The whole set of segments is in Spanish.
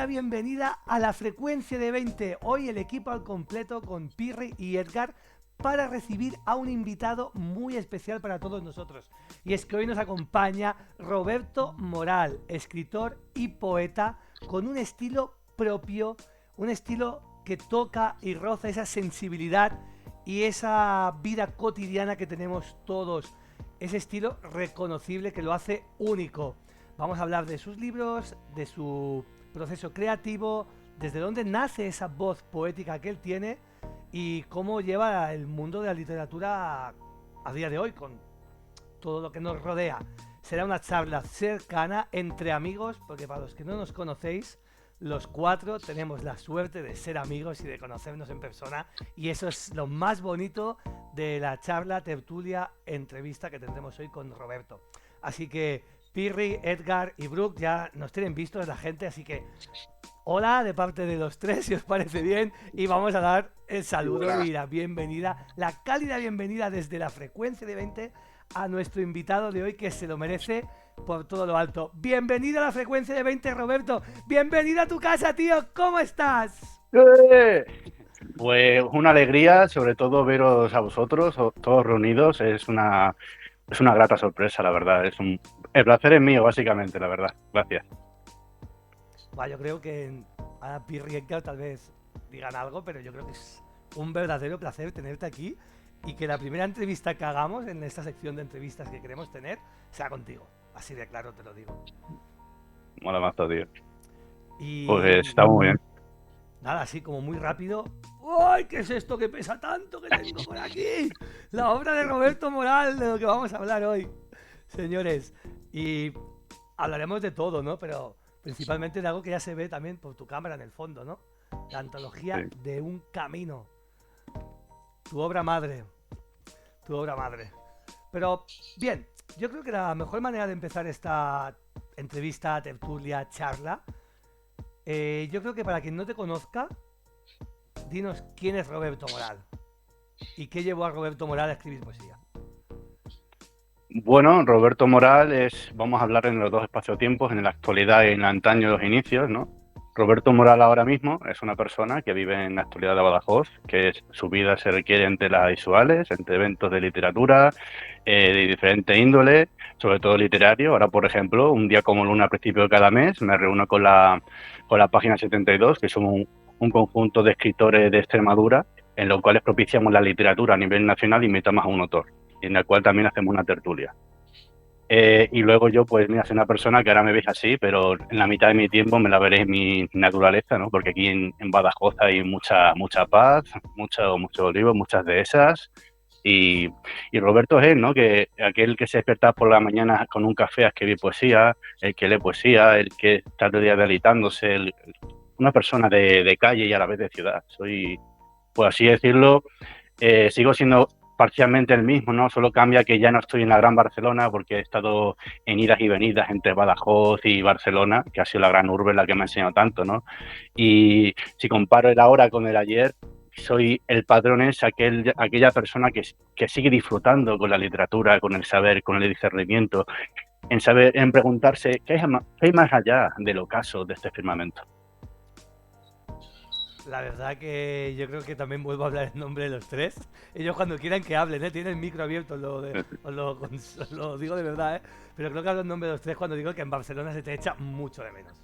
bienvenida a la frecuencia de 20. Hoy el equipo al completo con Pirri y Edgar para recibir a un invitado muy especial para todos nosotros. Y es que hoy nos acompaña Roberto Moral, escritor y poeta con un estilo propio, un estilo que toca y roza esa sensibilidad y esa vida cotidiana que tenemos todos. Ese estilo reconocible que lo hace único. Vamos a hablar de sus libros, de su proceso creativo, desde dónde nace esa voz poética que él tiene y cómo lleva el mundo de la literatura a día de hoy con todo lo que nos rodea. Será una charla cercana entre amigos, porque para los que no nos conocéis, los cuatro tenemos la suerte de ser amigos y de conocernos en persona, y eso es lo más bonito de la charla, tertulia, entrevista que tendremos hoy con Roberto. Así que Pirri, Edgar y Brooke ya nos tienen vistos la gente, así que hola de parte de los tres, si os parece bien, y vamos a dar el saludo y la bienvenida, la cálida bienvenida desde la frecuencia de 20 a nuestro invitado de hoy, que se lo merece por todo lo alto. Bienvenido a la frecuencia de 20, Roberto. Bienvenido a tu casa, tío. ¿Cómo estás? Pues una alegría, sobre todo veros a vosotros, todos reunidos. Es una grata sorpresa, la verdad. El placer es mío, básicamente, la verdad. Gracias. Bueno, yo creo que a Pirri y Edgar tal vez digan algo, pero yo creo que es un verdadero placer tenerte aquí y que la primera entrevista que hagamos en esta sección de entrevistas que queremos tener sea contigo. Así de claro te lo digo. Mola mazo, tío. Pues Y está muy bien. nada, así como muy rápido. ¡Ay, qué es esto que pesa tanto que tengo por aquí! La obra de Roberto Moral, de lo que vamos a hablar hoy, señores. Y hablaremos de todo, ¿no? Pero principalmente de algo que ya se ve también por tu cámara en el fondo, ¿no? La antología Sí. de un camino. Tu obra madre. Tu obra madre. Pero, bien, yo creo que la mejor manera de empezar esta entrevista, tertulia, charla, yo creo que para quien no te conozca, dinos quién es Roberto Moral y qué llevó a Roberto Moral a escribir poesía. Bueno, Roberto Moral vamos a hablar en los dos espacios-tiempos, en la actualidad y en el antaño, los inicios, ¿no? Roberto Moral ahora mismo es una persona que vive en la actualidad de Badajoz, su vida se requiere entre las visuales, entre eventos de literatura, de diferente índole, sobre todo literario. Ahora, por ejemplo, un día como luna a principio de cada mes, me reúno con la página 72, que somos un conjunto de escritores de Extremadura, en los cuales propiciamos la literatura a nivel nacional y invitamos a un autor, en la cual también hacemos una tertulia. Y luego yo, pues mira, soy una persona que ahora me veis así, pero en la mitad de mi tiempo me la veréis mi naturaleza, ¿no? Porque aquí en Badajoz hay mucha paz, muchos olivos, muchas dehesas. Y, y Roberto es él, ¿no? Que aquel que se despierta por la mañana con un café a escribir poesía, el que lee poesía, el que está todo el día deleitándose, una persona de calle y a la vez de ciudad. Soy, por así decirlo, sigo siendo parcialmente el mismo, ¿no? Solo cambia que ya no estoy en la gran Barcelona porque he estado en idas y venidas entre Badajoz y Barcelona, que ha sido la gran urbe en la que me ha enseñado tanto, ¿no? Y si comparo el ahora con el ayer, soy el patrón es aquella persona que sigue disfrutando con la literatura, con el saber, con el discernimiento, en preguntarse qué hay más allá del ocaso de este firmamento. La verdad que yo creo que también vuelvo a hablar en nombre de los tres. Ellos cuando quieran que hablen, ¿eh? Tienen el micro abierto, os lo digo de verdad, ¿eh? Pero creo que hablo en nombre de los tres cuando digo que en Barcelona se te echa mucho de menos.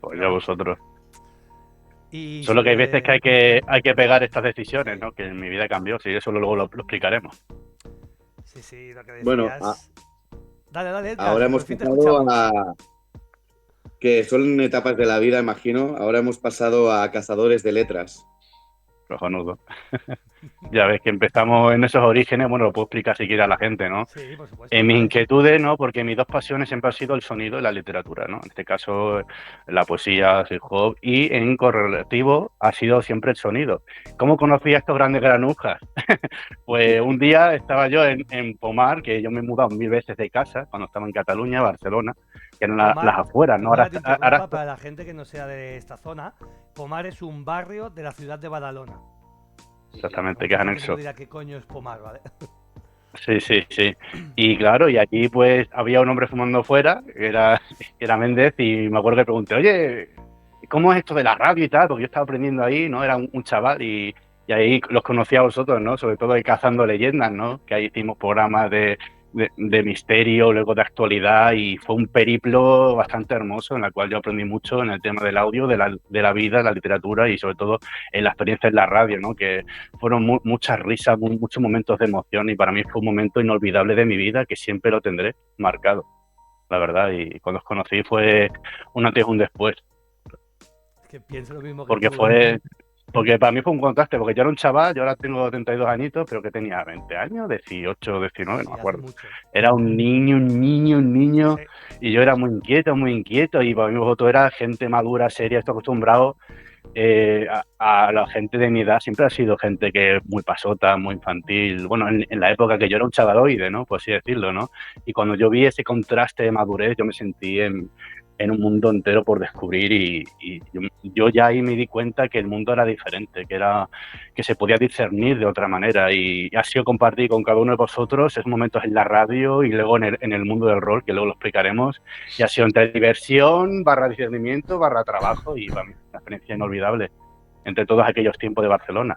Pues ya ¿No? vosotros. Y Solo que hay veces que sobre... hay que pegar estas decisiones, ¿no? Que en mi vida cambió, sí, eso luego lo explicaremos. Sí, sí, lo que Bueno, decías... Dale, dale, Edgar, ahora que por hemos fin te pasado escuchamos. a, que son etapas de la vida, imagino, ahora hemos pasado a cazadores de letras. Cojonudo. Ya ves que empezamos en esos orígenes, bueno, lo puedo explicar si quiere a la gente, ¿no? Sí, por supuesto, En mis dale. inquietudes, ¿no? Porque mis dos pasiones siempre han sido el sonido y la literatura, ¿no? En este caso, la poesía, el hip hop, y en correlativo ha sido siempre el sonido. ¿Cómo conocí a estos grandes granujas? Pues un día estaba yo en Pomar, que yo me he mudado 1000 veces de casa, cuando estaba en Cataluña, Barcelona, que eran las Pomar, afueras, ¿no? perdona que te Ahora interrumpa para la gente que no sea de esta zona. Pomar es un barrio de la ciudad de Badalona. Que exactamente, que mucha es gente seguro anexo. dirá qué coño es Pomar, ¿vale? Sí, sí, sí. Y claro, y aquí pues había un hombre fumando fuera, que era Méndez, y me acuerdo que pregunté, oye, ¿cómo es esto de la radio y tal? Porque yo estaba aprendiendo ahí, ¿no? Era un chaval y ahí los conocí a vosotros, ¿no? Sobre todo de Cazando Leyendas, ¿no? Que ahí hicimos programas de misterio, luego de actualidad, y fue un periplo bastante hermoso en el cual yo aprendí mucho en el tema del audio, de la vida, de la literatura y sobre todo en la experiencia en la radio, ¿no? Que fueron muchas risas, muchos momentos de emoción, y para mí fue un momento inolvidable de mi vida que siempre lo tendré marcado, la verdad. Y cuando os conocí fue un antes y un después, Es que pienso lo mismo que porque tú, ¿eh? porque para mí fue un contraste, porque yo era un chaval, yo ahora tengo 32 añitos, pero que tenía 20 años, 18, 19, no Sí, me hace acuerdo. mucho. Era un niño, Sí. y yo era muy inquieto, y para mí vosotros era gente madura, seria, estoy acostumbrado a la gente de mi edad, siempre ha sido gente que es muy pasota, muy infantil, bueno, en la época que yo era un chavaloide, ¿no? Por así decirlo, ¿no? Y cuando yo vi ese contraste de madurez, yo me sentí en un mundo entero por descubrir, y yo ya ahí me di cuenta que el mundo era diferente, que se podía discernir de otra manera, y ha sido compartir con cada uno de vosotros esos momentos en la radio y luego en el mundo del rol, que luego lo explicaremos, y ha sido entre diversión, barra discernimiento, barra trabajo, y para mí una experiencia inolvidable entre todos aquellos tiempos de Barcelona.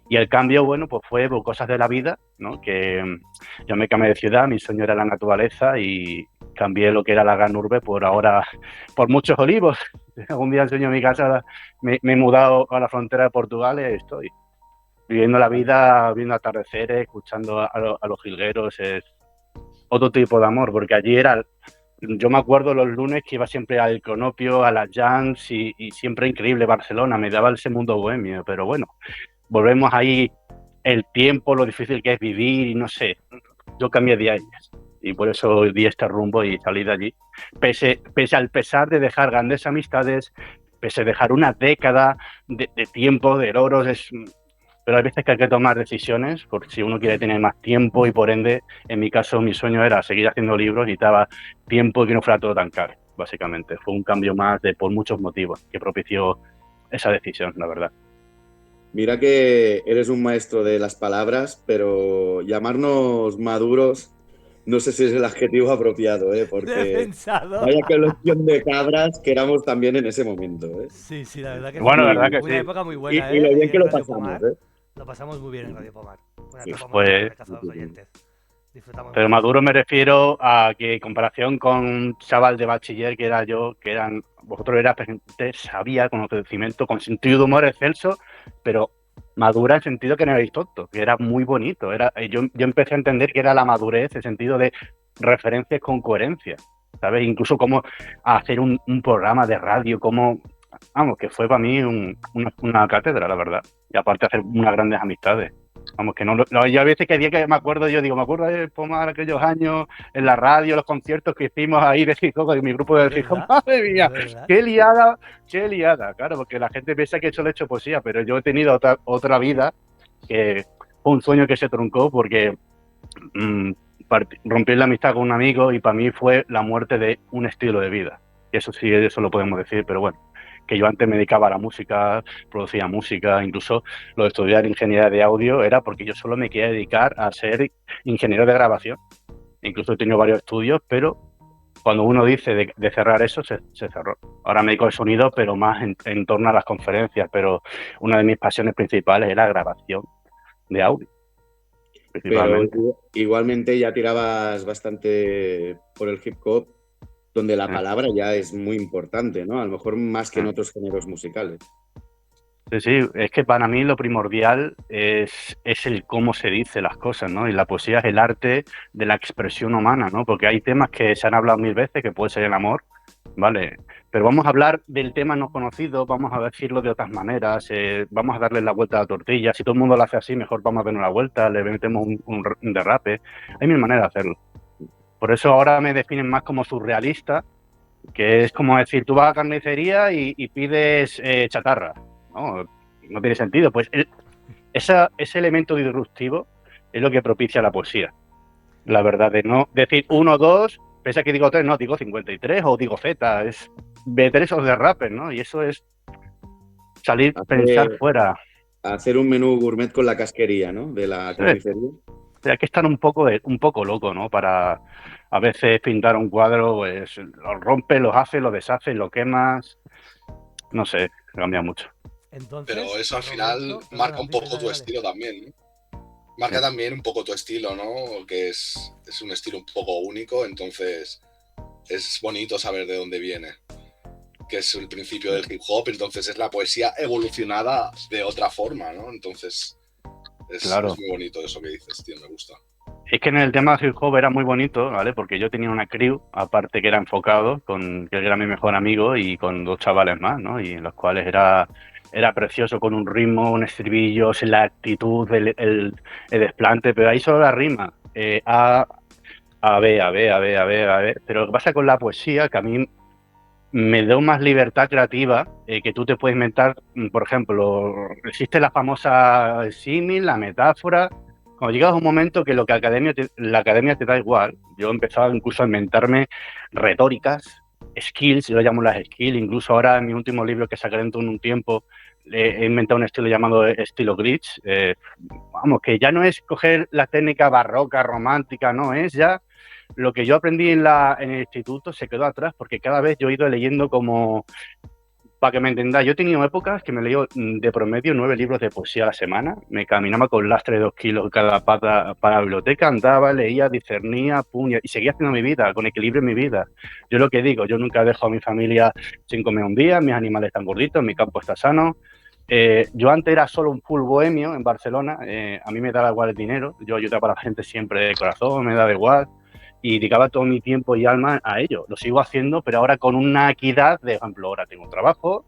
Y el cambio, bueno, pues fue por cosas de la vida, ¿no? Que yo me cambié de ciudad, mi sueño era la naturaleza, y cambié lo que era la gran urbe por muchos olivos. Un día enseño mi casa, me he mudado a la frontera de Portugal y estoy viviendo la vida, viendo atardeceres, escuchando a los jilgueros. Es otro tipo de amor, porque allí yo me acuerdo los lunes que iba siempre al Cronopio, a las jams, y siempre increíble Barcelona, me daba ese mundo bohemio, pero bueno, volvemos ahí, el tiempo, lo difícil que es vivir, y no sé, yo cambié de aires, y por eso di este rumbo y salí de allí, pese al pesar de dejar grandes amistades, pese a dejar una década de tiempo, de logros, pero hay veces que hay que tomar decisiones, porque si uno quiere tener más tiempo, y por ende, en mi caso, mi sueño era seguir haciendo libros, y necesitaba tiempo y que no fuera todo tan caro, básicamente. Fue un cambio más por muchos motivos que propició esa decisión, la verdad. Mira que eres un maestro de las palabras, pero llamarnos maduros no sé si es el adjetivo apropiado, ¿eh? Lo he Porque pensado. vaya colección de cabras que éramos también en ese momento, ¿eh? Sí, sí, la verdad que Bueno, la fue verdad que una sí. época muy buena, Y lo ¿eh? bien Ahí que en lo Radio pasamos, Pomar. ¿eh? Lo pasamos muy bien en Radio Pomar. Una Sí. etapa muy buena Pues, de Cazadores Oyentes. Disfrutamos pero mucho. maduro me refiero a que, en comparación con un chaval de bachiller que era yo, vosotros eras gente sabia, con conocimiento, con sentido de humor excelso, pero madura en sentido que no erais tontos, que era muy bonito. Yo empecé a entender que era la madurez, el sentido de referencias con coherencia, ¿sabes? Incluso cómo hacer un programa de radio, vamos, que fue para mí una cátedra, la verdad. Y aparte hacer unas grandes amistades. Vamos, que yo a veces que día que me acuerdo de Pomar aquellos años en la radio, los conciertos que hicimos ahí de hip hop, de mi grupo Es de hip hop, verdad, madre es mía, verdad. qué liada, claro, porque la gente piensa que solo he hecho poesía, pero yo he tenido otra vida, que fue un sueño que se truncó porque mmm, rompí la amistad con un amigo, y para mí fue la muerte de un estilo de vida. Y eso sí, eso lo podemos decir, pero bueno, que yo antes me dedicaba a la música, producía música, incluso lo de estudiar ingeniería de audio era porque yo solo me quería dedicar a ser ingeniero de grabación. Incluso he tenido varios estudios, pero cuando uno dice de cerrar eso, se cerró. Ahora me dedico al sonido, pero más en torno a las conferencias, pero una de mis pasiones principales es la grabación de audio, Pero principalmente. igualmente ya tirabas bastante por el hip hop, donde la Sí, palabra ya es muy importante, ¿no? A lo mejor más que sí. en otros géneros musicales. Sí, sí, es que para mí lo primordial es el cómo se dice las cosas, ¿no? Y la poesía es el arte de la expresión humana, ¿no? Porque hay temas que se han hablado mil veces, que puede ser el amor, ¿vale? Pero vamos a hablar del tema no conocido, vamos a decirlo de otras maneras, vamos a darle la vuelta a la tortilla. Si todo el mundo lo hace así, mejor vamos a darle la vuelta, le metemos un derrape. Hay mil maneras de hacerlo. Por eso ahora me definen más como surrealista, que es como decir, tú vas a la carnicería y pides chatarra. No, no tiene sentido. Pues ese elemento disruptivo es lo que propicia la poesía. La verdad, de no decir uno, dos, pese a que digo tres, no, digo 53 o digo Z, es meter esos derrapes, ¿no? Y eso es salir, pensar Hacer, fuera. hacer un menú gourmet con la casquería, ¿no? De la Sí, carnicería. hay que estar un poco loco, ¿no? Para a veces pintar un cuadro, pues lo rompes, lo haces, lo deshaces, lo quemas. no sé, cambia mucho. Entonces, Pero eso al Roberto, final perdona, marca un dime, poco dale, tu dale. estilo también, ¿no? Marca también un poco tu estilo, ¿no? Que es un estilo un poco único, entonces es bonito saber de dónde viene. Que es el principio del hip hop, entonces es la poesía evolucionada de otra forma, ¿no? Entonces es Claro. muy bonito eso que dices, tío, me gusta. Es que en el tema de hip hop era muy bonito, ¿vale? Porque yo tenía una crew, aparte que era enfocado, que él era mi mejor amigo y con 2 chavales más, ¿no? Y en los cuales era precioso, con un ritmo, un estribillo, la actitud, el desplante, pero ahí solo la rima. A, B, A, B, A, B, A, B, A, B. Pero lo que pasa con la poesía, que a mí me da más libertad creativa, que tú te puedes inventar, por ejemplo, existe la famosa símil, la metáfora. Cuando llegas a un momento que lo que la academia te da igual, yo he empezado incluso a inventarme retóricas, skills, yo lo llamo las skills, incluso ahora en mi último libro que sacaré dentro de un tiempo, he inventado un estilo llamado estilo glitch. Vamos, que ya no es coger la técnica barroca, romántica, no, es ya lo que yo aprendí en el instituto se quedó atrás, porque cada vez yo he ido leyendo como, para que me entendáis, yo he tenido épocas que me leí de promedio 9 libros de poesía a la semana, me caminaba con lastre de 2 kilos cada pata para la biblioteca, andaba, leía, discernía, puña, y seguía haciendo mi vida, con equilibrio en mi vida. Yo lo que digo, yo nunca dejo a mi familia sin comer un día, mis animales están gorditos, mi campo está sano. Yo antes era solo un full bohemio en Barcelona, a mí me daba igual el dinero, yo ayudaba a la gente siempre de corazón, me daba igual, y dedicaba todo mi tiempo y alma a ello. Lo sigo haciendo, pero ahora con una equidad de, ejemplo, ahora tengo un trabajo,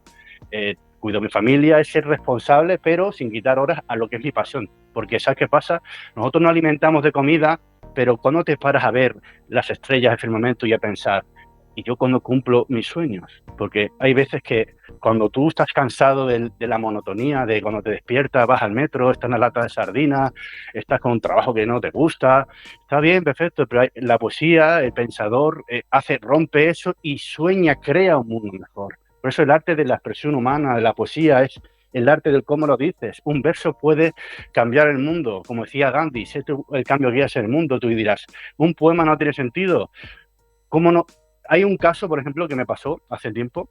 cuido a mi familia, es ser responsable, pero sin quitar horas a lo que es mi pasión. Porque ¿sabes qué pasa? Nosotros nos alimentamos de comida, pero cuando te paras a ver las estrellas del firmamento y a pensar, ¿y yo cuando cumplo mis sueños? Porque hay veces que cuando tú estás cansado de la monotonía, de cuando te despiertas, vas al metro, estás en la lata de sardinas, estás con un trabajo que no te gusta, está bien, perfecto, pero la poesía, el pensador, rompe eso y sueña, crea un mundo mejor. Por eso el arte de la expresión humana, de la poesía, es el arte del cómo lo dices. Un verso puede cambiar el mundo. Como decía Gandhi, sé tú el cambio que hace el mundo, tú dirás, un poema no tiene sentido. ¿Cómo no? Hay un caso, por ejemplo, que me pasó hace tiempo,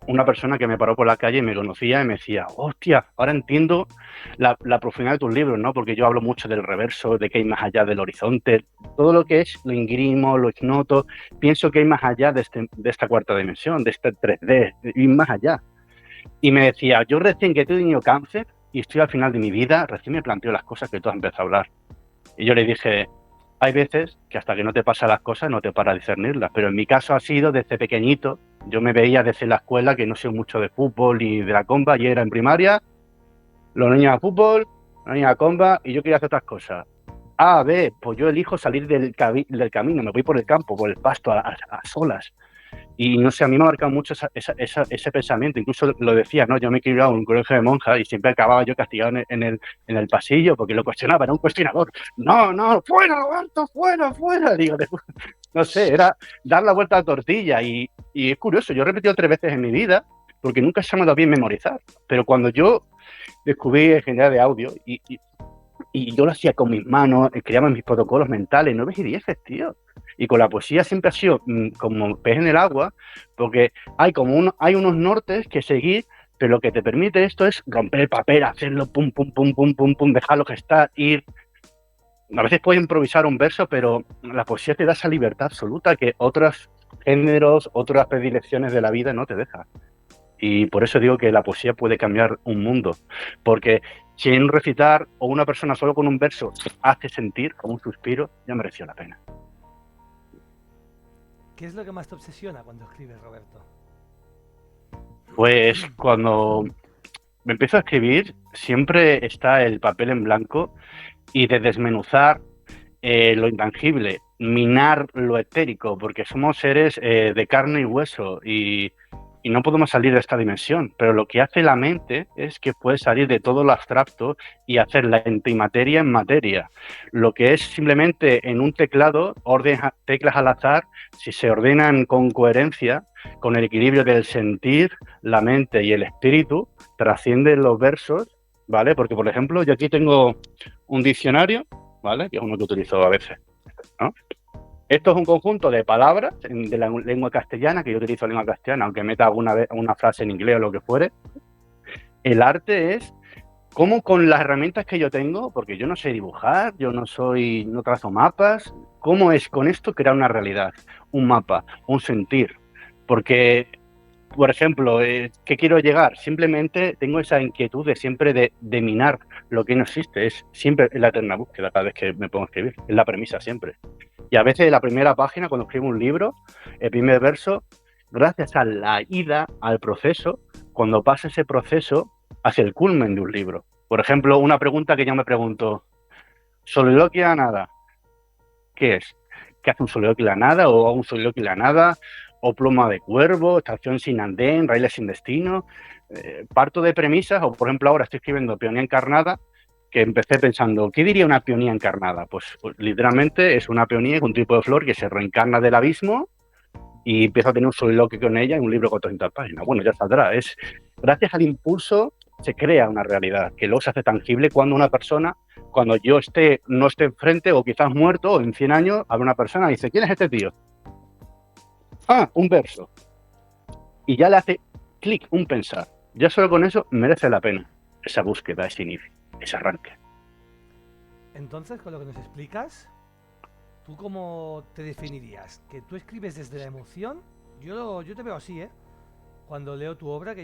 una persona que me paró por la calle y me conocía y me decía, hostia, ahora entiendo la profundidad de tus libros, ¿no? Porque yo hablo mucho del reverso, de que hay más allá del horizonte, todo lo que es lo ingrimo, lo ignoto, pienso que hay más allá de esta cuarta dimensión, de este 3D, y más allá. Y me decía, yo recién que he tenido cáncer y estoy al final de mi vida, recién me planteo las cosas que tú has empezado a hablar. Y yo le dije, hay veces que hasta que no te pasan las cosas no te para discernirlas, pero en mi caso ha sido desde pequeñito. Yo me veía desde la escuela que no sé mucho de fútbol ni de la comba, y era en primaria, los niños a fútbol, los niños a comba, y yo quería hacer otras cosas. A, B, pues yo elijo salir del camino, me voy por el campo, por el pasto, a solas. Y no sé, a mí me ha marcado mucho ese pensamiento. Incluso lo decía, ¿no? Yo me he criado en un colegio de monjas y siempre acababa yo castigado en el pasillo porque lo cuestionaba, era un cuestionador. No, no, fuera, Roberto, fuera, fuera. Digo, no sé, era dar la vuelta a la tortilla. Y es curioso, yo he repetido 3 veces en mi vida porque nunca se me ha dado bien memorizar. Pero cuando yo descubrí ingeniería de audio y yo lo hacía con mis manos, creaba mis protocolos mentales, 9 y 10, tío. Y con la poesía siempre ha sido como pez en el agua, porque hay unos nortes que seguir, pero lo que te permite esto es romper el papel, hacerlo pum, pum, pum, pum, pum, pum, dejarlo gestar, ir. A veces puedes improvisar un verso, pero la poesía te da esa libertad absoluta que otros géneros, otras predilecciones de la vida no te dejan. Y por eso digo que la poesía puede cambiar un mundo, porque si en un recitar o una persona solo con un verso hace sentir como un suspiro, ya mereció la pena. ¿Qué es lo que más te obsesiona cuando escribes, Roberto? Pues cuando me empiezo a escribir, siempre está el papel en blanco y de desmenuzar lo intangible, minar lo etérico, porque somos seres de carne y hueso y no podemos salir de esta dimensión, pero lo que hace la mente es que puede salir de todo lo abstracto y hacer la antimateria en materia. Lo que es simplemente en un teclado, teclas al azar, si se ordenan con coherencia, con el equilibrio del sentir, la mente y el espíritu, trascienden los versos, ¿vale? Porque, por ejemplo, yo aquí tengo un diccionario, ¿vale? Que es uno que utilizo a veces, ¿no? Esto es un conjunto de palabras de la lengua castellana, que yo utilizo lengua castellana, aunque meta alguna vez una frase en inglés o lo que fuere. El arte es cómo con las herramientas que yo tengo, porque yo no sé dibujar, no trazo mapas, cómo es con esto crear una realidad, un mapa, un sentir. Porque, por ejemplo, ¿qué quiero llegar? Simplemente tengo esa inquietud de siempre de minar lo que no existe. Es siempre la eterna búsqueda cada vez que me pongo a escribir. Es la premisa siempre. Y a veces la primera página, cuando escribo un libro, el primer verso, gracias a la ida, al proceso, cuando pasa ese proceso, hacia el culmen de un libro. Por ejemplo, una pregunta que yo me pregunto, ¿soliloquio a nada? ¿Qué es? ¿Qué hace un soliloquio a nada? ¿O un soliloquio a nada? ¿O pluma de cuervo? ¿Estación sin andén? ¿Raíles sin destino? Parto de premisas, o por ejemplo ahora estoy escribiendo Peonía encarnada, que empecé pensando, ¿qué diría una peonía encarnada? Pues literalmente es una peonía, un tipo de flor que se reencarna del abismo y empieza a tener un soliloquio con ella en un libro con 400 páginas. Bueno, ya saldrá. Es gracias al impulso se crea una realidad que luego se hace tangible cuando una persona, cuando yo no esté enfrente o quizás muerto o en 100 años, habrá una persona y dice, ¿quién es este tío? Ah, un verso. Y ya le hace clic, un pensar. Ya solo con eso merece la pena esa búsqueda, ese inicio, ese arranque. Entonces, con lo que nos explicas, ¿tú cómo te definirías? ¿Que tú escribes desde la emoción? Yo te veo así, ¿eh? Cuando leo tu obra,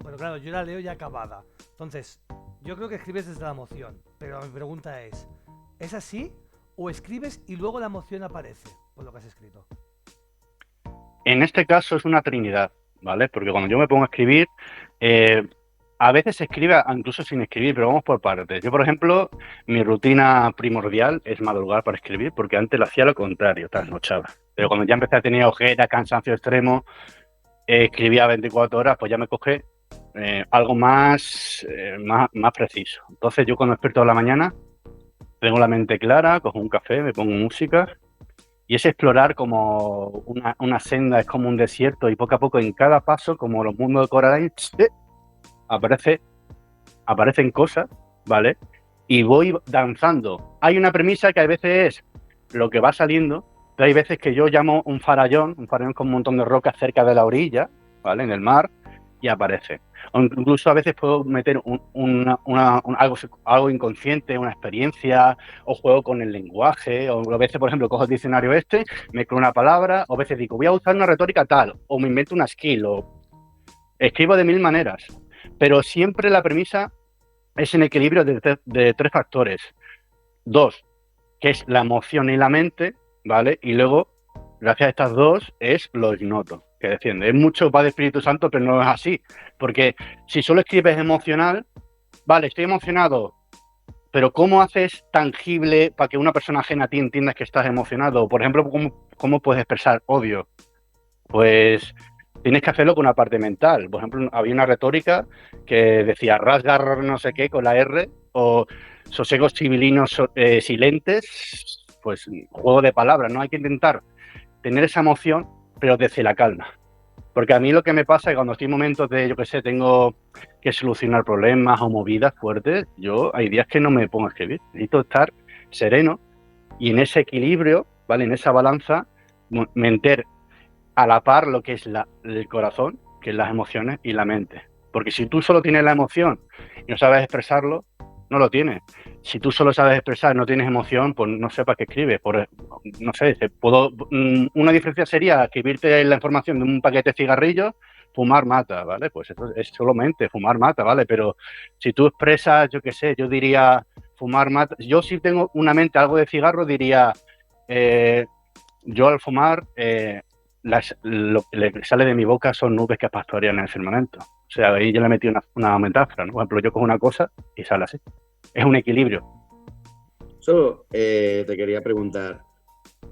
bueno, claro, yo la leo ya acabada. Entonces, yo creo que escribes desde la emoción. Pero mi pregunta ¿es así? ¿O escribes y luego la emoción aparece por lo que has escrito? En este caso es una trinidad, ¿vale? Porque cuando yo me pongo a escribir, a veces se escribe incluso sin escribir, pero vamos por partes. Yo, por ejemplo, mi rutina primordial es madrugar para escribir, porque antes lo hacía lo contrario, trasnochaba. Pero cuando ya empecé a tener ojeras, cansancio extremo, escribía 24 horas, pues ya me coge algo más preciso. Entonces yo cuando despierto de la mañana, tengo la mente clara, cojo un café, me pongo música, y es explorar como una senda, es como un desierto, y poco a poco en cada paso, como los mundos de Coraline, aparecen cosas, ¿vale? Y voy danzando. Hay una premisa que a veces es lo que va saliendo, pero hay veces que yo llamo un farallón con un montón de rocas cerca de la orilla, ¿vale? En el mar, y aparece. O incluso a veces puedo meter algo inconsciente, una experiencia, o juego con el lenguaje, o a veces, por ejemplo, cojo el diccionario me creo una palabra, o a veces digo, voy a usar una retórica tal, o me invento una skill, o escribo de 1000 maneras, pero siempre la premisa es en equilibrio de 3 factores. 2, que es la emoción y la mente, ¿vale? Y luego, gracias a estas 2, es lo ignoto, que defiende. Es mucho Padre Espíritu Santo, pero no es así. Porque si solo escribes emocional, vale, estoy emocionado, pero ¿cómo haces tangible para que una persona ajena a ti entiendas que estás emocionado? Por ejemplo, ¿cómo puedes expresar odio? Pues tienes que hacerlo con una parte mental. Por ejemplo, había una retórica que decía rasgar no sé qué con la R, o sosegos civilinos silentes, pues juego de palabras, ¿no? Hay que intentar tener esa emoción, pero desde la calma. Porque a mí lo que me pasa es que cuando estoy en momentos de, yo qué sé, tengo que solucionar problemas o movidas fuertes, hay días que no me pongo a escribir. Necesito estar sereno y en ese equilibrio, ¿vale? En esa balanza, meter a la par lo que es el corazón, que es las emociones, y la mente. Porque si tú solo tienes la emoción y no sabes expresarlo, no lo tienes. Si tú solo sabes expresar y no tienes emoción, pues no sé para qué escribes. No sé, una diferencia sería escribirte la información de un paquete de cigarrillos, fumar mata, ¿vale? Pues eso es solamente fumar mata, ¿vale? Pero si tú expresas, yo qué sé, yo diría fumar mata. Yo si tengo una mente algo de cigarro, diría, yo al fumar, lo que le sale de mi boca son nubes que pastorean en el firmamento. O sea, ahí yo le metí una metáfora, ¿no? Por ejemplo, yo cojo una cosa y sale así. Es un equilibrio. Eso te quería preguntar,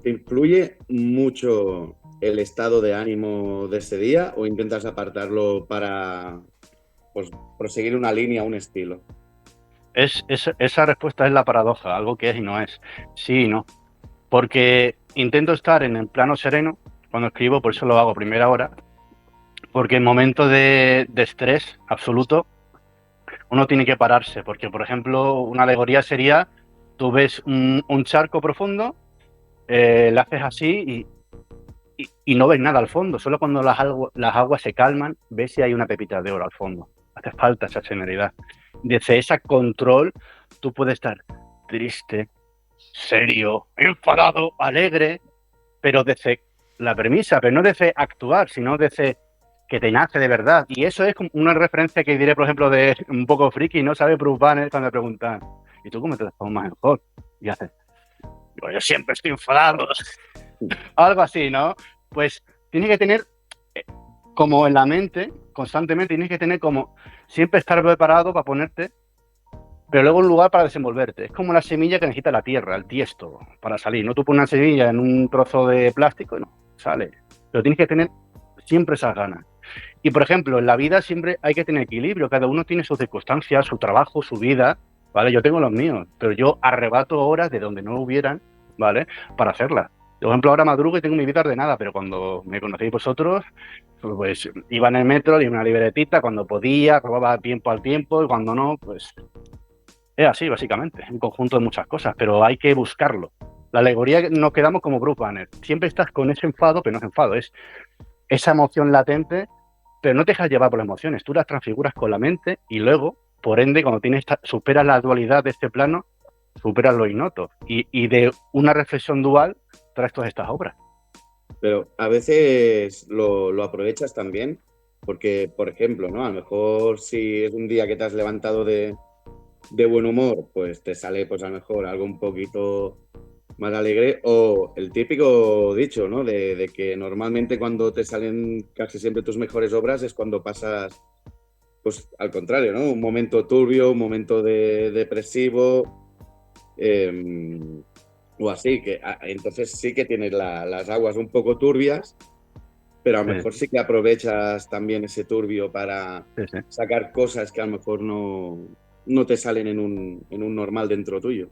¿te influye mucho el estado de ánimo de ese día o intentas apartarlo para pues, proseguir una línea, un estilo? Esa respuesta es la paradoja, algo que es y no es. Sí y no. Porque intento estar en el plano sereno cuando escribo, por eso lo hago a primera hora, porque en momentos de estrés absoluto uno tiene que pararse, porque por ejemplo una alegoría sería, tú ves un charco profundo la haces así y no ves nada al fondo. Solo cuando las aguas se calman, ves si hay una pepita de oro al fondo. Hace falta esa serenidad. Desde ese control, tú puedes estar triste, serio, enfadado, alegre, pero desde la premisa, pero no desde actuar, sino desde que te nace de verdad. Y eso es como una referencia que diré, por ejemplo, de un poco friki, ¿no? ¿Sabe Bruce Banner cuando me preguntan, ¿y tú cómo te transformas en Hulk? Y haces, yo siempre estoy enfadado. Algo así, ¿no? Pues tienes que tener eh, como en la mente, constantemente, tienes que tener como siempre estar preparado para ponerte, pero luego un lugar para desenvolverte. Es como la semilla que necesita la tierra, el tiesto, para salir. No tú pones una semilla en un trozo de plástico y no, sale. Pero tienes que tener siempre esas ganas. Y, por ejemplo, en la vida siempre hay que tener equilibrio. Cada uno tiene sus circunstancias, su trabajo, su vida, ¿vale? Yo tengo los míos, pero yo arrebato horas de donde no hubieran, ¿vale? Para hacerlas. Por ejemplo, ahora madrugo y tengo mi vida ordenada, pero cuando me conocéis vosotros, pues iba en el metro, iba una libretita, cuando podía, robaba tiempo al tiempo, y cuando no, pues es así, básicamente. Es un conjunto de muchas cosas, pero hay que buscarlo. La alegoría nos quedamos como Bruce Banner. Siempre estás con ese enfado, pero no es enfado, es esa emoción latente, pero no te dejas llevar por las emociones, tú las transfiguras con la mente y luego, por ende, cuando superas la dualidad de este plano, superas lo ignoto. Y de una reflexión dual traes todas estas obras. Pero a veces lo aprovechas también, porque, por ejemplo, ¿no? A lo mejor si es un día que te has levantado de buen humor, pues te sale, pues a lo mejor algo un poquito más alegre, o el típico dicho, ¿no? De que normalmente cuando te salen casi siempre tus mejores obras es cuando pasas, pues al contrario, ¿no? Un momento turbio, un momento depresivo, o así, que entonces sí que tienes las aguas un poco turbias, pero a lo mejor sí que aprovechas también ese turbio para Sí, sí. sacar cosas que a lo mejor no te salen en un normal dentro tuyo.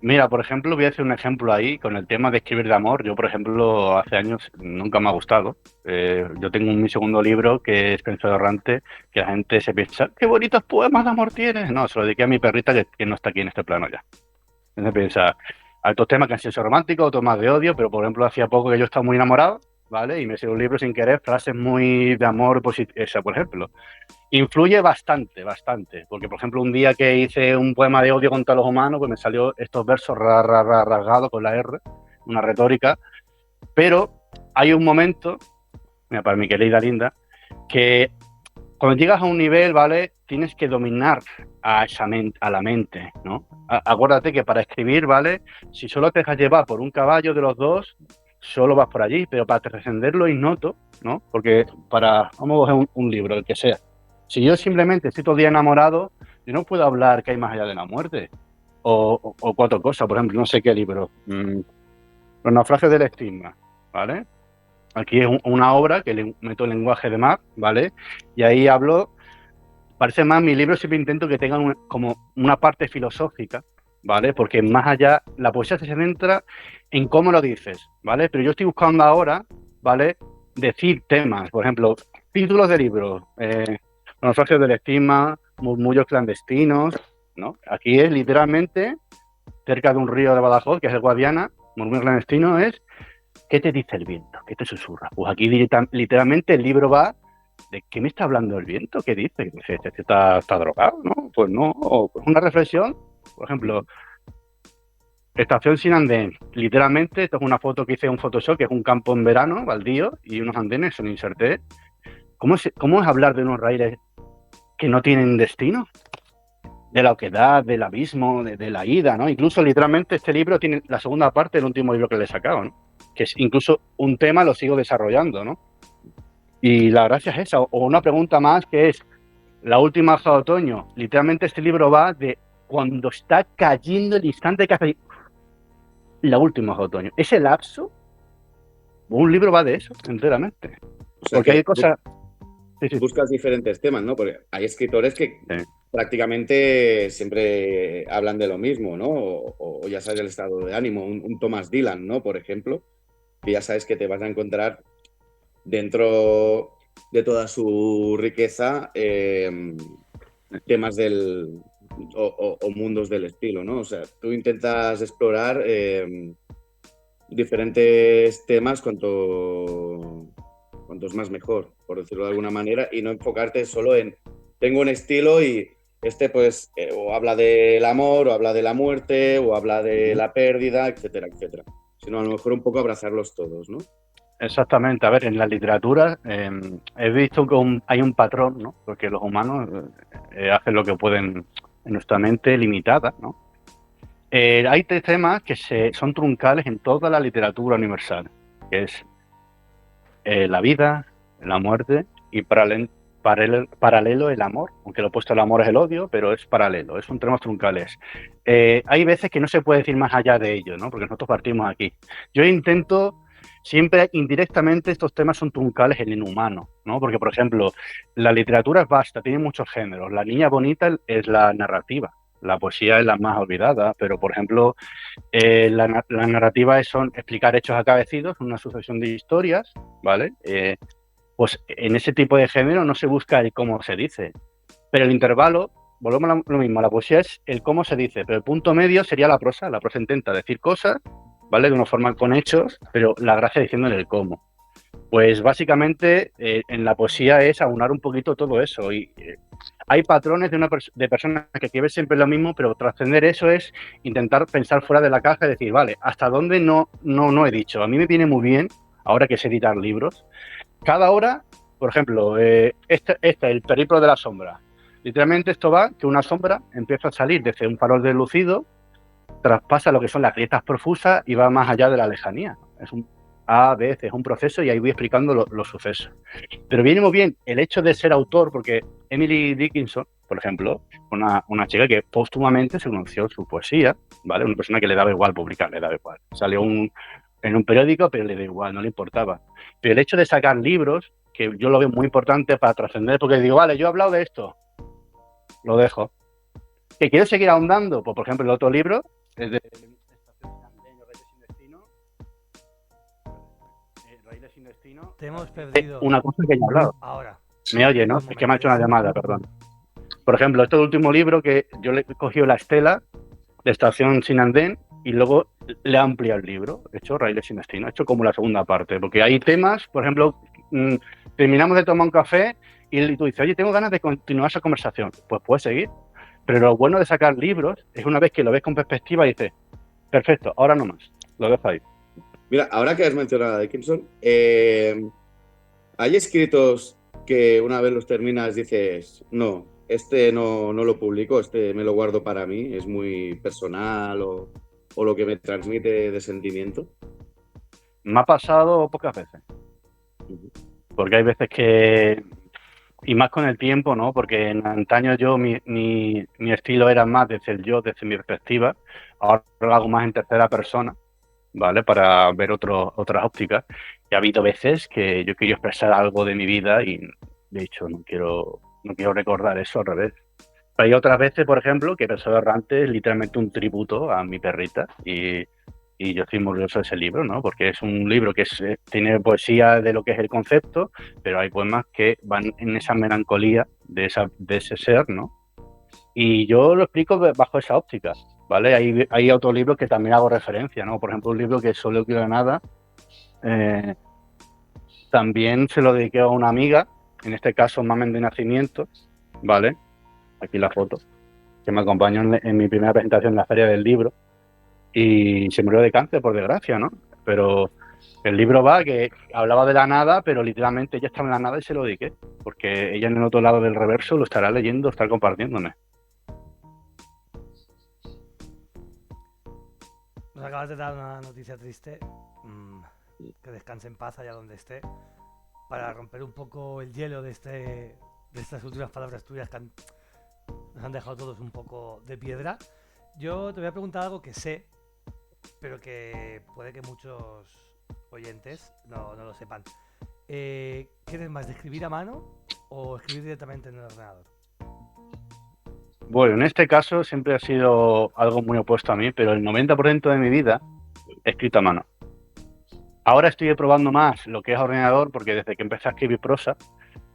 Mira, por ejemplo, voy a hacer un ejemplo ahí con el tema de escribir de amor. Yo, por ejemplo, hace años nunca me ha gustado. Yo tengo mi segundo libro que es Pensador Errante, que la gente se piensa, qué bonitos poemas de amor tienes. No, se lo dediqué a mi perrita que no está aquí en este plano ya. Entonces piensa, hay otros temas que han sido románticos, otros más de odio, pero por ejemplo, hacía poco que yo estaba muy enamorado, ¿vale? Y me salió un libro sin querer, frases muy de amor, esa, por ejemplo. Influye bastante, bastante, porque por ejemplo un día que hice un poema de odio contra los humanos, pues me salió estos versos rasgados con la R, una retórica, pero hay un momento, mira, para mi querida Linda, que cuando llegas a un nivel, ¿vale? Tienes que dominar a la mente, ¿no? Acuérdate que para escribir, ¿vale? Si solo te dejas llevar por un caballo de los dos, solo vas por allí, pero para trascender lo ignoto, ¿no? Porque vamos a coger un libro, el que sea. Si yo simplemente estoy todo el día enamorado, yo no puedo hablar que hay más allá de la muerte. O cuatro cosas, por ejemplo, no sé qué libro. Los naufragios del estigma, ¿vale? Aquí es una obra que meto el lenguaje de Marx, ¿vale? Y ahí hablo, parece más, mi libro siempre intento que tengan como una parte filosófica, ¿vale? Porque más allá, la poesía se centra en cómo lo dices, ¿vale? Pero yo estoy buscando ahora, ¿vale? Decir temas, por ejemplo, títulos de libros, Los naufragios del estigma, Murmullos clandestinos, ¿no? Aquí es literalmente, cerca de un río de Badajoz, que es el Guadiana, Murmullos clandestinos es ¿qué te dice el viento? ¿Qué te susurra? Pues aquí literalmente el libro va de ¿qué me está hablando el viento? ¿Qué dice? Dice, ¿este está drogado? ¿No? Pues no. O pues una reflexión, por ejemplo, estación sin andén. Literalmente, esto es una foto que hice en un Photoshop, que es un campo en verano, baldío, y unos andenes, se lo inserté. ¿Cómo es hablar de unos raíles que no tienen destino? De la oquedad, del abismo, de la ida, ¿no? Incluso literalmente este libro tiene la segunda parte del último libro que le he sacado, ¿no? Que es incluso un tema lo sigo desarrollando, ¿no? Y la gracia es esa. O una pregunta más que es, la última hoja de otoño. Literalmente este libro va de cuando está cayendo el instante que hace la última hoja de otoño. Ese lapso, un libro va de eso, enteramente. O sea Porque hay que cosas... Sí, sí, buscas diferentes temas, ¿no? Porque hay escritores que sí. prácticamente siempre hablan de lo mismo, ¿no? O ya sabes el estado de ánimo, un Thomas Dylan, ¿no? Por ejemplo, que ya sabes que te vas a encontrar dentro de toda su riqueza temas o mundos del estilo, ¿no? O sea, tú intentas explorar diferentes temas, cuantos más mejor, por decirlo de alguna manera, y no enfocarte solo en tengo un estilo y este pues o habla del amor, o habla de la muerte, o habla de la pérdida, etcétera, etcétera. Sino a lo mejor un poco abrazarlos todos, ¿no? Exactamente, a ver, en la literatura he visto que hay un patrón, ¿no? Porque los humanos hacen lo que pueden en nuestra mente limitada, ¿no? Hay tres temas que son truncales en toda la literatura universal, que es la vida, la muerte y paralelo el amor, aunque lo opuesto al amor es el odio, pero es paralelo, son temas truncales. Hay veces que no se puede decir más allá de ello, ¿no? Porque nosotros partimos aquí. Yo intento, siempre indirectamente estos temas son truncales en el humano, ¿no? Porque, por ejemplo, la literatura es vasta, tiene muchos géneros. La niña bonita es la narrativa. La poesía es la más olvidada, pero por ejemplo, la narrativa son explicar hechos acaecidos, una sucesión de historias, ¿vale? Pues en ese tipo de género no se busca el cómo se dice, pero el intervalo, volvemos a lo mismo, la poesía es el cómo se dice, pero el punto medio sería la prosa intenta decir cosas, ¿vale? De una forma con hechos, pero la gracia diciendo en el cómo. Pues básicamente en la poesía es aunar un poquito todo eso y hay patrones de personas que quieren siempre lo mismo, pero trascender eso es intentar pensar fuera de la caja y decir, vale, ¿hasta dónde no he dicho? A mí me viene muy bien, ahora que sé editar libros, cada hora, por ejemplo, el periplo de la sombra. Literalmente esto va que una sombra empieza a salir desde un farol deslucido, traspasa lo que son las grietas profusas y va más allá de la lejanía. Es a veces es un proceso y ahí voy explicando los sucesos. Pero viene muy bien el hecho de ser autor, porque Emily Dickinson, por ejemplo, una chica que póstumamente se conoció su poesía, ¿vale? Una persona que le daba igual publicar, le daba igual. Salió en un periódico, pero le da igual, no le importaba. Pero el hecho de sacar libros, que yo lo veo muy importante para trascender, porque digo, vale, yo he hablado de esto, lo dejo. ¿Que quiero seguir ahondando? Pues, por ejemplo, el otro libro es de Raíles sin destino. Te hemos perdido. Una cosa que ya he hablado. Ahora. Me oye, ¿no? Es que me ha hecho una llamada, perdón. Por ejemplo, este último libro que yo le he cogido la estela de Estación Sin Andén y luego le he ampliado el libro. He hecho Raíles sin destino, he hecho como la segunda parte, porque hay temas, por ejemplo, terminamos de tomar un café y tú dices, oye, tengo ganas de continuar esa conversación. Pues puedes seguir. Pero lo bueno de sacar libros es una vez que lo ves con perspectiva y dices, perfecto, ahora no más, lo dejo ahí. Mira, ahora que has mencionado a Dickinson, ¿hay escritos que una vez los terminas dices, no, este no lo publico, este me lo guardo para mí, es muy personal o lo que me transmite de sentimiento? Me ha pasado pocas veces, porque hay veces que, y más con el tiempo, ¿no? Porque en antaño mi estilo era más desde el yo, desde mi perspectiva, ahora lo hago más en tercera persona, ¿vale? Para ver otras ópticas. Y ha habido veces que yo quiero expresar algo de mi vida y de hecho no quiero recordar eso, al revés. Pero hay otras veces, por ejemplo, que Persona Errante es literalmente un tributo a mi perrita y yo estoy muy orgulloso de ese libro, ¿no? Porque es un libro que tiene poesía de lo que es el concepto, pero hay poemas que van en esa melancolía de ese ser, ¿no? Y yo lo explico bajo esa óptica, ¿vale? Hay otros libros que también hago referencia, ¿no? Por ejemplo, un libro que Solo quiero nada, también se lo dediqué a una amiga, en este caso Mamen de Nacimiento, ¿vale? Aquí la foto, que me acompañó en mi primera presentación en la Feria del Libro y se murió de cáncer, por desgracia, ¿no? Pero el libro va que hablaba de la nada, pero literalmente ella estaba en la nada y se lo dediqué, porque ella en el otro lado del reverso lo estará leyendo, estará compartiéndome. Nos acabas de dar una noticia triste. Que descanse en paz allá donde esté. Para romper un poco el hielo de estas últimas palabras tuyas que nos han dejado todos un poco de piedra. Yo te voy a preguntar algo que sé, pero que puede que muchos oyentes no lo sepan. ¿Quieres más de escribir a mano o escribir directamente en el ordenador? Bueno, en este caso siempre ha sido algo muy opuesto a mí, pero el 90% de mi vida he escrito a mano. Ahora estoy probando más lo que es ordenador, porque desde que empecé a escribir prosa,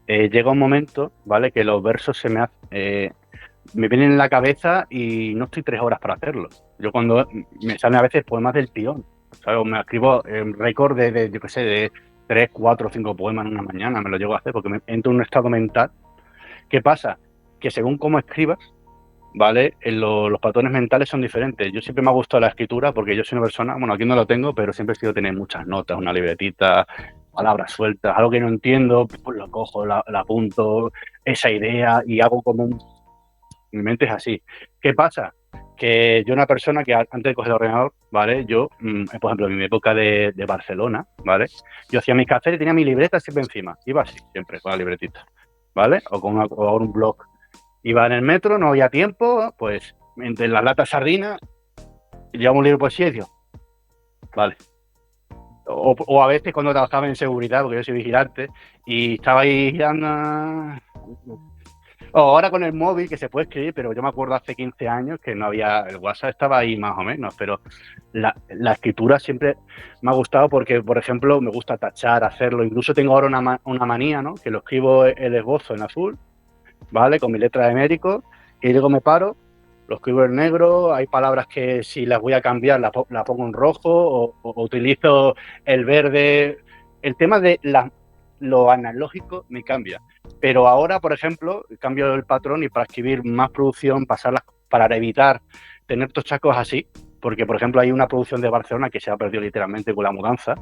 llega un momento, ¿vale? Que los versos me vienen en la cabeza y no estoy 3 horas para hacerlo. Yo cuando me salen a veces poemas del tirón, ¿sabes? O me escribo récord yo qué sé, de 3, 4, 5 poemas en una mañana, me lo llego a hacer porque me entro en un estado mental. ¿Qué pasa? Que según cómo escribas, ¿vale? Los patrones mentales son diferentes. Yo siempre me ha gustado la escritura porque yo soy una persona, bueno, aquí no lo tengo, pero siempre he sido tener muchas notas, una libretita, palabras sueltas, algo que no entiendo, pues lo cojo, la apunto, esa idea y hago como un... Mi mente es así. ¿Qué pasa? Que yo una persona que antes de coger el ordenador, ¿vale? Yo, por ejemplo, en mi época de Barcelona, ¿vale? Yo hacía mis cafés y tenía mi libreta siempre encima. Iba así, siempre, con la libretita, ¿vale? O con un blog. Iba en el metro, no había tiempo, pues entre las latas sardinas, llevaba un libro de poesía y digo, vale. O a veces cuando trabajaba en seguridad, porque yo soy vigilante, y estaba ahí girando. O ahora con el móvil que se puede escribir, pero yo me acuerdo hace 15 años que no había, el WhatsApp estaba ahí más o menos, pero la escritura siempre me ha gustado porque, por ejemplo, me gusta tachar, hacerlo. Incluso tengo ahora una manía, ¿no? Que lo escribo el esbozo en azul, ¿vale? Con mi letra de médico, y luego me paro, lo escribo en negro, hay palabras que si las voy a cambiar las pongo en rojo o utilizo el verde. El tema de lo analógico me cambia. Pero ahora, por ejemplo, cambio el patrón y para escribir más producción, pasarlas para evitar tener tochacos así, porque, por ejemplo, hay una producción de Barcelona que se ha perdido literalmente con la mudanza.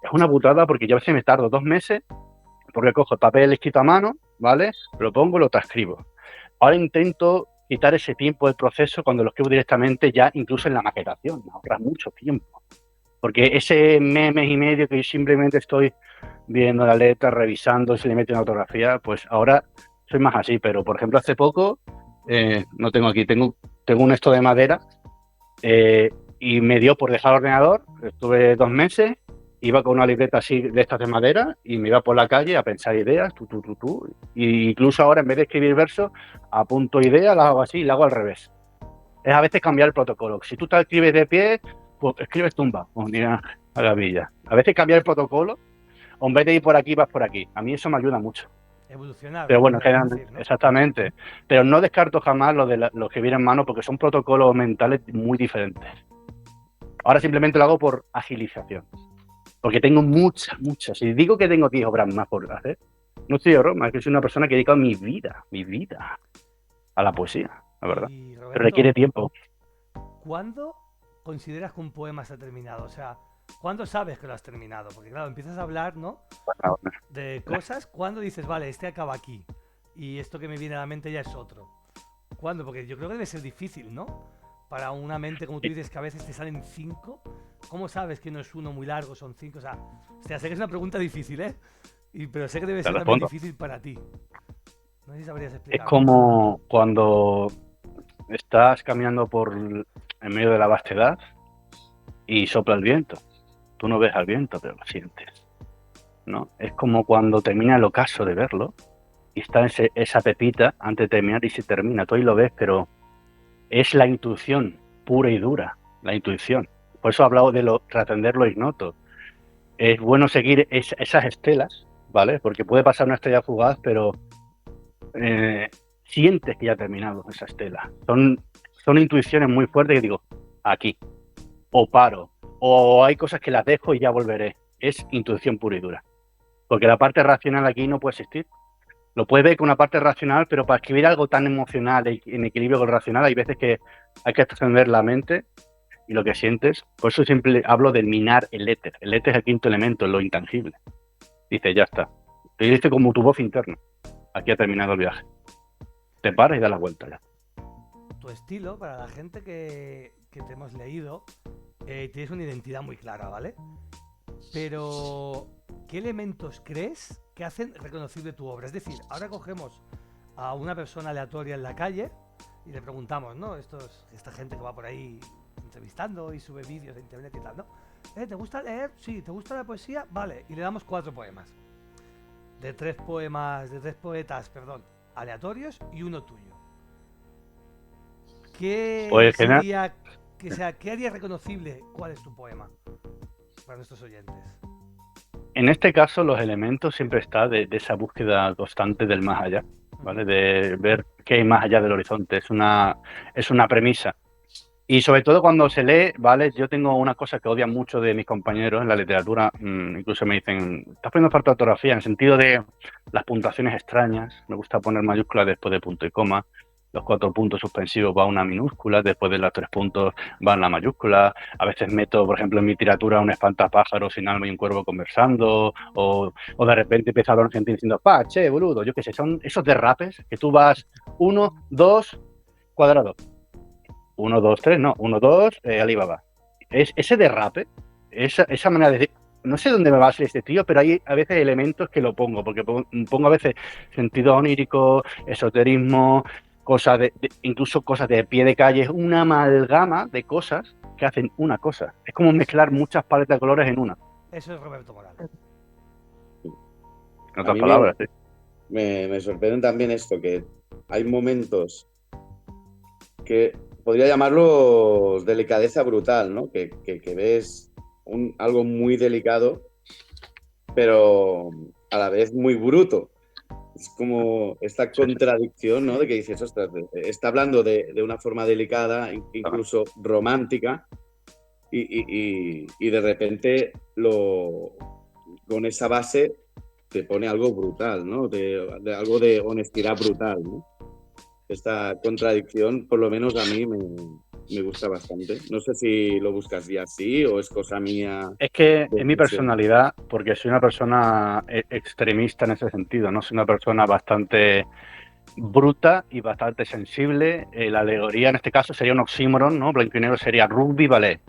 Es una putada porque yo a veces me tardo 2 meses porque cojo el papel escrito a mano, ¿vale? Lo pongo y lo transcribo. Ahora intento quitar ese tiempo del proceso cuando lo escribo directamente ya incluso en la maquetación, me ahorra mucho tiempo. Porque ese mes y medio que yo simplemente estoy viendo la letra, revisando si le mete una ortografía, pues ahora soy más así. Pero, por ejemplo, hace poco, no tengo aquí, tengo un esto de madera y me dio por dejar el ordenador, estuve 2 meses, iba con una libreta así de estas de madera y me iba por la calle a pensar ideas, y incluso ahora en vez de escribir versos, apunto ideas, las hago así y las hago al revés. Es a veces cambiar el protocolo. Si tú te escribes de pie, pues escribes tumba, como diría a la villa. A veces cambiar el protocolo, o en vez de ir por aquí, vas por aquí. A mí eso me ayuda mucho. Evolucionar. Pero bueno, decir, ¿no? exactamente. Pero no descarto jamás lo que viene en mano porque son protocolos mentales muy diferentes. Ahora simplemente lo hago por agilización. Porque tengo muchas. Y digo que tengo 10 obras más por hacer. No estoy de broma, es que soy una persona que he dedicado mi vida a la poesía, la verdad. Roberto, pero requiere tiempo. ¿Cuándo consideras que un poema está terminado? O sea, ¿cuándo sabes que lo has terminado? Porque claro, empiezas a hablar, ¿no? De cosas, ¿cuándo dices, vale, este acaba aquí? Y esto que me viene a la mente ya es otro. ¿Cuándo? Porque yo creo que debe ser difícil, ¿no? Para una mente, como tú dices, que a veces te salen 5. ¿Cómo sabes que no es uno muy largo, son 5? O sea, sé que es una pregunta difícil, ¿eh? Pero sé que debe ser también difícil para ti. No sé si sabrías explicar. Es como cuando estás caminando en medio de la vastedad y sopla el viento. Tú no ves al viento, pero lo sientes, ¿no? Es como cuando termina el ocaso de verlo y está esa pepita antes de terminar y se termina. Tú ahí lo ves, pero es la intuición pura y dura, la intuición. Por eso he hablado de trascender lo ignoto. Es bueno seguir esas estelas, ¿vale? Porque puede pasar una estrella fugaz, pero sientes que ya ha terminado esa estela. Son intuiciones muy fuertes que digo, aquí, o paro, o hay cosas que las dejo y ya volveré. Es intuición pura y dura. Porque la parte racional aquí no puede existir. Lo puedes ver con una parte racional, pero para escribir algo tan emocional en equilibrio con lo racional, hay veces que hay que trascender la mente y lo que sientes. Por eso siempre hablo del minar el éter. El éter es el quinto elemento, lo intangible. Dices, ya está. Te dice como tu voz interna. Aquí ha terminado el viaje. Te paras y das la vuelta ya. Tu estilo, para la gente que te hemos leído, tienes una identidad muy clara, ¿vale? Pero, ¿qué elementos crees que hacen reconocible tu obra? Es decir, ahora cogemos a una persona aleatoria en la calle y le preguntamos, ¿no? Esta gente que va por ahí entrevistando y sube vídeos de internet y tal, ¿no? ¿Te gusta leer? Sí. ¿Te gusta la poesía? Vale. Y le damos 4 poemas. De 3 poetas, aleatorios y uno tuyo. ¿Qué sería, qué haría reconocible cuál es tu poema para nuestros oyentes? En este caso, los elementos siempre está de esa búsqueda constante del más allá, ¿vale? De ver qué hay más allá del horizonte. Es una premisa. Y sobre todo cuando se lee, ¿vale? Yo tengo una cosa que odian mucho de mis compañeros en la literatura, incluso me dicen, estás poniendo falta de ortografía, en el sentido de las puntuaciones extrañas. Me gusta poner mayúsculas después de punto y coma. Los 4 puntos suspensivos va una minúscula, después de los 3 puntos van la mayúscula. A veces meto, por ejemplo, en mi literatura un espantapájaros sin alma y un cuervo conversando, o de repente empieza a hablar gente diciendo, che, boludo, yo qué sé, son esos derrapes que tú vas 1, 2, cuadrado. 1, 2, 3, no, 1, 2, Alibaba. Es ese derrape, esa manera de decir, no sé dónde me va a salir este tío, pero hay a veces elementos que lo pongo, porque pongo a veces sentido onírico, esoterismo, cosas incluso cosas de pie de calle, es una amalgama de cosas que hacen una cosa. Es como mezclar muchas paletas de colores en una. Eso es Roberto Moral. En otras palabras, sí. Me sorprenden también esto, que hay momentos que podría llamarlos delicadeza brutal, ¿no? Que ves algo muy delicado, pero a la vez muy bruto. Es como esta contradicción, ¿no? De que dices, ostras, está hablando de una forma delicada, incluso romántica, y de repente con esa base te pone algo brutal, ¿no? De algo de honestidad brutal, ¿no? Esta contradicción, por lo menos a mí, me gusta bastante. No sé si lo buscas ya así o es cosa mía. Es que es mi personalidad, porque soy una persona extremista en ese sentido, ¿no? Soy una persona bastante bruta y bastante sensible. La alegoría en este caso sería un oxímoron, ¿no? Blanco y negro sería rugby ballet.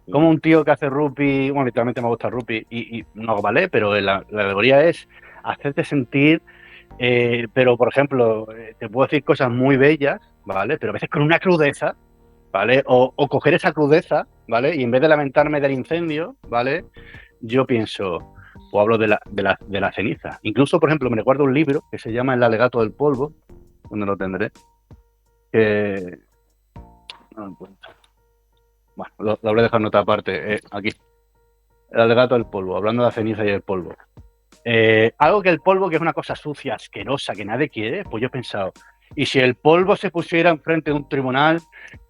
Como un tío que hace rugby, bueno, literalmente me gusta rugby y no hago ballet, pero la alegoría es hacerte sentir, pero por ejemplo, te puedo decir cosas muy bellas, ¿vale? Pero a veces con una crudeza, ¿vale? O coger esa crudeza, ¿vale? Y en vez de lamentarme del incendio, ¿vale? Yo pienso, o hablo de la ceniza. Incluso, por ejemplo, me recuerdo un libro que se llama El alegato del polvo, donde lo tendré, que no lo encuentro. Bueno, lo habré dejado en otra parte, aquí. El alegato del polvo, hablando de la ceniza y el polvo. Algo que el polvo, que es una cosa sucia, asquerosa, que nadie quiere, pues yo he pensado, y si el polvo se pusiera enfrente de un tribunal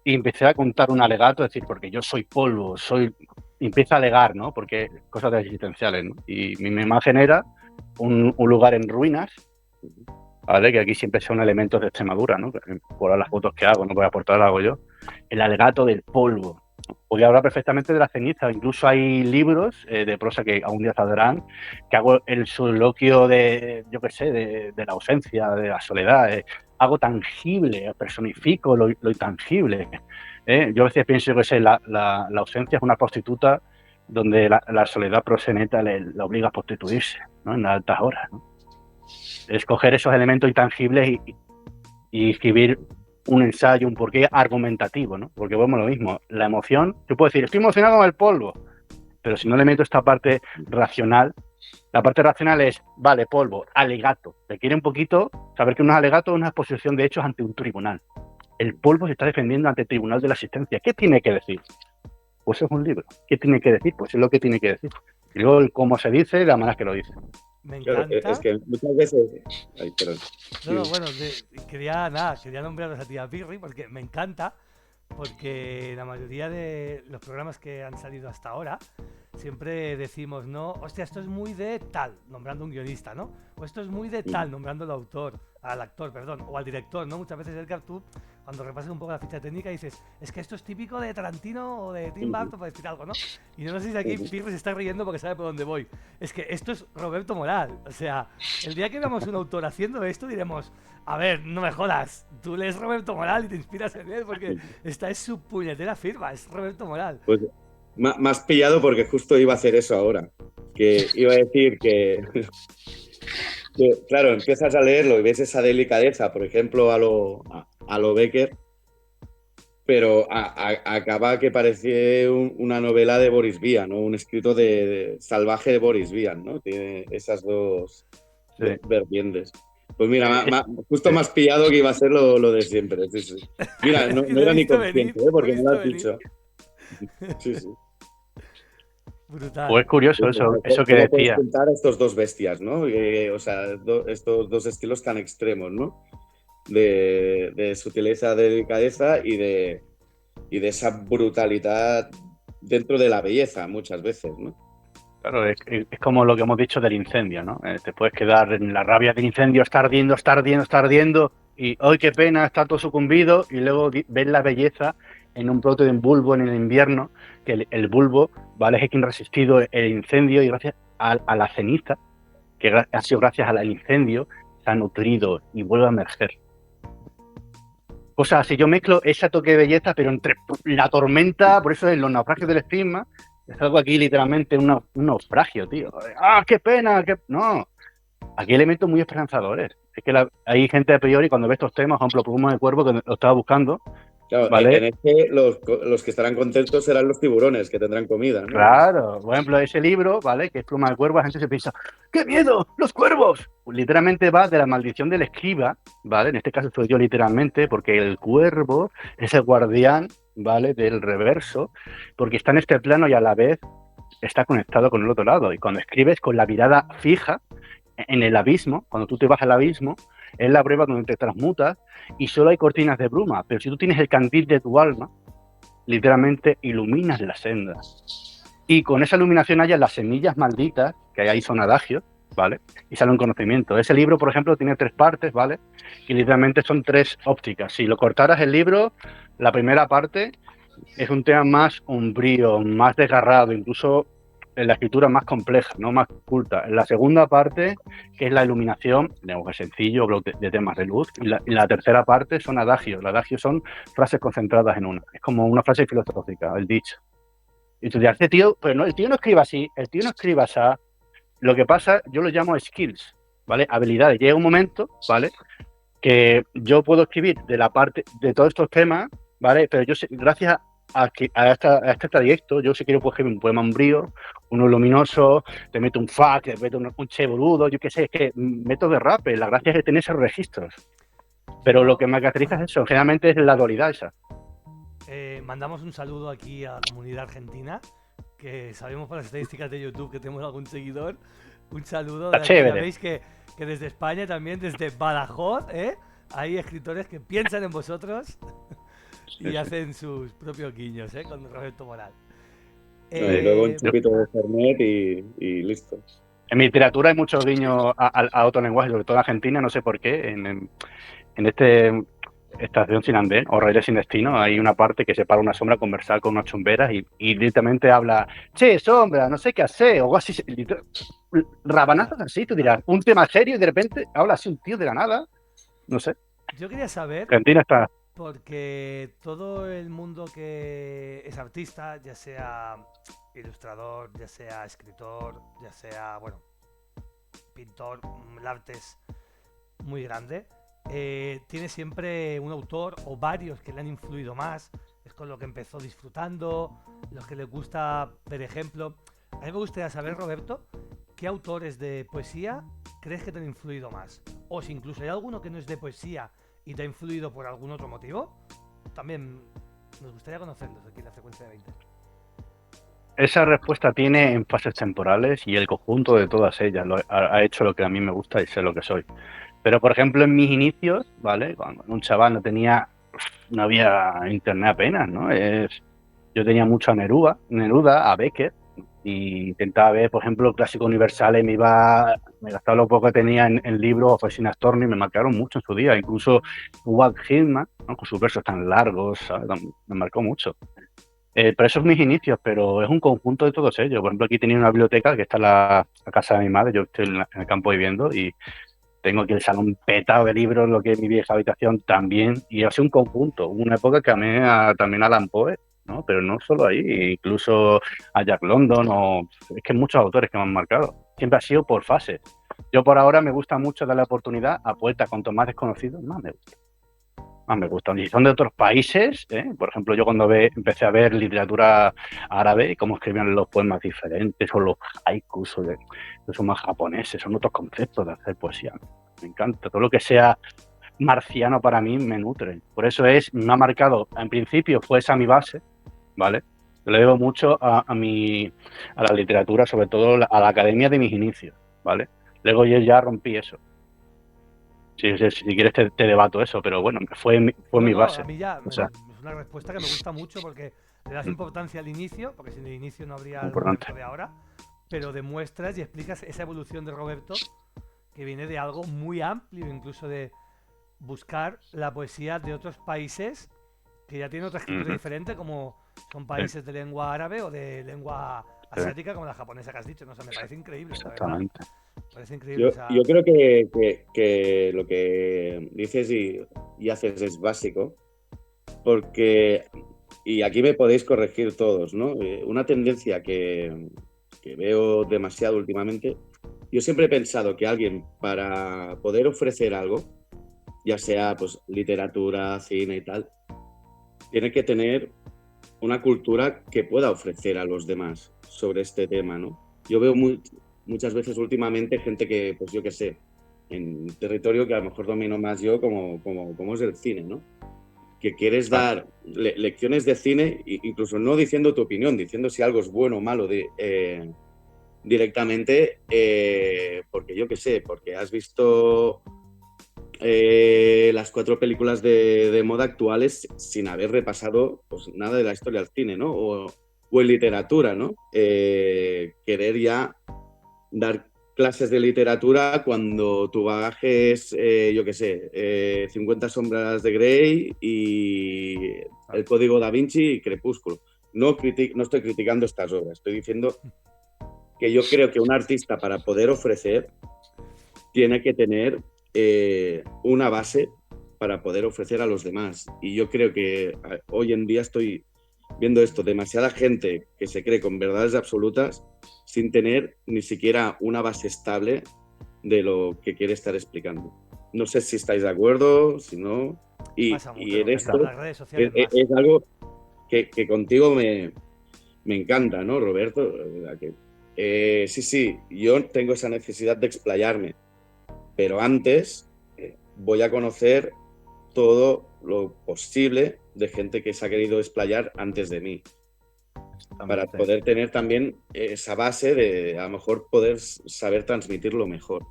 y empezara a contar un alegato, es decir, porque yo soy polvo, y empieza a alegar, ¿no? Porque cosas existenciales, ¿no? Y mi imagen era un lugar en ruinas, ¿vale? Que aquí siempre son elementos de Extremadura, ¿no? Por las fotos que hago, no voy a aportar, hago yo. El alegato del polvo. Podría hablar perfectamente de la ceniza. Incluso hay libros de prosa que algún día saldrán, que hago el soliloquio de, yo qué sé, de la ausencia, de la soledad. Hago tangible, personifico lo intangible. Yo a veces pienso que la ausencia es una prostituta donde la soledad proxeneta la obliga a prostituirse, ¿no? En las altas horas, ¿no? Escoger esos elementos intangibles y escribir un ensayo, un porqué argumentativo, ¿no? Porque vemos lo mismo, la emoción, yo puedo decir, estoy emocionado con el polvo, pero si no le meto esta parte racional, la parte racional es, vale, polvo, alegato, requiere un poquito saber que un alegato es una exposición de hechos ante un tribunal. El polvo se está defendiendo ante el tribunal de la existencia. ¿Qué tiene que decir? Pues es un libro. ¿Qué tiene que decir? Pues es lo que tiene que decir. Y luego el cómo se dice, la manera que lo dice. Me encanta. Claro, es que muchas veces. Ay, perdón. No, bueno, quería nombraros a ti, a Pirri, porque me encanta, porque la mayoría de los programas que han salido hasta ahora siempre decimos, no, hostia, esto es muy de tal, nombrando un guionista, ¿no? O esto es muy de tal, nombrando al actor, perdón, o al director, ¿no? Muchas veces, Edgar, tú, cuando repasas un poco la ficha técnica, dices, es que esto es típico de Tarantino o de Tim Burton, por decir algo, ¿no? Y no sé si aquí Pirri se está riendo porque sabe por dónde voy. Es que esto es Roberto Moral. O sea, el día que veamos un autor haciendo esto, diremos, a ver, no me jodas, tú lees Roberto Moral y te inspiras en él porque esta es su puñetera firma, es Roberto Moral. Pues más pillado porque justo iba a hacer eso ahora. Que iba a decir que claro, empiezas a leerlo y ves esa delicadeza, por ejemplo, a lo Becker, pero acaba que parece una novela de Boris Vian, ¿no? Un escrito salvaje de Boris Vian, ¿no? Tiene esas dos vertientes. Pues mira, justo más pillado que iba a ser lo de siempre. Sí, sí. Mira, no era ni consciente, porque me lo has dicho. Sí, sí. Brutal. Pues es curioso eso que decía. Puedes juntar a estos dos bestias, ¿no? O sea, estos dos estilos tan extremos, ¿no? De sutileza, de delicadeza y de y de esa brutalidad dentro de la belleza muchas veces, ¿no? Claro, es como lo que hemos dicho del incendio, ¿no? Te puedes quedar en la rabia del incendio, está ardiendo, está ardiendo, está ardiendo, y ¡ay, qué pena! Está todo sucumbido, y luego ves la belleza en un brote de un bulbo en el invierno, que el bulbo, ¿vale? Es quien ha resistido el incendio y gracias a la ceniza, que ha sido gracias al incendio, se ha nutrido y vuelve a emerger. Cosas así, yo mezclo ese toque de belleza, pero entre la tormenta, por eso en los naufragios del estigma, es algo aquí literalmente un naufragio, tío. ¡Ah, qué pena! No, aquí hay elementos muy esperanzadores. Es que hay gente a priori, cuando ve estos temas, por ejemplo, Pluma de Cuervo, que lo estaba buscando, Claro, ¿vale? en este los que estarán contentos serán los tiburones, que tendrán comida, ¿no? Claro, por ejemplo, ese libro, ¿vale? Que es Pluma de Cuervo, la gente se piensa, ¡qué miedo! ¡Los cuervos! Pues literalmente va de la maldición del escriba, ¿vale? En este caso soy yo literalmente, porque el cuervo es el guardián, ¿vale? Del reverso, porque está en este plano y a la vez está conectado con el otro lado. Y cuando escribes con la mirada fija en el abismo, cuando tú te vas al abismo, es la prueba donde te transmutas y solo hay cortinas de bruma. Pero si tú tienes el candil de tu alma, literalmente iluminas la senda. Y con esa iluminación hallas las semillas malditas, que ahí son adagios, ¿vale? Y sale un conocimiento. Ese libro, por ejemplo, tiene 3 partes, ¿vale? Y literalmente son 3 ópticas. Si lo cortaras el libro, la primera parte es un tema más umbrío, más desgarrado, incluso en la escritura más compleja, no más culta. En la segunda parte, que es la iluminación, lenguaje sencillo, de temas de luz, y la tercera parte son adagios. Los adagios son frases concentradas en una. Es como una frase filosófica, el dicho. Y tú dirás, este tío, pero no, el tío no escribe así, el tío no escribe así. Lo que pasa, yo lo llamo skills, ¿vale? Habilidades. Llega un momento, ¿vale? Que yo puedo escribir de la parte de todos estos temas, ¿vale? Pero yo sé, gracias a este trayecto, yo si quiero pues, escribir un poema umbrío, uno luminoso, te meto un fuck, te meto un che boludo, yo qué sé, es que meto de rap, la gracia es tener esos registros. Pero lo que me caracteriza es eso, generalmente es la dualidad esa. Mandamos un saludo aquí a la comunidad argentina, que sabemos por las estadísticas de YouTube que tenemos algún seguidor. Un saludo. Está chévere. Sabéis que desde España también, desde Badajoz, hay escritores que piensan en vosotros y hacen sus propios guiños con Roberto Moral. Y luego un chupito de Fernet y listo. En mi literatura hay muchos guiños a otros lenguajes, sobre todo en Argentina, no sé por qué. En Estación sin andén o Raíles sin destino, hay una parte que se para una sombra a conversar con unas chumberas y directamente habla, che, sombra, no sé qué hacer, o algo así, rabanazos así, tú dirás, un tema serio y de repente habla así un tío de la nada, no sé. Yo quería saber, Argentina está... porque todo el mundo que es artista, ya sea ilustrador, ya sea escritor, ya sea, bueno, pintor, el arte es muy grande. Tiene siempre un autor o varios que le han influido más. Es con lo que empezó disfrutando, los que les gusta ver ejemplo. A mí me gustaría saber, Roberto, ¿qué autores de poesía crees que te han influido más? O si incluso hay alguno que no es de poesía y te ha influido por algún otro motivo, también nos gustaría conocerlos aquí en la frecuencia de 20. Esa respuesta tiene en fases temporales y el conjunto de todas ellas ha hecho lo que a mí me gusta y sé lo que soy. Pero, por ejemplo, en mis inicios, ¿vale? Cuando un chaval no había internet apenas, ¿no? Yo tenía mucho a Neruda, a Becker, y intentaba ver, por ejemplo, clásicos universales, me gastaba lo poco que tenía en libros, oficinas Torno, y me marcaron mucho en su día. Incluso Walt Whitman, ¿no? Con sus versos tan largos, ¿sabes? Me marcó mucho. Pero esos son mis inicios, pero es un conjunto de todos ellos. Por ejemplo, aquí tenía una biblioteca que está en la casa de mi madre, yo estoy en el campo viviendo y tengo aquí el salón petado de libros, lo que es mi vieja habitación también, y ha sido un conjunto, una época que amé también a Alan Poe, ¿no? Pero no solo ahí, incluso a Jack London, es que muchos autores que me han marcado, siempre ha sido por fases. Yo por ahora me gusta mucho darle la oportunidad a poetas cuanto más desconocidos, más me gustan. Y si son de otros países, por ejemplo, yo cuando empecé a ver literatura árabe, cómo escribían los poemas diferentes, o los haikus, son más japoneses, son otros conceptos de hacer poesía. Me encanta. Todo lo que sea marciano para mí me nutre. Por eso me ha marcado, en principio fue esa mi base, ¿vale? Le debo mucho a la literatura, sobre todo a la academia de mis inicios, ¿vale? Luego yo ya rompí eso. Si quieres te debato eso, pero bueno, fue mi base. A mí ya, o sea, es una respuesta que me gusta mucho porque le das importancia al inicio, porque sin el inicio no habría el Importante. Roberto de ahora, pero demuestras y explicas esa evolución de Roberto que viene de algo muy amplio, incluso de buscar la poesía de otros países que ya tienen otra escritura diferente, como son países de lengua árabe o de lengua asiática, como la japonesa que has dicho. No sé, me parece increíble, la verdad. Exactamente. Me parece increíble Yo creo que lo que dices y haces es básico, porque, y aquí me podéis corregir todos, ¿no? Una tendencia que veo demasiado últimamente, yo siempre he pensado que alguien para poder ofrecer algo, ya sea pues literatura, cine y tal, tiene que tener una cultura que pueda ofrecer a los demás sobre este tema, ¿no? Yo veo muchas veces últimamente gente que, pues yo qué sé, en territorio que a lo mejor domino más yo, como es el cine, ¿no? Que quieres dar lecciones de cine, incluso no diciendo tu opinión, diciendo si algo es bueno o malo directamente, porque yo qué sé, porque has visto las 4 películas de moda actuales sin haber repasado pues, nada de la historia del cine, ¿no? O en literatura, ¿no? Querer ya dar clases de literatura cuando tu bagaje es, yo qué sé, 50 sombras de Grey y El Código Da Vinci y Crepúsculo. No estoy criticando estas obras, estoy diciendo que yo creo que un artista para poder ofrecer tiene que tener una base para poder ofrecer a los demás. Y yo creo que hoy en día estoy viendo esto, demasiada gente que se cree con verdades absolutas sin tener ni siquiera una base estable de lo que quiere estar explicando. No sé si estáis de acuerdo, si no. Y en esto es algo que contigo me encanta, ¿no, Roberto? Sí, yo tengo esa necesidad de explayarme, pero antes voy a conocer todo lo posible de gente que se ha querido explayar antes de mí, para poder tener también esa base de a lo mejor poder saber transmitirlo mejor.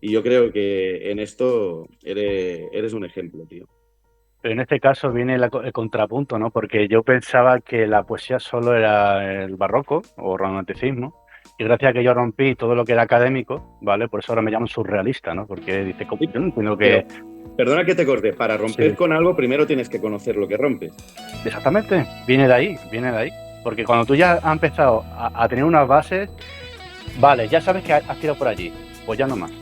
Y yo creo que en esto eres un ejemplo, tío. Pero en este caso viene el contrapunto, ¿no? Porque yo pensaba que la poesía solo era el barroco o romanticismo, y gracias a que yo rompí todo lo que era académico, ¿vale? Por eso ahora me llaman surrealista, ¿no? Porque dice, yo no entiendo que... Perdona que te corte, para romper con algo primero tienes que conocer lo que rompes. Exactamente, viene de ahí. Porque cuando tú ya has empezado a tener unas bases, vale, ya sabes que has tirado por allí, pues ya no más.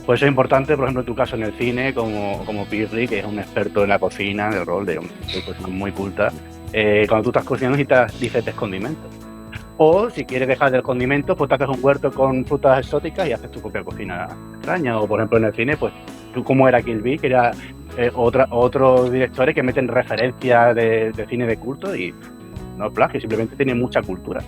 Por eso es importante, por ejemplo, en tu caso en el cine, como Pirri, que es un experto en la cocina, en el rol de una persona muy culta, cuando tú estás cocinando necesitas diferentes condimentos. O si quieres dejar del condimento, pues te haces un huerto con frutas exóticas y haces tu propia cocina extraña. O por ejemplo en el cine, pues tú como era Kill Bill, que era otros directores que meten referencias de cine de culto y no es plagio, simplemente tienen mucha cultura.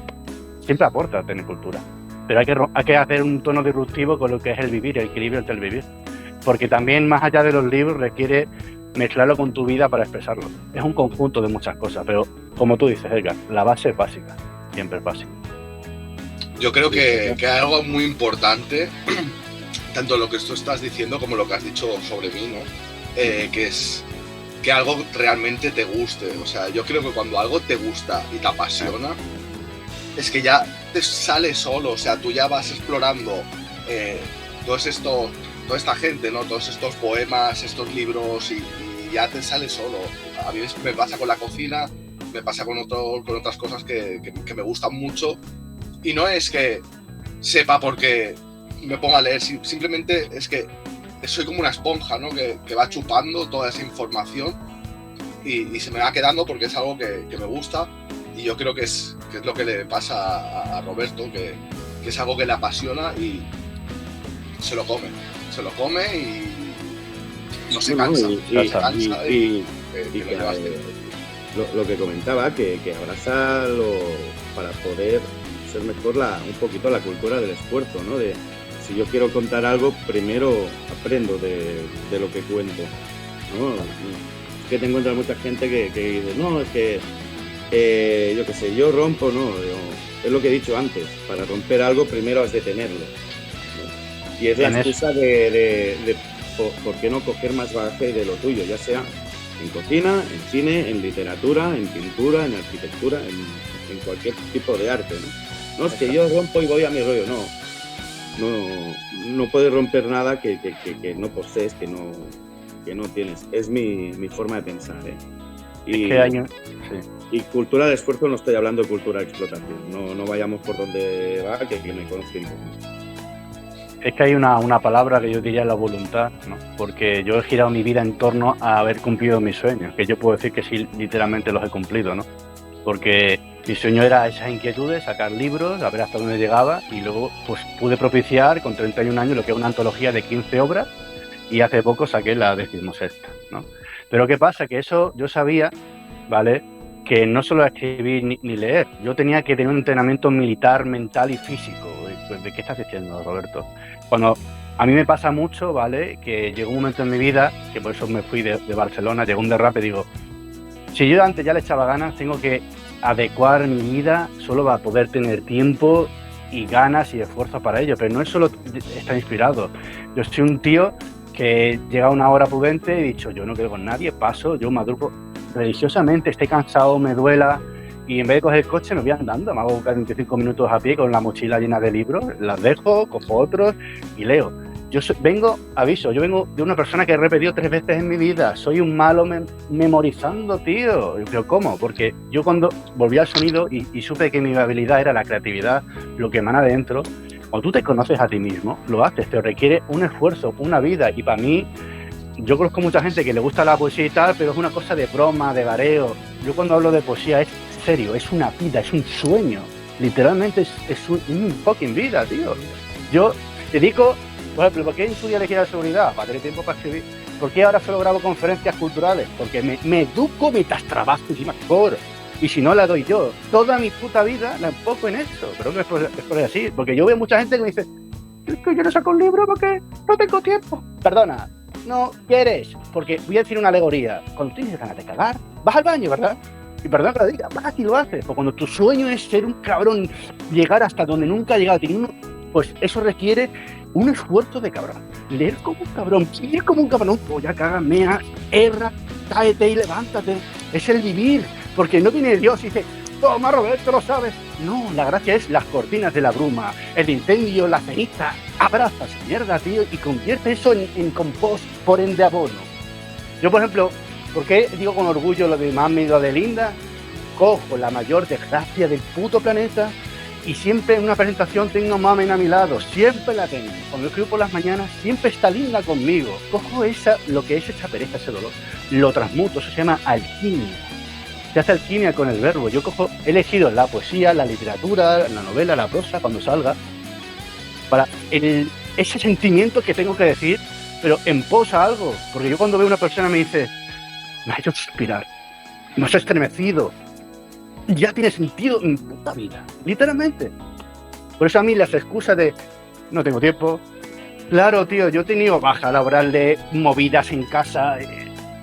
Siempre aporta tener cultura. Pero hay que hacer un tono disruptivo con lo que es el vivir, el equilibrio entre el vivir. Porque también más allá de los libros requiere mezclarlo con tu vida para expresarlo. Es un conjunto de muchas cosas, pero como tú dices, Edgar, la base es básica. Siempre es básico. Yo creo que hay algo muy importante, tanto lo que tú estás diciendo como lo que has dicho sobre mí, ¿no? Que es que algo realmente te guste. O sea, yo creo que cuando algo te gusta y te apasiona, es que ya te sale solo. O sea, tú ya vas explorando toda esta gente, ¿no? Todos estos poemas, estos libros y ya te sale solo. A mí me pasa con la cocina, me pasa con otras cosas que me gustan mucho, y no es que sepa porque me ponga a leer, simplemente es que soy como una esponja, ¿no? que va chupando toda esa información y se me va quedando porque es algo que me gusta, y yo creo que es lo que le pasa a Roberto, que es algo que le apasiona y se lo come y no se cansa. Lo que comentaba, que abraza para poder ser mejor un poquito la cultura del esfuerzo, ¿no? De si yo quiero contar algo, primero aprendo de lo que cuento, ¿no? Es que te encuentras mucha gente que dice, no, es que yo qué sé, yo rompo, no, es lo que he dicho antes, para romper algo primero has de tenerlo, ¿no? Y es la excusa de por qué no coger más bagaje de lo tuyo, ya sea En cocina, en cine, en literatura, en pintura, en arquitectura, en cualquier tipo de arte, ¿no? No, es que yo rompo y voy a mi rollo, no puedes romper nada que no posees, que no tienes. Es mi forma de pensar, ¿eh? Y, es que hay y cultura de esfuerzo no estoy hablando de cultura de explotación. No vayamos por donde va, que me conozco un poco. Es que hay una palabra que yo diría la voluntad, ¿no? Porque yo he girado mi vida en torno a haber cumplido mis sueños, que yo puedo decir que sí, literalmente los he cumplido, ¿no? Porque mi sueño era esas inquietudes, sacar libros, a ver hasta dónde llegaba, y luego pues pude propiciar con 31 años lo que es una antología de 15 obras, y hace poco saqué la 16ª, ¿no? Pero ¿qué pasa? Que eso yo sabía, ¿vale?, que no solo escribir ni leer, yo tenía que tener un entrenamiento militar, mental y físico. Pues, ¿de qué estás diciendo, Roberto? Cuando a mí me pasa mucho, ¿vale?, que llegó un momento en mi vida, que por eso me fui de Barcelona, llegó un derrape, digo, si yo antes ya le echaba ganas, tengo que adecuar mi vida solo para poder tener tiempo y ganas y esfuerzo para ello, pero no es solo estar inspirado. Yo soy un tío que llega a una hora prudente y he dicho, yo no quedo con nadie, paso, yo madrugo religiosamente, esté cansado, me duela, y en vez de coger el coche me voy andando, me hago 45 minutos a pie con la mochila llena de libros, las dejo, cojo otros y leo. Yo vengo de una persona que he repetido 3 veces en mi vida, soy un malo memorizando, tío. Pero ¿cómo? Porque yo cuando volví al sonido y supe que mi habilidad era la creatividad, lo que emana dentro, cuando tú te conoces a ti mismo, lo haces, te requiere un esfuerzo, una vida, y para mí, yo conozco mucha gente que le gusta la poesía y tal, pero es una cosa de broma, de gareo. Yo cuando hablo de poesía es serio, es una vida, es un sueño. Literalmente es un fucking vida, tío. Yo dedico, por ejemplo, ¿por qué en su día elegí la seguridad? Para tener tiempo para escribir. ¿Por qué ahora solo grabo conferencias culturales? Porque me educo mientras trabajo encima mejor. Y si no la doy yo, toda mi puta vida la enfoco en esto. Pero no es por así, porque yo veo mucha gente que me dice, es que yo no saco un libro porque no tengo tiempo. Perdona. No quieres, porque voy a decir una alegoría. Cuando tienes ganas de cagar, vas al baño, ¿verdad? Y perdón que lo diga, vas y lo haces. O cuando tu sueño es ser un cabrón, llegar hasta donde nunca ha llegado, pues eso requiere un esfuerzo de cabrón. Leer como un cabrón, vivir como un cabrón, pues ya caga, mea, erra, cáete y levántate. Es el vivir, porque no viene Dios y dice, toma Roberto, lo sabes. No, la gracia es las cortinas de la bruma, el incendio, la ceniza. Abraza esa mierda, tío, y convierte eso en compost, por ende abono. Yo, por ejemplo, ¿por qué digo con orgullo lo de Mami y lo de Linda? Cojo la mayor desgracia del puto planeta y siempre en una presentación tengo a Mami a mi lado, siempre la tengo. Cuando escribo por las mañanas, siempre está Linda conmigo. Cojo lo que es esa pereza, ese dolor, lo transmuto, eso se llama alquimia. Se hace alquimia con el verbo. Yo he elegido la poesía, la literatura, la novela, la prosa, cuando salga, para ese sentimiento que tengo que decir, pero en pos a algo. Porque yo cuando veo a una persona me dice, me ha hecho suspirar, me has estremecido, ya tiene sentido en puta vida, literalmente. Por eso a mí las excusas de no tengo tiempo, claro, tío, yo he tenido baja laboral de movidas en casa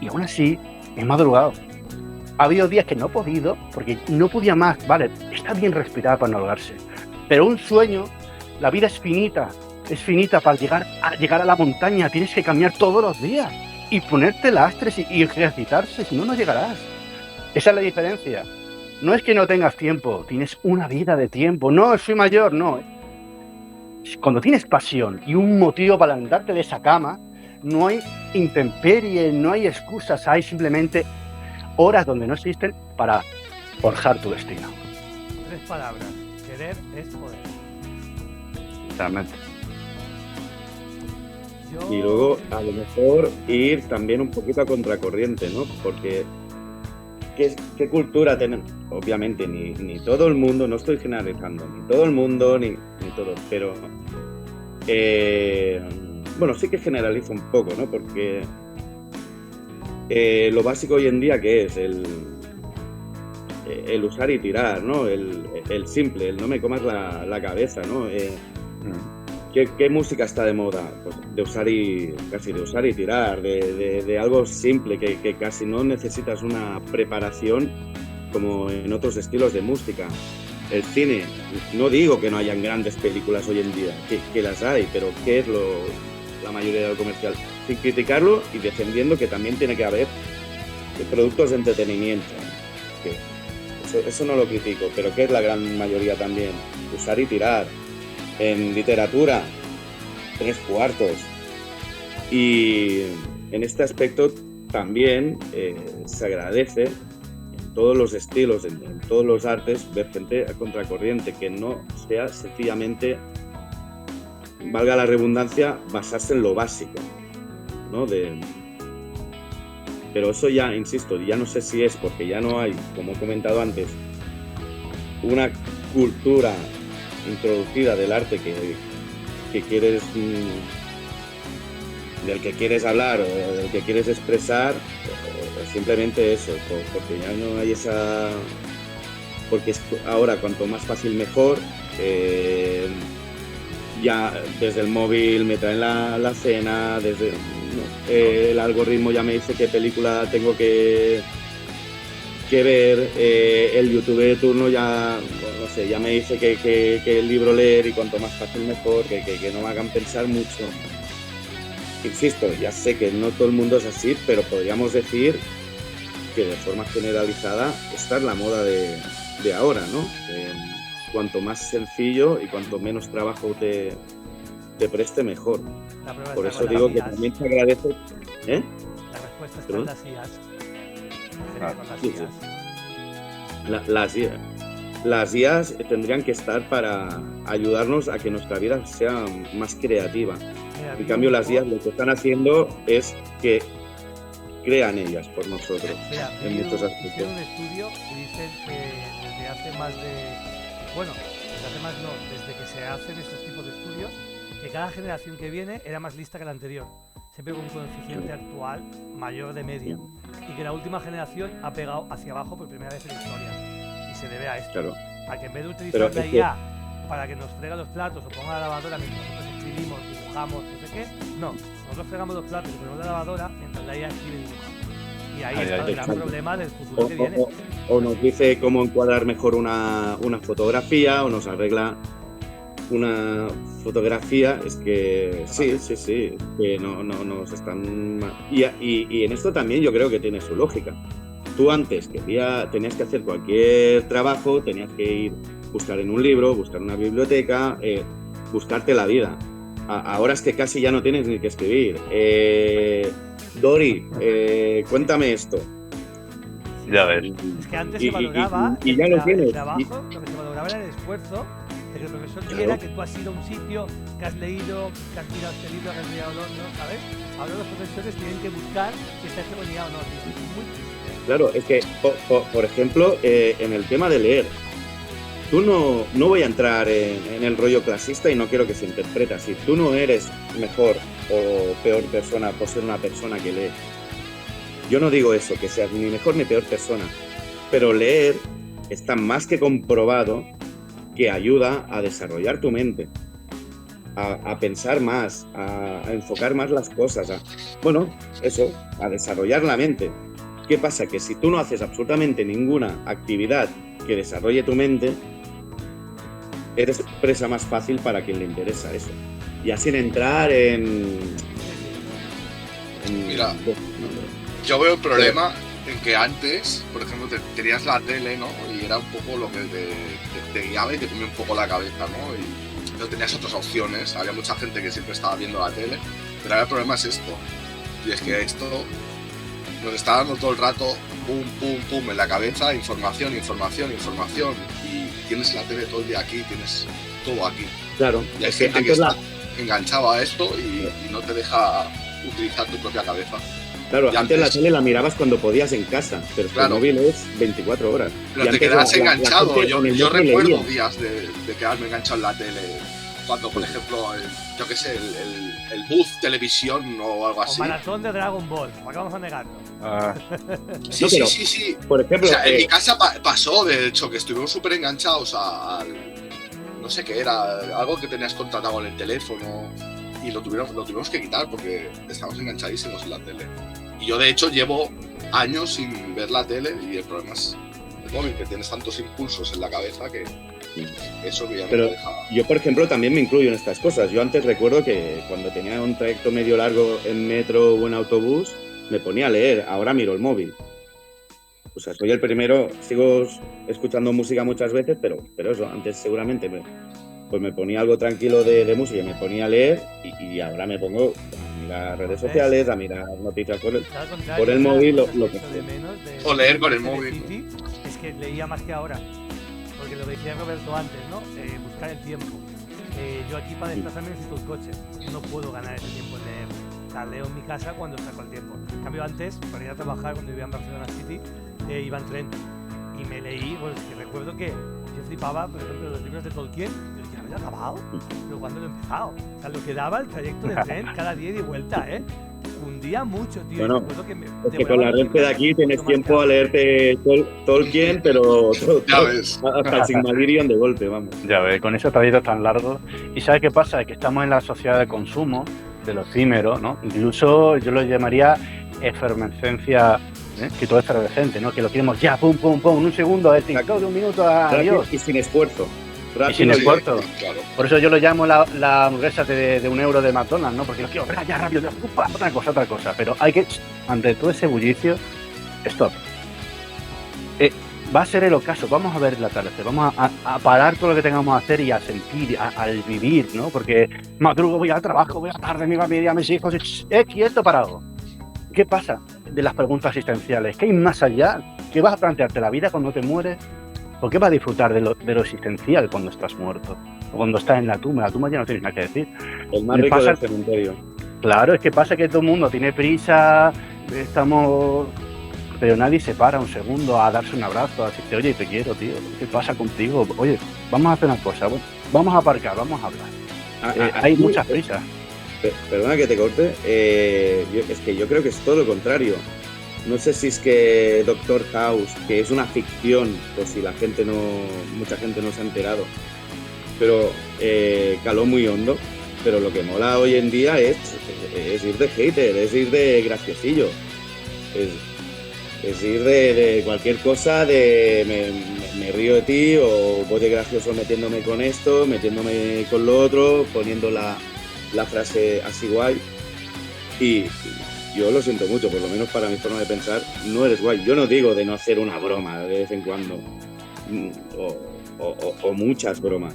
y aún así he madrugado. Ha habido días que no he podido, porque no podía más. Vale, está bien respirar para no ahogarse, pero un sueño, la vida es finita para llegar a la montaña. Tienes que caminar todos los días y ponerte lastres y ejercitarse, si no, no llegarás. Esa es la diferencia. No es que no tengas tiempo, tienes una vida de tiempo. No, soy mayor, no. Cuando tienes pasión y un motivo para levantarte de esa cama, no hay intemperie, no hay excusas, hay simplemente horas donde no existen para forjar tu destino. 3 palabras, querer es poder. Realmente. Y luego, a lo mejor, ir también un poquito a contracorriente, ¿no? Porque, ¿qué cultura tenemos? Obviamente, ni todo el mundo, no estoy generalizando, ni todo el mundo, ni todo, pero... bueno, sí que generalizo un poco, ¿no? Porque lo básico hoy en día, ¿qué es? El usar y tirar, ¿no? El simple, el no me comas la cabeza, ¿no? ¿Qué música está de moda? Pues de usar y tirar, de algo simple, que casi no necesitas una preparación como en otros estilos de música. El cine, no digo que no hayan grandes películas hoy en día, que las hay, pero ¿qué es la mayoría de lo comercial? Sin criticarlo y defendiendo que también tiene que haber productos de entretenimiento, que eso no lo critico, pero que es la gran mayoría también, usar y tirar. En literatura, 3/4. Y en este aspecto también se agradece en todos los estilos, en todos los artes, ver gente a contracorriente, que no sea sencillamente, valga la redundancia, basarse en lo básico, ¿no? Pero eso ya, insisto, ya no sé si es porque ya no hay, como he comentado antes, una cultura introducida del arte que quieres, del que quieres hablar o del que quieres expresar, o simplemente eso, porque ya no hay esa... Porque es ahora cuanto más fácil mejor, ya desde el móvil me traen la cena, desde el algoritmo ya me dice qué película tengo que ver, el youtuber de turno ya, no sé, ya me dice que el libro leer y cuanto más fácil mejor, que no me hagan pensar mucho. Insisto, ya sé que no todo el mundo es así, pero podríamos decir que de forma generalizada esta es la moda de ahora, ¿no? Cuanto más sencillo y cuanto menos trabajo te preste, mejor. Por eso digo que también te agradece. ¿Eh? La respuesta está en las IAs. Sí, sí. Las IAs tendrían que estar para ayudarnos a que nuestra vida sea más creativa. Mira, En cambio, las IAs lo que están haciendo es que crean ellas por nosotros, en muchos aspectos. Hicieron un estudio y dicen que desde hace más de... Bueno, desde que se hacen estos tipos de estudios, que cada generación que viene era más lista que la anterior, siempre con un coeficiente actual mayor de media, y que la última generación ha pegado hacia abajo por primera vez en la historia, y se debe a esto, Claro. a que en vez de utilizar la IA para que nos frega los platos o ponga la lavadora mientras nosotros escribimos, dibujamos, no sé qué, no, nosotros fregamos los platos y ponemos la lavadora mientras la IA escribe y dibuja. Y ahí está el gran problema del futuro que viene. O nos dice cómo encuadrar mejor una fotografía, o nos arregla una fotografía. Es que sí, que no nos están... Y en esto también yo creo que tiene su lógica. Tú antes tenías que hacer cualquier trabajo, tenías que ir, buscar en un libro, buscar en una biblioteca, buscarte la vida. Ahora es que casi ya no tienes ni que escribir. Dori, cuéntame esto. Ya ves. Es que antes se valoraba y ya lo tienes. El trabajo, lo que se valoraba era el esfuerzo de que el profesor viera que tú has ido a un sitio, que has leído, que has tirado este libro, que has leído ¿no? ¿Sabes? Ahora los profesores tienen que buscar si está hegemonía o no. Es muy triste. Claro, es que, por ejemplo, en el tema de leer, tú no voy a entrar en el rollo clasista y no quiero que se interprete así. Tú no eres mejor o peor persona por ser una persona que lee. Yo no digo eso, que seas ni mejor ni peor persona, pero leer está más que comprobado que ayuda a desarrollar tu mente, a pensar más, a enfocar más las cosas, a desarrollar la mente. ¿Qué pasa? Que si tú no haces absolutamente ninguna actividad que desarrolle tu mente, eres presa más fácil para quien le interesa eso. Ya sin entrar en Mira, yo veo el problema en que antes, por ejemplo, tenías la tele, ¿no? Y era un poco lo que te guiaba y te comía un poco la cabeza, ¿no? Y no tenías otras opciones. Había mucha gente que siempre estaba viendo la tele, pero ahora el problema es esto. Y es que esto nos está dando todo el rato pum, pum, pum en la cabeza, información. Y tienes la tele todo el día aquí, tienes todo aquí. Claro. Y hay gente que está enganchada a esto y no te deja utilizar tu propia cabeza. Claro, antes la tele la mirabas cuando podías en casa, pero el móvil es 24 horas. Pero te quedas enganchado. Yo recuerdo días de quedarme enganchado en la tele. Cuando, por ejemplo, yo qué sé, el Buzz Televisión o algo así. O maratón de Dragon Ball, ¿para qué vamos a negarlo? Sí. Por ejemplo, o sea, en mi casa pasó, de hecho, que estuvimos súper enganchados al... No sé qué era, algo que tenías contratado en el teléfono y lo tuvimos que quitar porque estábamos enganchadísimos en la tele. Y yo, de hecho, llevo años sin ver la tele y el problema es el móvil, que tienes tantos impulsos en la cabeza que eso que ya no te deja... Yo, por ejemplo, también me incluyo en estas cosas. Yo antes recuerdo que cuando tenía un trayecto medio largo en metro o en autobús, me ponía a leer. Ahora miro el móvil. O sea, soy el primero, sigo escuchando música muchas veces, pero eso, antes seguramente me ponía algo tranquilo de música, me ponía a leer y ahora me pongo a mirar redes sociales, a mirar noticias por el móvil, lo que sea. O leer con el móvil. Es que leía más que ahora, porque lo decía Roberto antes, ¿no? Buscar el tiempo. Yo aquí para desplazarme necesito un coche, no puedo ganar ese tiempo en leer. O sea, leo en mi casa cuando saco el tiempo. En cambio antes, para ir a trabajar cuando vivía en Barcelona City, iba en tren y me leí, pues que recuerdo que yo flipaba, por ejemplo, los libros de Tolkien. ¿Ya lo he acabado? ¿Pero cuándo lo he empezado? O sea, lo que daba el trayecto de tren cada día y de vuelta, ¿eh? Un día mucho, tío. Bueno, es que con la red de aquí tienes tiempo a leerte Tolkien, pero hasta el Silmarillion de golpe, vamos. Ya ves, con esos trayectos tan largos. ¿Y sabes qué pasa? Es que estamos en la sociedad de consumo, de lo efímero, ¿no? Incluso yo lo llamaría efervescencia, que todo es efervescente, ¿no? Que lo queremos ya, pum, pum, pum, un segundo, de TikTok, de un minuto, adiós. Y sin esfuerzo. Y sin esfuerzo. Claro. Por eso yo lo llamo la hamburguesa de €1 de McDonald's, ¿no? Porque lo quiero ya rápido, otra cosa. Pero hay que, ante todo ese bullicio, stop. Va a ser el ocaso, vamos a ver el atardecer, vamos a parar todo lo que tengamos que hacer y a sentir, al vivir, ¿no? Porque madrugo, voy al trabajo, voy a tarde, mi familia, mis hijos, quieto, parado. ¿Qué pasa de las preguntas existenciales? ¿Qué hay más allá? ¿Qué vas a plantearte la vida cuando te mueres? ¿Por qué vas a disfrutar de lo existencial cuando estás muerto? O cuando estás en la tumba. La tumba ya no tienes nada que decir. El más rico del cementerio. Claro, es que pasa que todo el mundo tiene prisa, pero nadie se para un segundo a darse un abrazo, a decirte, oye, te quiero, tío, ¿qué pasa contigo? Oye, vamos a hacer una cosa, vamos a aparcar, vamos a hablar. Hay muchas prisas. Perdona que te corte, es que yo creo que es todo lo contrario. No sé si es que Doctor House, que es una ficción, por si mucha gente no se ha enterado, pero caló muy hondo. Pero lo que mola hoy en día es ir de hater, es ir de graciosillo, es ir de cualquier cosa, de me río de ti, o voy de gracioso metiéndome con esto, metiéndome con lo otro, poniendo la frase así guay. Y yo lo siento mucho, por lo menos para mi forma de pensar, no eres guay. Yo no digo de no hacer una broma de vez en cuando, o muchas bromas,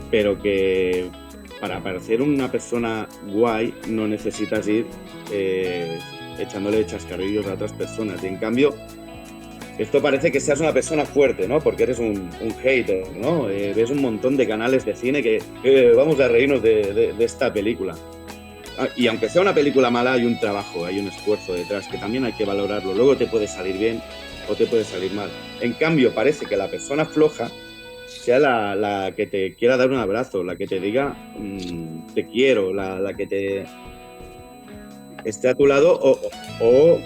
pero que para parecer una persona guay no necesitas ir echándole chascarrillos a otras personas. Y en cambio, esto parece que seas una persona fuerte, ¿no? Porque eres un hater, ¿no? Ves un montón de canales de cine que vamos a reírnos de esta película. Y aunque sea una película mala, hay un trabajo, hay un esfuerzo detrás que también hay que valorarlo. Luego te puede salir bien o te puede salir mal. En cambio, parece que la persona floja sea la que te quiera dar un abrazo, la que te diga te quiero, la que te esté a tu lado o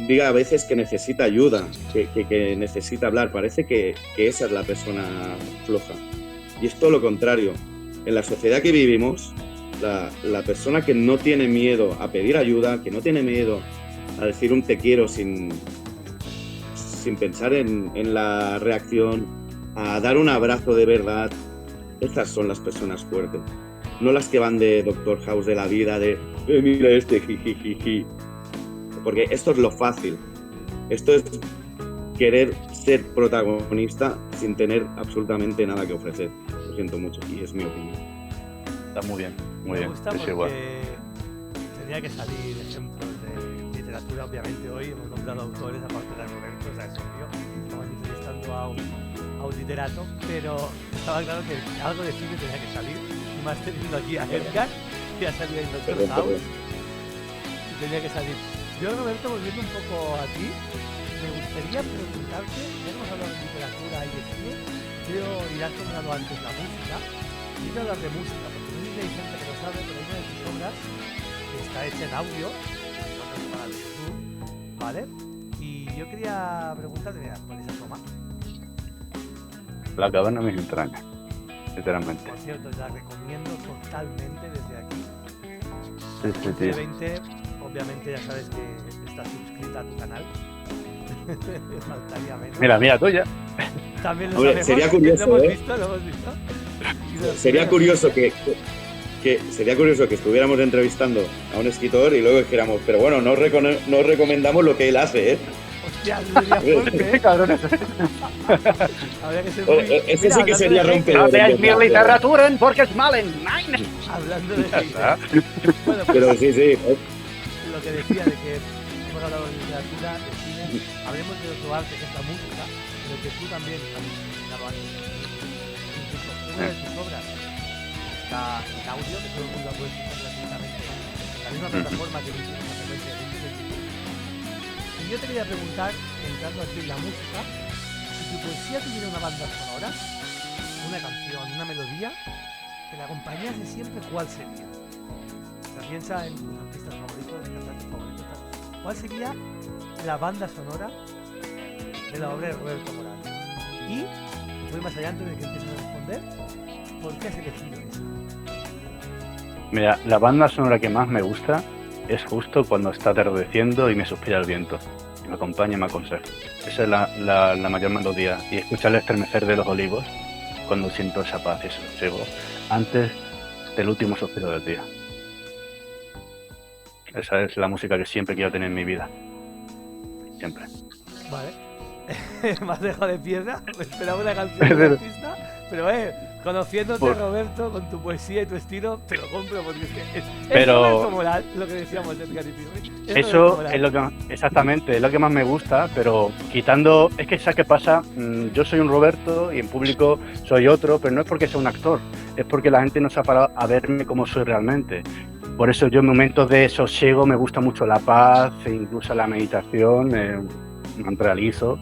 diga a veces que necesita ayuda, que necesita hablar. Parece que esa es la persona floja. Y es todo lo contrario. En la sociedad que vivimos, la persona que no tiene miedo a pedir ayuda, que no tiene miedo a decir un te quiero sin pensar en la reacción, a dar un abrazo de verdad, estas son las personas fuertes. No las que van de Doctor House de la vida, de mira este, jijijiji. Porque esto es lo fácil. Esto es querer ser protagonista sin tener absolutamente nada que ofrecer. Lo siento mucho y es mi opinión. Está muy bien, muy Me bien. gusta Es porque igual. tenía que salir ejemplos de literatura, obviamente. Hoy hemos nombrado autores, aparte de Roberto, o sea, es obvio. Estamos entrevistando a un literato, pero estaba claro que algo de cine tenía que salir. Y más teniendo aquí a Edgar, que ha salido en Doctor House, y tenía que salir. Yo, Roberto, volviendo un poco a ti, me gustaría preguntarte, ya hemos hablado de literatura y de cine, creo, y has nombrado antes la música. Quiero hablar de música, porque no sé si hay gente que lo sabe, pero hay una de tus obras que está hecha en audio, que para el YouTube, ¿vale? Y yo quería preguntarte, mira, con esa toma. La caverna de mis entrañas, literalmente. Por cierto, la recomiendo totalmente desde aquí. Sí, tío. 20, obviamente ya sabes que estás suscrita a tu canal. Faltaría menos. Mira, tuya. También lo Hombre, sabemos, sería curioso, lo hemos visto. Sería curioso sería curioso que estuviéramos entrevistando a un escritor y luego dijéramos, pero bueno, no recomendamos lo que él hace, ¿eh? Hostia, eso sería fuerte, ¿eh? Cabrones. Habría que ser muy... Ese sí que hablando sería de- rompedor. No veáis mi literatura porque es malen. Nein. Hablando de Ya hate. está. Bueno, pues Pero sí. lo que decía de que hemos hablado de literatura, de cine, hablemos de otro arte que es la música, pero que tú también has mencionado antes. Incluso una de tus obras está en audio, que todo el mundo la puede escuchar gratuitamente. La misma plataforma que hicimos la frecuencia de YouTube. Y yo te quería preguntar, entrando aquí en la música, si tu poesía tuviera una banda sonora, una canción, una melodía, que la acompañase siempre, ¿cuál sería? O sea, piensa en tus artistas favoritos, cantantes favoritos. Tal. ¿Cuál sería la banda sonora de la obra de Roberto Morales? Y, voy más allá antes de que empieces a responder, ¿por qué has elegido esa? Mira, la banda sonora que más me gusta es justo cuando está atardeciendo y me suspira el viento. Me acompaña y me aconseja. Esa es la mayor melodía. Y escuchar el estremecer de los olivos cuando siento esa paz y ese sosiego antes del último suspiro del día. Esa es la música que siempre quiero tener en mi vida. Siempre. Vale. Me has dejado de piedra. Me esperaba una canción de artista. Pero, conociéndote, Pues- Roberto, con tu poesía y tu estilo, te lo compro porque es que es Pero- Roberto Moral, lo que decíamos Edgar y Pirri. Es Roberto Eso Moral. es lo que exactamente es lo que más me gusta, pero quitando, es que ¿sabes qué pasa? Yo soy un Roberto y en público soy otro, pero no es porque sea un actor, es porque la gente no se ha parado a verme como soy realmente. Por eso yo en momentos de sosiego me gusta mucho la paz, e incluso la meditación, me realizo.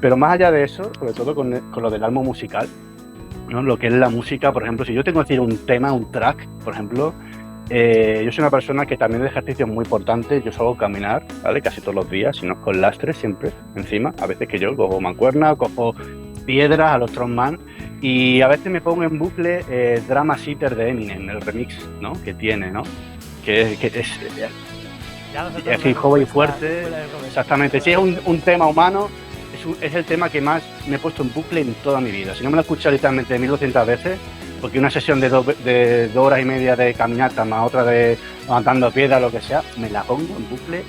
Pero más allá de eso, sobre todo con lo del alma musical, ¿no? Lo que es la música, por ejemplo, si yo tengo que decir un tema, un track, por ejemplo, yo soy una persona que también de ejercicio muy importante. Yo suelo caminar, ¿vale? Casi todos los días, si no con lastre siempre encima. A veces que yo cojo mancuerna, cojo piedras a los Strongman y a veces me pongo en bucle Drama Seater de Eminem, el remix, ¿no? Que tiene, ¿no? Que es Ya nosotros es hip hop y fuera- fuerte. fuera de Roberto. Exactamente. Si es un tema humano, es el tema que más me he puesto en bucle en toda mi vida. Si no me lo he escuchado literalmente 1200 veces, porque una sesión de 2 horas y media de caminata más otra de levantando piedras, lo que sea, me la pongo en bucle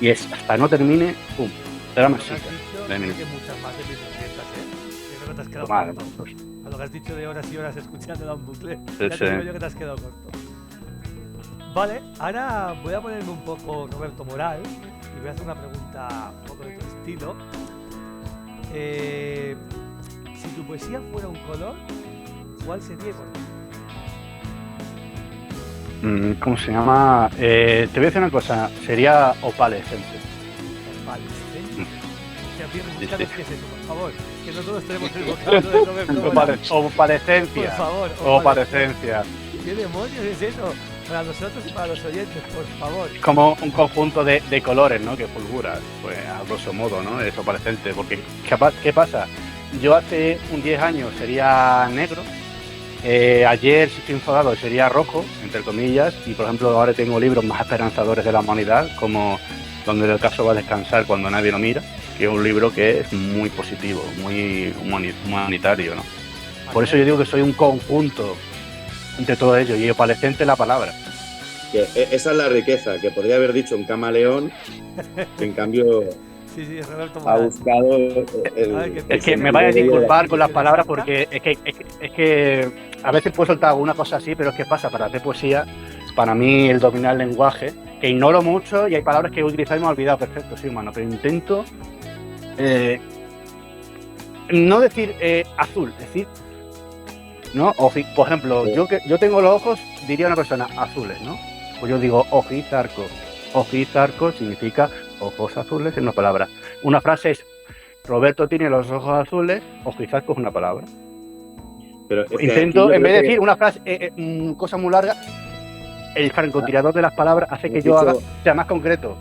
y es hasta no termine, pum, drama Lo que has seeker. dicho, de Eminem. creo que muchas más de 1200, ¿eh? Yo creo que te has quedado Vale, corto. pues, A lo que has dicho de horas y horas escuchándolo en bucle, Sí, ya te sí. digo yo que te has quedado corto. Vale, ahora voy a ponerme un poco Roberto Moral y voy a hacer una pregunta un poco de tu estilo. Si tu poesía fuera un color, ¿cuál sería el color? ¿cómo se llama? Te voy a decir una cosa, sería opalescente. Vale, ¿sí? O sea, bien, Sí, búscanos sí. qué es eso, por favor. Que no todos tenemos el vocablo de Roberto Moral. Por Opalescencia. favor, Opalescencia. ¿Qué demonios es eso? Para nosotros y para los oyentes, por favor. Como un conjunto de colores, ¿no? Que fulgura, pues a grosso modo, ¿no? Es opalescente, porque ¿qué pasa? Yo hace 10 años sería negro, ayer si estoy enfadado sería rojo, entre comillas, y por ejemplo ahora tengo libros más esperanzadores de la humanidad, como Donde el caso va a descansar cuando nadie lo mira, que es un libro que es muy positivo, muy humanitario, ¿no? Por eso yo digo que soy un conjunto entre todo ello, y opalescente la palabra. Que esa es la riqueza, que podría haber dicho un camaleón, que en cambio Sí, sí, Roberto ha Moral. buscado Es que me vaya a disculpar con las palabras porque es que a veces puedo soltar alguna cosa así, pero es que pasa para hacer poesía, para mí el dominar el lenguaje, que ignoro mucho y hay palabras que he utilizado y me he olvidado, perfecto, sí, humano, pero intento no decir azul, decir, ¿no? Por ejemplo, Sí. yo tengo los ojos, diría una persona, azules, ¿no? Pues yo digo ojizarco. Ojizarco significa ojos azules en una palabra. Una frase es Roberto tiene los ojos azules, ojizarco es una palabra. Pero es que Intento, aquí yo en vez creo de que decir una frase, cosa muy larga, el francotirador de las palabras hace que has yo dicho- haga, sea más concreto.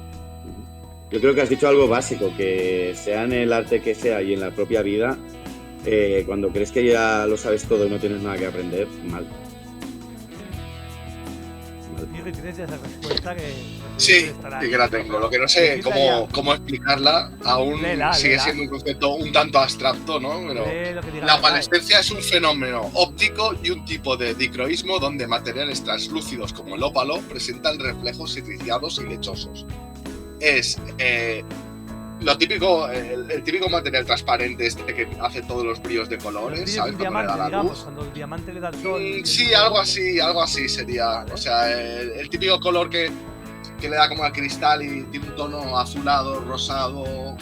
Yo creo que has dicho algo básico, que sea en el arte que sea y en la propia vida, cuando crees que ya lo sabes todo y no tienes nada que aprender, mal. Pirri, tienes ya esa respuesta que... Sí, sí que la tengo. Lo que no sé cómo explicarla, aún Léela, sigue léela. siendo un concepto un tanto abstracto, ¿no? Pero Lee lo que diga la la opalescencia es un fenómeno óptico y un tipo de dicroísmo donde materiales translúcidos como el ópalo presentan reflejos irradiados y lechosos. Es lo típico, el típico material transparente este que hace todos los brillos de colores, ¿sabes? Un Cuando le diamante, da la digamos, luz. cuando el diamante le da el sol. Sí, algo así sería. Vale. O sea, el típico color que le da como al cristal y tiene un tono azulado, rosado,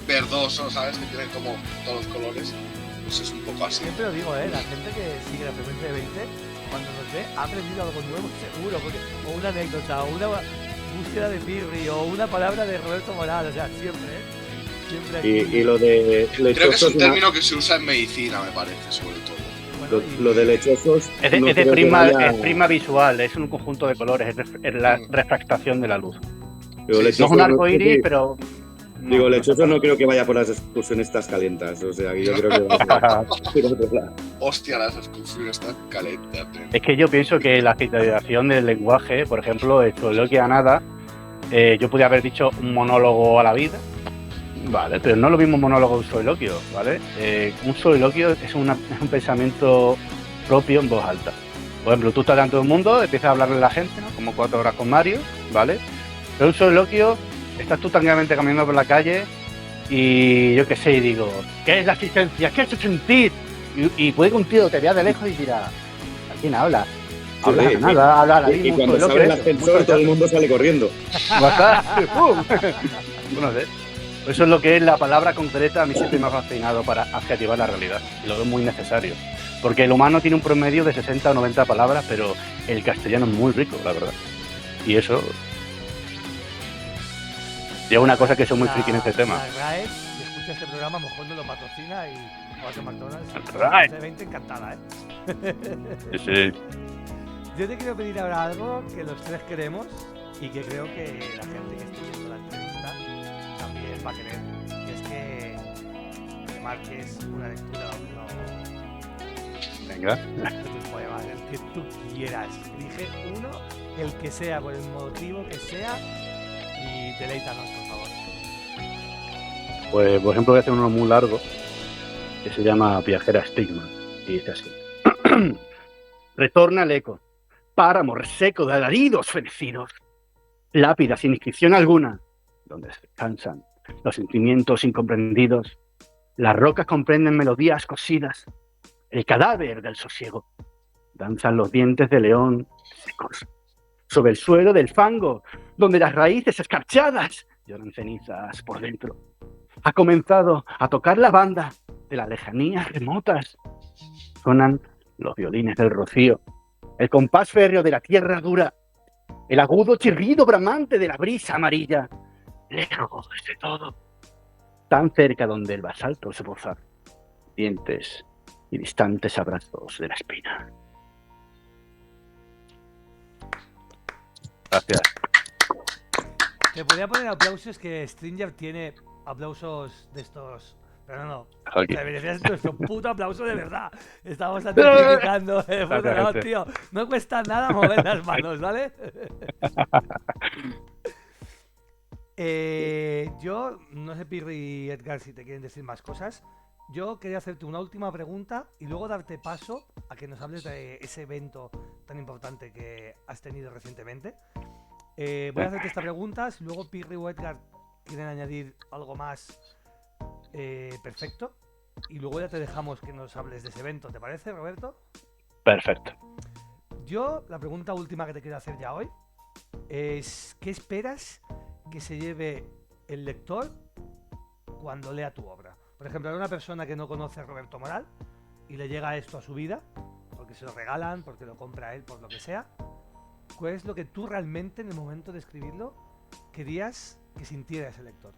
verdoso, ¿sabes? Que tiene como todos los colores. Pues es un poco así. Siempre lo digo, la gente que sigue la frecuencia de 20, cuando nos ve, ha aprendido algo nuevo, seguro, porque, o una anécdota, o una búsqueda de Pirri, o una palabra de Roberto Moral, o sea, siempre, siempre aquí. Y lo de Creo que es lechosos, un término que se usa en medicina, me parece, sobre todo. Bueno, lo de lechosos. Es de, no es de creo que prisma, vaya- es prisma visual, es un conjunto de colores, es la refractación de la luz. Digo, Sí, No lechosos, es un arco creo iris, que- pero. Digo, lechosos no creo que vaya por las excursiones estas calientas. O sea, que yo creo que va por otro lado. Hostia, las excursiones están calentas. Es que yo pienso que la citación del lenguaje, por ejemplo, esto lo que a nada, yo podría haber dicho un monólogo a la vida, vale, pero no es lo mismo un monólogo que un soliloquio, ¿vale? Un soliloquio es un pensamiento propio en voz alta. Por ejemplo, tú estás delante de un mundo, empiezas a hablarle a la gente, ¿no? Como 4 horas con Mario, ¿vale? Pero un soliloquio, estás tú tranquilamente caminando por la calle y yo qué sé, y digo, ¿qué es la existencia? ¿Qué es el sentir? Y puede que un tío te vea de lejos y dirá, ¿a quién habla? Habla Sí, a nada, habla a la Y cuando se abre el ascensor, todo el mundo sale corriendo. ¡Pum! No sé. Eso es lo que es la palabra concreta, a mí siempre me ha fascinado para adjetivar la realidad. Y lo veo muy necesario. Porque el humano tiene un promedio de 60 o 90 palabras, pero el castellano es muy rico, la verdad. Y eso. Y es una cosa que soy muy friki en este tema. La RAE, si escucha este programa, a lo mejor no lo patrocina y Cuatro McDonald's. RAE. De 20 encantada, Sí, sí. Yo te quiero pedir ahora algo que los tres queremos y que creo que la gente que esté viendo la entrevista también va a querer. Que es que marques una lectura Venga. de tus poemas, el que tú quieras. Elige uno, el que sea, por el motivo que sea, y deleítanos, por favor. Pues, por ejemplo, voy a hacer uno muy largo que se llama Viajera Stigma. Y dice así. Retorna el eco. Páramo reseco de alaridos fenecidos. Lápida sin inscripción alguna, donde descansan los sentimientos incomprendidos. Las rocas comprenden melodías cosidas. El cadáver del sosiego. Danzan los dientes de león secos. Sobre el suelo del fango, donde las raíces escarchadas lloran cenizas por dentro. Ha comenzado a tocar la banda de las lejanías remotas. Sonan los violines del rocío, el compás férreo de la tierra dura, el agudo chirrido bramante de la brisa amarilla, lejos de todo, tan cerca donde el basalto se posa, dientes y distantes abrazos de la espina. Gracias. Te podría poner aplausos, que Stringer tiene aplausos de estos. Pero no. Aquí. Te merecías nuestro puto aplauso de verdad. Estamos certificando. No, gente. tío. No cuesta nada mover las manos, ¿vale? Yo, no sé, Pirri y Edgar, si te quieren decir más cosas. Yo quería hacerte una última pregunta y luego darte paso a que nos hables de ese evento tan importante que has tenido recientemente. Voy a hacerte esta pregunta. Si luego Pirri o Edgar quieren añadir algo más, perfecto. Y luego ya te dejamos que nos hables de ese evento. ¿Te parece, Roberto? Perfecto. Yo, la pregunta última que te quiero hacer ya hoy es: ¿qué esperas que se lleve el lector cuando lea tu obra? Por ejemplo, hay una persona que no conoce a Roberto Moral y le llega esto a su vida, porque se lo regalan, porque lo compra él, por lo que sea. ¿Cuál es lo que tú realmente en el momento de escribirlo querías que sintiera ese lector?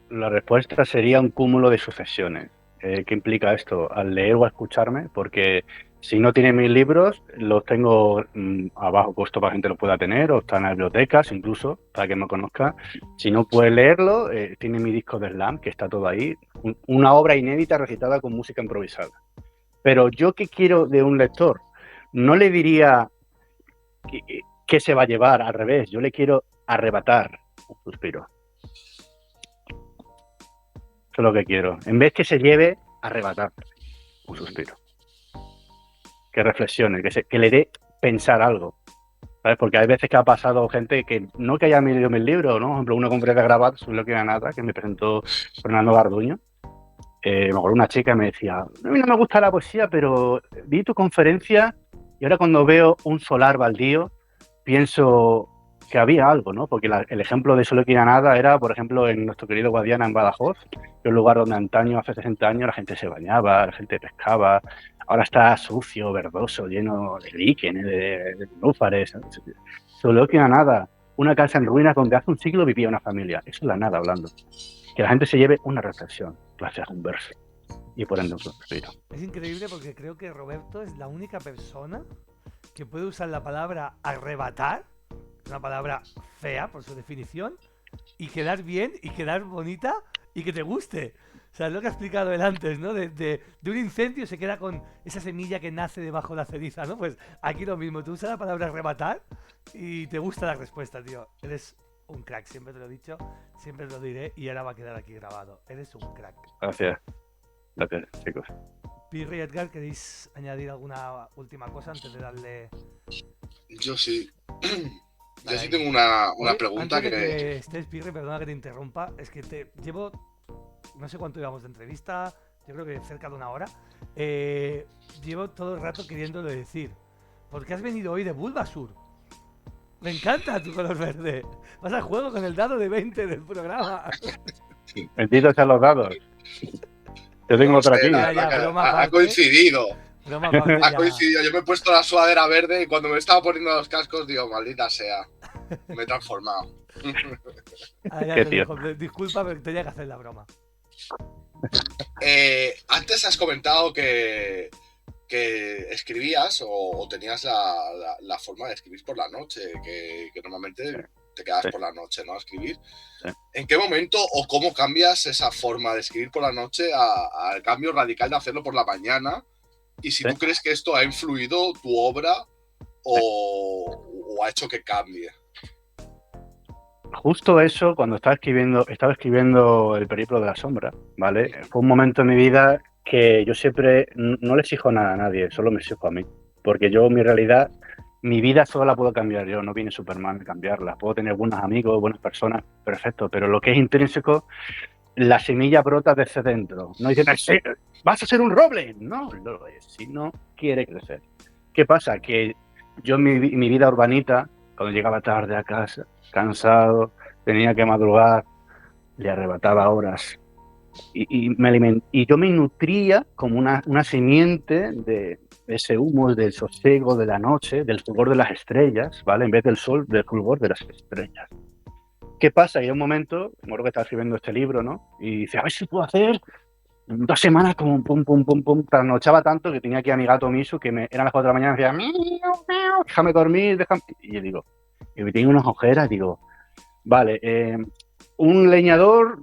La respuesta sería un cúmulo de sucesiones. ¿Qué implica esto? Al leer o a escucharme, porque si no tiene mis libros, los tengo a bajo costo para que la gente lo pueda tener, o están en las bibliotecas incluso, para que me conozca. Si no puede leerlo, tiene mi disco de slam, que está todo ahí, una obra inédita recitada con música improvisada. Pero yo, ¿qué quiero de un lector? No le diría qué se va a llevar, al revés, yo le quiero arrebatar un suspiro. Eso es lo que quiero. En vez que se lleve, arrebatar un suspiro. Que reflexione, que le dé pensar algo. ¿Sabes? Porque hay veces que ha pasado gente que no que haya leído mis libros, ¿no? Por ejemplo, una conferencia grabada sobre lo que era nada, que me presentó Fernando Garduño. Me acuerdo una chica me decía, a mí no me gusta la poesía, pero vi tu conferencia y ahora cuando veo un solar baldío pienso que había algo, ¿no? Porque el ejemplo de Solo quiera nada era, por ejemplo, en nuestro querido Guadiana, en Badajoz, que es un lugar donde antaño, hace 60 años, la gente se bañaba, la gente pescaba. Ahora está sucio, verdoso, lleno de líquenes, de nenúfares. Solo quiera nada. Una casa en ruinas donde hace un siglo vivía una familia. Eso es la nada hablando. Que la gente se lleve una reflexión, gracias a un verso. Y por ende un suspiro. Es increíble porque creo que Roberto es la única persona que puede usar la palabra arrebatar, una palabra fea por su definición, y quedar bien y quedar bonita y que te guste. O sea, es lo que ha explicado él antes, ¿no? De un incendio se queda con esa semilla que nace debajo de la ceniza, ¿no? Pues aquí lo mismo, tú usas la palabra arrebatar y te gusta la respuesta, tío. Eres un crack, siempre te lo he dicho, siempre te lo diré y ahora va a quedar aquí grabado. Eres un crack. Gracias. Gracias, chicos. Pirri y Edgar, ¿queréis añadir alguna última cosa antes de darle...? Yo sí. Yo Vale. sí tengo una Oye, pregunta antes de que... que estés, Pirri, perdona que te interrumpa, es que llevo, no sé cuánto llevamos de entrevista, yo creo que cerca de una hora, llevo todo el rato queriéndolo decir, porque has venido hoy de Bulbasur. Me encanta tu color verde. Vas a juego con el dado de 20 del programa. Bendito sean los dados. Yo tengo No otro sé, aquí. Ya, la que broma ha aparte. coincidido. Broma aparte, Ha ya. coincidido. Yo me he puesto la sudadera verde y cuando me estaba poniendo los cascos digo, maldita sea. Me he transformado. Ah, ya Qué te tío. dejo. Disculpa, pero tenía que hacer la broma. Antes has comentado que escribías o tenías la forma de escribir por la noche, que normalmente te quedas Sí. por la noche, ¿no? A escribir. Sí. ¿En qué momento o cómo cambias esa forma de escribir por la noche al cambio radical de hacerlo por la mañana? Y si Sí. tú crees que esto ha influido tu obra o ha hecho que cambie. Justo eso, cuando estaba escribiendo El periplo de la sombra, ¿vale? Fue un momento en mi vida que yo siempre no le exijo nada a nadie, solo me exijo a mí. Porque yo, mi realidad, mi vida solo la puedo cambiar yo, no viene Superman a cambiarla. Puedo tener buenos amigos, buenas personas, perfecto, pero lo que es intrínseco, la semilla brota desde dentro. No dicen, vas a ser un roble. No, lo es, si no quiere crecer. ¿Qué pasa? Que yo en mi vida urbanita, cuando llegaba tarde a casa, cansado, tenía que madrugar, le arrebataba horas. Y yo me nutría como una simiente de ese humo, del sosiego de la noche, del fulgor de las estrellas, ¿vale? En vez del sol, del fulgor de las estrellas. ¿Qué pasa? Y hay un momento, me acuerdo que estaba escribiendo este libro, ¿no? Y dice, a ver si puedo hacer 2 semanas como pum, pum, pum, pum, trasnochaba tanto que tenía aquí a mi gato Misu, que eran las 4 de la mañana, y decía, miau, miau, déjame dormir, déjame... Y yo digo, y me tengo unas ojeras, digo, vale, un leñador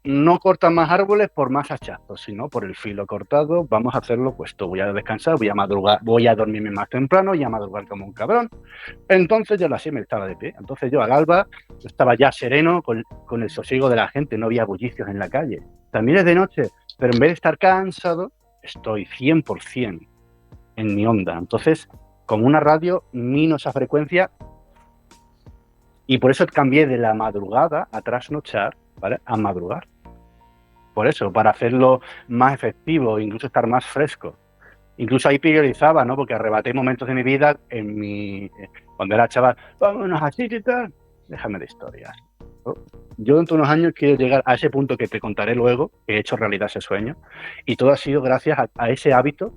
no corta más árboles por más hachazos, sino por el filo cortado, vamos a hacerlo puesto, voy a descansar, voy a madrugar, voy a dormirme más temprano y a madrugar como un cabrón. Entonces yo así me estaba de pie, entonces yo al alba estaba ya sereno con el sosiego de la gente, no había bullicios en la calle. También es de noche, pero en vez de estar cansado, estoy 100% en mi onda. Entonces, como una radio, mino esa frecuencia y por eso cambié de la madrugada a trasnochar, ¿vale? A madrugar. Por eso, para hacerlo más efectivo, incluso estar más fresco. Incluso ahí priorizaba, ¿no? Porque arrebaté momentos de mi vida cuando era chaval, vámonos así y tal, déjame de historias. ¿No? Yo dentro de unos años quiero llegar a ese punto que te contaré luego, que he hecho realidad ese sueño, y todo ha sido gracias a ese hábito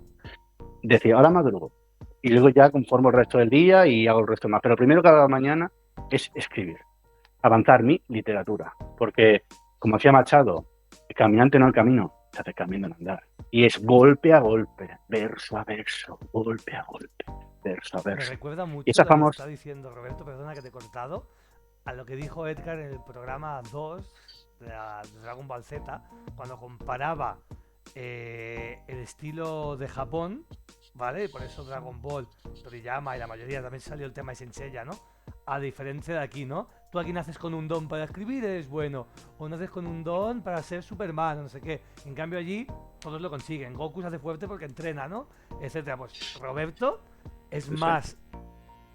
de decir, ahora madrugo, y luego ya conformo el resto del día y hago el resto más. Pero primero cada mañana es escribir, avanzar mi literatura, porque, como decía Machado, el caminante no el camino, se hace camino en andar. Y es golpe a golpe, verso a verso, golpe a golpe, verso a Me verso. recuerda mucho Y esa lo que famosa... está diciendo Roberto, perdona que te he cortado, a lo que dijo Edgar en el programa 2 de Dragon Ball Z, cuando comparaba el estilo de Japón, ¿vale? Por eso Dragon Ball, Toriyama y la mayoría también salió el tema de Senseiya, ¿no? A diferencia de aquí, ¿no? Tú aquí naces con un don para escribir, eres bueno. O naces con un don para ser Superman, o no sé qué. En cambio allí todos lo consiguen. Goku se hace fuerte porque entrena, ¿no? Etcétera. Pues Roberto es más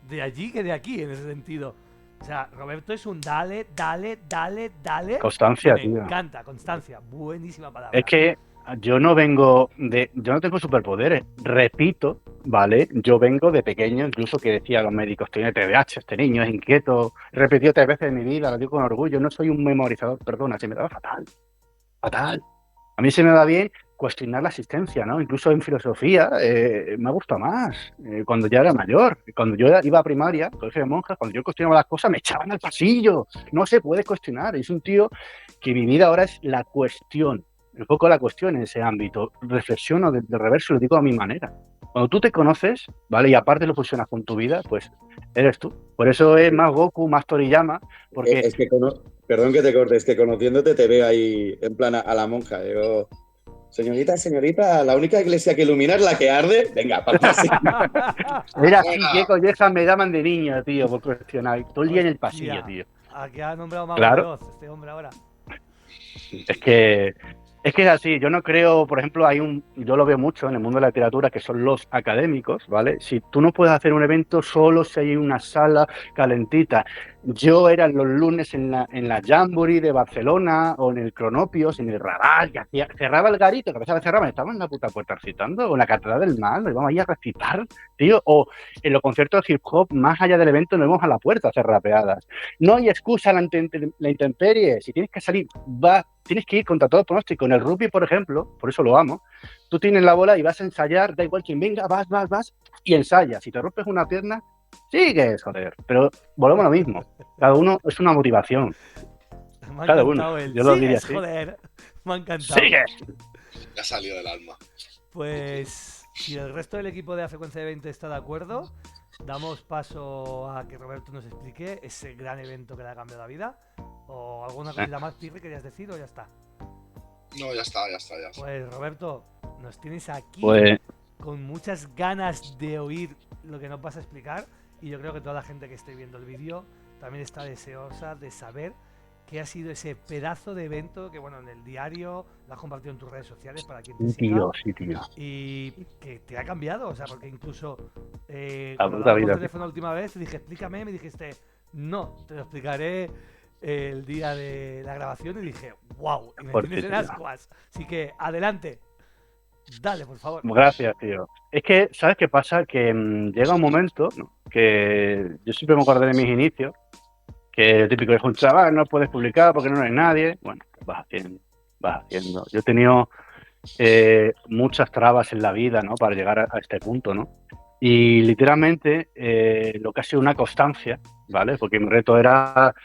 de allí que de aquí, en ese sentido. O sea, Roberto es un dale, dale, dale, dale. Constancia, Me tío. encanta, constancia. Buenísima palabra. Es que yo no tengo superpoderes, repito, ¿vale? Yo vengo de pequeño, incluso que decía a los médicos, tiene TDAH, este niño es inquieto, he repetido 3 veces en mi vida, lo digo con orgullo, no soy un memorizador, perdona, se me da fatal, fatal. A mí se me da bien cuestionar la existencia, ¿no? Incluso en filosofía me gusta más, cuando ya era mayor, cuando yo iba a primaria, colegio de monjas, cuando yo cuestionaba las cosas me echaban al pasillo, no se puede cuestionar, es un tío que mi vida ahora es la cuestión. Enfoco la cuestión en ese ámbito, reflexiono del reverso y lo digo a mi manera. Cuando tú te conoces, ¿vale? Y aparte lo fusionas con tu vida, pues eres tú. Por eso es más Goku, más Toriyama, porque... Es que, perdón que te corte, es que conociéndote te veo ahí en plan a la monja. Digo, señorita, la única iglesia que ilumina es la que arde. Venga, para así. Era así, qué collejas me daban de niño, tío, por cuestionar. Todo el día en el pasillo, Hostia, tío. Aquí ha nombrado Mago Claro. de Oz, este hombre ahora. Es que es así, yo no creo, por ejemplo, yo lo veo mucho en el mundo de la literatura, que son los académicos, ¿vale? Si tú no puedes hacer un evento solo si hay una sala calentita. Yo era los lunes en la Jamboree de Barcelona, o en el Cronopios, en el Raval, que cerraba el garito, que a veces cerraba, estaba en la puta puerta recitando, o en la Catedral del Mar, nos íbamos ahí a recitar, tío, o en los conciertos de hip hop, más allá del evento, nos íbamos a la puerta a hacer rapeadas. No hay excusa la intemperie, si tienes que salir, tienes que ir contra todo pronóstico. En el rugby, por ejemplo, por eso lo amo, tú tienes la bola y vas a ensayar, da igual quién venga, vas y ensayas. Si te rompes una pierna, sigues, joder. Pero volvemos a lo mismo. Cada uno es una motivación. Me ha Cada encantado uno. el Yo lo diría "Sigues, así. joder". Me ha encantado. ¡Sigues! Me ha salido del alma. Pues si el resto del equipo de la frecuencia de 20 está de acuerdo, damos paso a que Roberto nos explique ese gran evento que le ha cambiado la vida. ¿O alguna cosita más, Pirri, querías decir o ya está? No, ya está. Pues Roberto, nos tienes aquí Pues con muchas ganas de oír lo que nos vas a explicar, y yo creo que toda la gente que esté viendo el vídeo también está deseosa de saber qué ha sido ese pedazo de evento que, bueno, en el diario lo has compartido en tus redes sociales para quien te siga, sí, tío. y que te ha cambiado. O sea, porque incluso La cuando puta hablamos por vida. teléfono la última vez te dije, explícame, me dijiste, no, te lo explicaré el día de la grabación, y dije, wow, y me Fuerte, tienes en tío. ascuas. Así que adelante, dale, por favor. Gracias, tío. Es que, ¿sabes qué pasa? Que llega un momento, ¿no? Que yo siempre me acuerdo de mis inicios, que el típico es un chaval, no puedes publicar porque no eres nadie. Bueno, vas haciendo. Yo he tenido muchas trabas en la vida, ¿no? Para llegar a este punto, ¿no? Y literalmente lo que ha sido una constancia, ¿vale? Porque mi reto era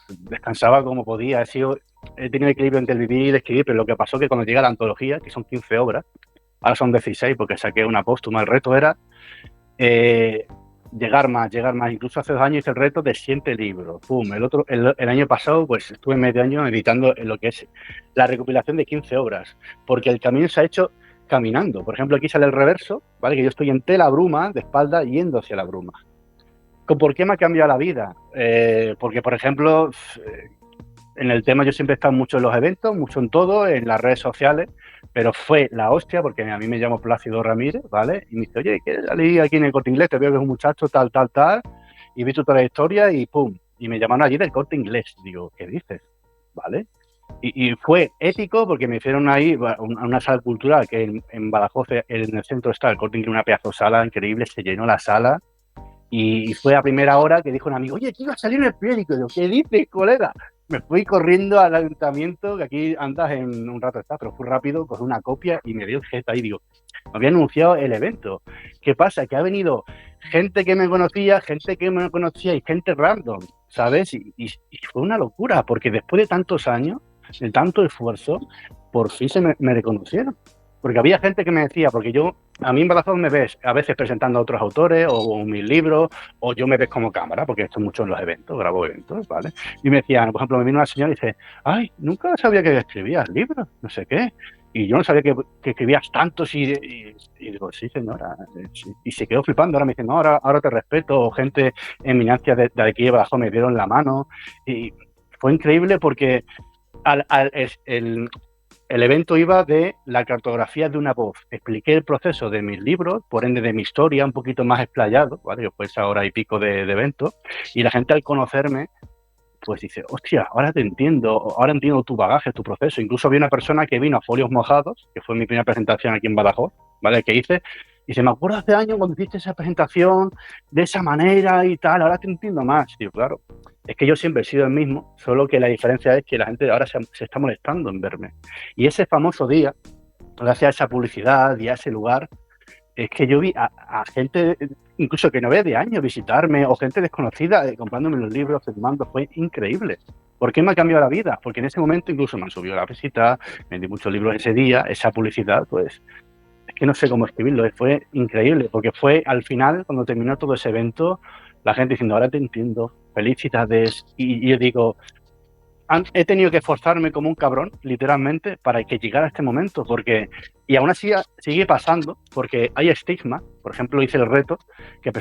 descansaba como podía, he tenido equilibrio entre el vivir y el escribir, pero lo que pasó es que cuando llega la antología, que son 15 obras, ahora son 16 porque saqué una póstuma, el reto era llegar más, incluso hace 2 años hice el reto de 7 libros, pum, el año pasado pues estuve medio año editando lo que es la recopilación de 15 obras, porque el camino se ha hecho caminando. Por ejemplo, aquí sale el reverso, ¿vale? Que yo estoy en la bruma, de espalda, yendo hacia la bruma. ¿Por qué me ha cambiado la vida? Porque, por ejemplo, en el tema yo siempre he estado mucho en los eventos, mucho en todo, en las redes sociales, pero fue la hostia porque a mí me llamo Plácido Ramírez, ¿vale? Y me dice, oye, ¿quieres salir aquí en el Corte Inglés? Te veo que es un muchacho tal, y vi tu trayectoria y pum, y me llamaron allí del Corte Inglés. Digo, ¿qué dices? ¿Vale? Y fue épico porque me hicieron ahí una sala cultural que en Badajoz, en el centro está el Corte Inglés, una pedazo sala increíble, se llenó la sala. Y fue a primera hora que dijo un amigo, oye, que iba a salir en el periódico. Yo, ¿qué dices, colega? Me fui corriendo al ayuntamiento, que aquí andas en un rato, pero fui rápido, cogí una copia y me dio el gesto ahí. Digo, me había anunciado el evento. ¿Qué pasa? Que ha venido gente que me conocía, gente que me conocía y gente random, ¿sabes? Y fue una locura, porque después de tantos años, de tanto esfuerzo, por fin me reconocieron. Porque había gente que me decía, porque a mí en Badajoz me ves a veces presentando a otros autores o mis libros, o yo me ves como cámara, porque estoy mucho en los eventos, grabo eventos, ¿vale? Y me decían, por ejemplo, me vino una señora y dice, ay, nunca sabía que escribías libros, no sé qué. Y yo no sabía que escribías tantos y digo, sí, señora. Sí. Y se quedó flipando. Ahora me dicen, no, ahora te respeto. O gente, eminencia de aquí de Badajoz me dieron la mano. Y fue increíble porque el evento iba de la cartografía de una voz. Expliqué el proceso de mis libros, por ende de mi historia, un poquito más explayado, ¿vale? Después hora y pico de evento, y la gente al conocerme, pues dice, hostia, ahora entiendo tu bagaje, tu proceso. Incluso había una persona que vino a Folios Mojados, que fue mi primera presentación aquí en Badajoz, ¿vale? Que hice, y se me acuerdo hace años cuando hiciste esa presentación de esa manera y tal, ahora te entiendo más. Tío, claro, es que yo siempre he sido el mismo, solo que la diferencia es que la gente ahora se está molestando en verme. Y ese famoso día, gracias a esa publicidad y a ese lugar, es que yo vi a gente, incluso que no ve de años, visitarme, o gente desconocida comprándome los libros, firmando, fue increíble. ¿Por qué me ha cambiado la vida? Porque en ese momento incluso me han subido la visita, vendí muchos libros ese día, esa publicidad, pues es que no sé cómo escribirlo, fue increíble, porque fue al final, cuando terminó todo ese evento, la gente diciendo, ahora te entiendo, felicidades, y yo digo, he tenido que esforzarme como un cabrón, literalmente, para que llegara este momento, porque, y aún así sigue pasando, porque hay estigma. Por ejemplo, hice el reto que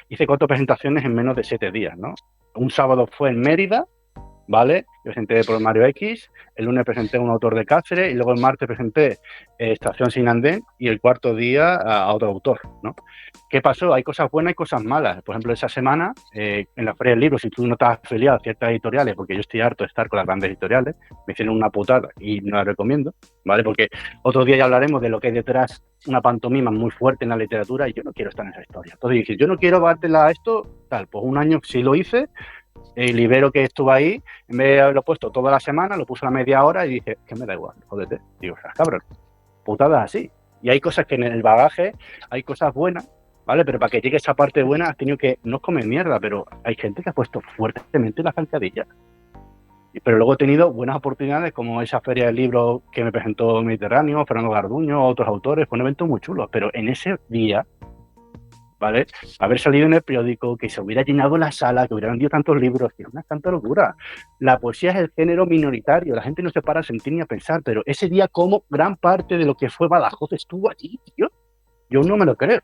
hice 4 presentaciones en menos de 7 días, ¿no? Un sábado fue en Mérida, ¿vale? Yo presenté por Mario X, el lunes presenté un autor de Cáceres y luego el martes presenté Estación Sin Andén y el cuarto día a otro autor, ¿no? ¿Qué pasó? Hay cosas buenas y cosas malas. Por ejemplo, esa semana, en la Feria del Libro, si tú no estás afiliado a ciertas editoriales, porque yo estoy harto de estar con las grandes editoriales, me hicieron una putada y no la recomiendo, ¿vale? Porque otro día ya hablaremos de lo que hay detrás, una pantomima muy fuerte en la literatura y yo no quiero estar en esa historia. Entonces dije, yo no quiero dártela a esto, tal, pues un año sí lo hice. Libero que estuvo ahí, en vez de haberlo puesto toda la semana, lo puse a media hora y dije, que me da igual, jódete. Digo, o sea, cabrón, putadas así. Y hay cosas que en el bagaje, hay cosas buenas, ¿vale? Pero para que llegue esa parte buena has tenido que, no comer mierda, pero hay gente que ha puesto fuertemente la zancadilla. Pero luego he tenido buenas oportunidades como esa feria del libro que me presentó Mediterráneo, Fernando Garduño, otros autores, fue un evento muy chulo. Pero en ese día, ¿vale? Haber salido en el periódico, que se hubiera llenado la sala, que hubiera vendido tantos libros, que es una tanta locura. La poesía es el género minoritario, la gente no se para a sentir ni a pensar, pero ese día como gran parte de lo que fue Badajoz estuvo allí, tío. Yo no me lo creo.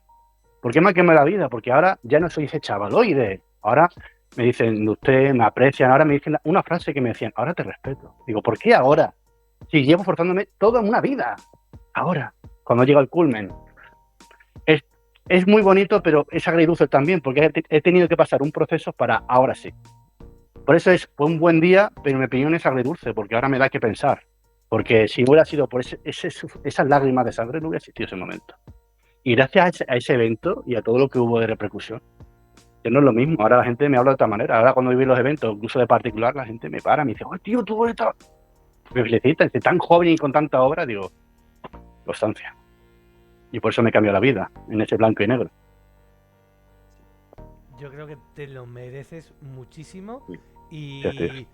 ¿Por qué me ha quemado la vida? Porque ahora ya no soy ese chavaloide. Ahora me dicen, usted me aprecian, ahora me dicen una frase que me decían, ahora te respeto. Digo, ¿por qué ahora? Si llevo forzándome toda una vida. Ahora, cuando llega el culmen. Es muy bonito, pero es agridulce también, porque he tenido que pasar un proceso para ahora sí. Por eso fue un buen día, pero mi opinión es agridulce, porque ahora me da que pensar. Porque si hubiera sido por esas lágrimas de sangre, no hubiera existido ese momento. Y gracias a ese evento y a todo lo que hubo de repercusión, que no es lo mismo. Ahora la gente me habla de otra manera. Ahora cuando viví los eventos, incluso de particular, la gente me para, me dice, ¡oh, tío, tú eres me felicitan, dice, tan joven y con tanta obra! Digo, constancia. Y por eso me cambió la vida, en ese blanco y negro. Yo creo que te lo mereces muchísimo y Gracias.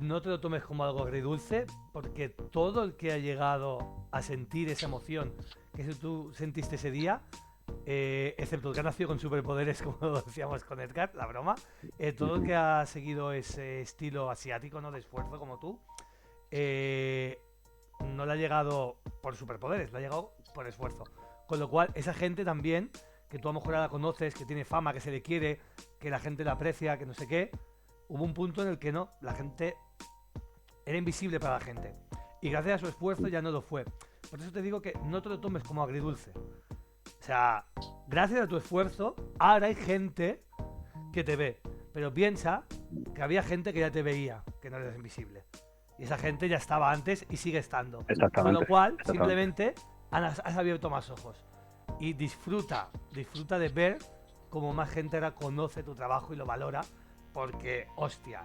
no te lo tomes como algo agridulce, porque todo el que ha llegado a sentir esa emoción que tú sentiste ese día, excepto el que ha nacido con superpoderes, como lo decíamos con Edgar, la broma, todo el que ha seguido ese estilo asiático, ¿no?, de esfuerzo como tú, no le ha llegado por superpoderes, le ha llegado por esfuerzo. Con lo cual, esa gente también, que tú a lo mejor la conoces, que tiene fama, que se le quiere, que la gente la aprecia, que no sé qué, hubo un punto en el que no, la gente era invisible para la gente. Y gracias a su esfuerzo ya no lo fue. Por eso te digo que no te lo tomes como agridulce. O sea, gracias a tu esfuerzo, ahora hay gente que te ve. Pero piensa que había gente que ya te veía, que no eres invisible. Y esa gente ya estaba antes y sigue estando. Con lo cual, simplemente has abierto más ojos. Y disfruta de ver cómo más gente ahora conoce tu trabajo y lo valora. Porque, hostia,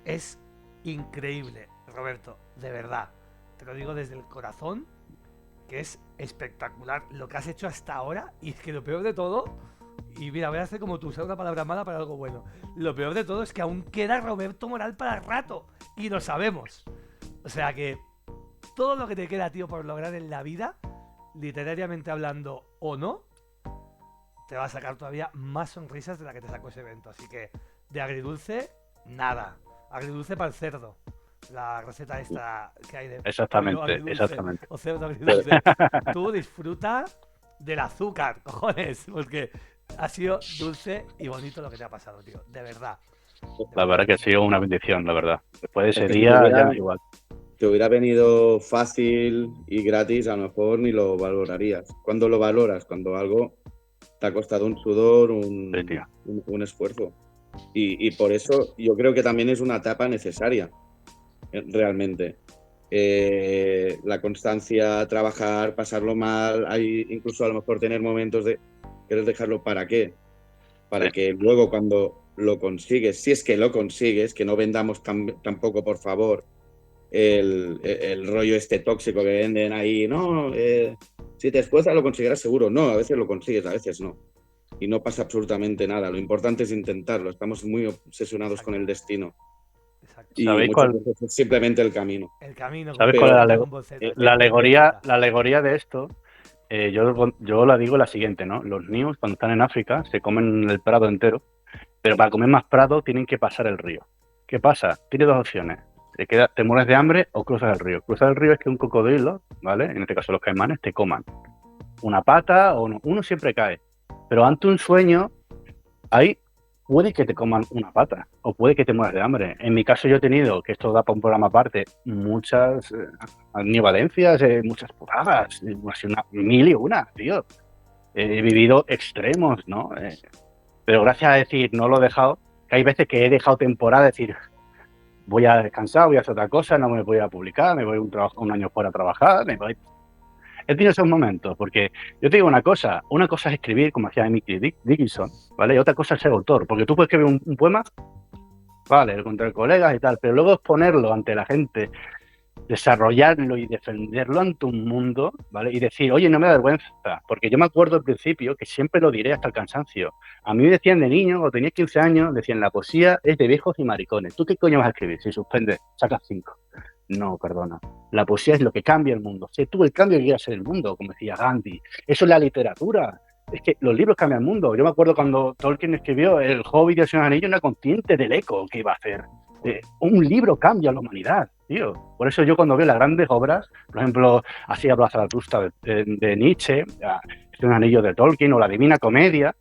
es increíble, Roberto, de verdad. Te lo digo desde el corazón, que es espectacular lo que has hecho hasta ahora. Y es que lo peor de todo, y mira, voy a hacer como tú, usar una palabra mala para algo bueno. Lo peor de todo es que aún queda Roberto Moral para el rato. Y lo sabemos. O sea que todo lo que te queda, tío, por lograr en la vida, literariamente hablando o no, te va a sacar todavía más sonrisas de la que te sacó ese evento. Así que de agridulce, nada. Agridulce para el cerdo. La receta esta que hay de exactamente. O cerdo agridulce. Tú disfruta del azúcar, cojones, porque ha sido dulce y bonito lo que te ha pasado, tío. De verdad. La verdad que ha sido una bendición, la verdad. Después de ese día ya igual. te hubiera venido fácil y gratis, a lo mejor ni lo valorarías. ¿Cuándo lo valoras? Cuando algo te ha costado un sudor, Sí, tío. un esfuerzo. Y por eso yo creo que también es una etapa necesaria, realmente. La constancia, trabajar, pasarlo mal, hay incluso a lo mejor tener momentos de querer dejarlo. ¿Para qué? Para Sí. que luego cuando lo consigues, si es que lo consigues, que no vendamos tampoco, por favor, el rollo este tóxico que venden ahí, no, si te esfuerzas lo conseguirás seguro. No, a veces lo consigues, a veces no. Y no pasa absolutamente nada. Lo importante es intentarlo. Estamos muy obsesionados con el destino. Exacto. Y ¿Sabéis muchas cuál, veces es simplemente el camino. El camino, como ¿Sabéis dice cuál es Pero Dragon Ball Z. la Jet alegoría, Z. la alegoría de esto? Yo la digo la siguiente, ¿no? Los niños cuando están en África se comen el prado entero, pero para comer más prado tienen que pasar el río. ¿Qué pasa? Tienes dos opciones. Te mueres de hambre o cruzas el río. Cruzar el río es que un cocodrilo, ¿vale? En este caso los caimanes, te coman una pata o no. Uno siempre cae. Pero ante un sueño, ahí puede que te coman una pata o puede que te mueras de hambre. En mi caso yo he tenido, que esto da para un programa aparte, muchas ambivalencias, muchas putadas, mil y una, tío. He vivido extremos, ¿no? Pero gracias a decir, no lo he dejado, que hay veces que he dejado temporada, decir, voy a descansar, voy a hacer otra cosa, no me voy a publicar, me voy un año fuera a trabajar, He tenido esos momentos, porque yo te digo una cosa es escribir, como hacía Emily Dickinson, ¿vale? Y otra cosa es ser autor, porque tú puedes escribir un poema, vale, contra colegas y tal, pero luego exponerlo ante la gente, desarrollarlo y defenderlo ante un mundo, ¿vale? Y decir, oye, no me da vergüenza, porque yo me acuerdo al principio, que siempre lo diré hasta el cansancio, a mí me decían de niño, cuando tenía 15 años, decían, la poesía es de viejos y maricones, ¿tú qué coño vas a escribir? Si suspendes, sacas 5. No, perdona. La poesía es lo que cambia el mundo. Sé tú el cambio que quieras ser el mundo, como decía Gandhi. Eso es la literatura. Es que los libros cambian el mundo. Yo me acuerdo cuando Tolkien escribió El Hobbit y el Señor de los Anillos, una consciente del eco que iba a hacer. Un libro cambia a la humanidad, tío. Por eso yo cuando veo las grandes obras, por ejemplo, así habla Zaratustra de Nietzsche, El Señor de los Anillos de Tolkien o la Divina Comedia,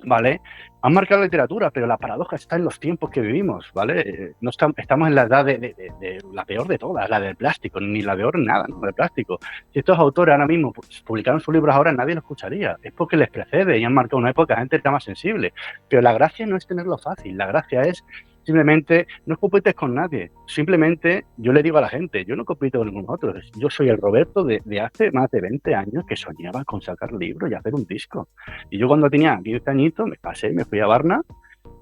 ¿vale? Han marcado la literatura, pero la paradoja está en los tiempos que vivimos, ¿vale? No estamos en la edad de la peor de todas, la del plástico, ni la de oro, nada, ¿no? Del plástico. Si estos autores ahora mismo publicaron sus libros ahora, nadie los escucharía. Es porque les precede y han marcado una época, la gente está más sensible. Pero la gracia no es tenerlo fácil, la gracia es simplemente no compites con nadie. Simplemente yo le digo a la gente, yo no compito con ningún otro. Yo soy el Roberto de hace más de 20 años que soñaba con sacar libros y hacer un disco. Y yo cuando tenía 15 añitos me casé, me fui a Varna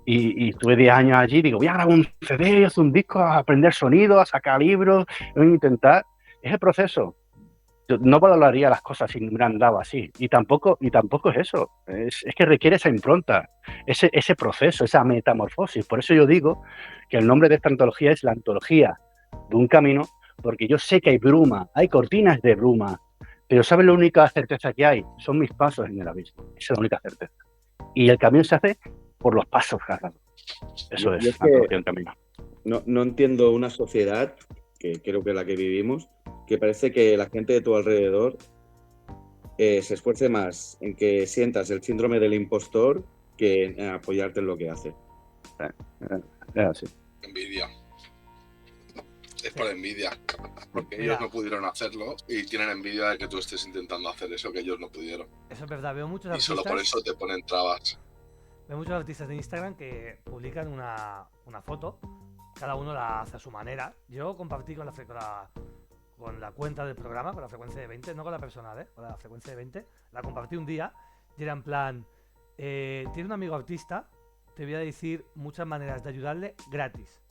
y estuve 10 años allí. Digo, voy a grabar un CD, hacer un disco, a aprender sonido, a sacar libros, voy a intentar. Es el proceso. Yo no valoraría las cosas si me hubieran dado así. Y tampoco es eso. Es que requiere esa impronta, ese proceso, esa metamorfosis. Por eso yo digo que el nombre de esta antología es la antología de un camino, porque yo sé que hay bruma, hay cortinas de bruma, pero ¿sabes la única certeza que hay? Son mis pasos en el abismo. Esa es la única certeza. Y el camino se hace por los pasos que has dado. Eso es la antología del camino. No entiendo una sociedad, que creo que es la que vivimos, que parece que la gente de tu alrededor se esfuerce más en que sientas el síndrome del impostor que en apoyarte en lo que hace. Es así. Envidia. Es por envidia. Porque Mira, ellos no pudieron hacerlo y tienen envidia de que tú estés intentando hacer eso que ellos no pudieron. eso es verdad. Veo muchos Y artistas. solo por eso te ponen trabas. Veo muchos artistas de Instagram que publican una foto, cada uno la hace a su manera. Yo compartí con la cuenta del programa, con la frecuencia de 20, no con la personal, con la frecuencia de 20, la compartí un día y era en plan, tiene un amigo artista, te voy a decir muchas maneras de ayudarle gratis.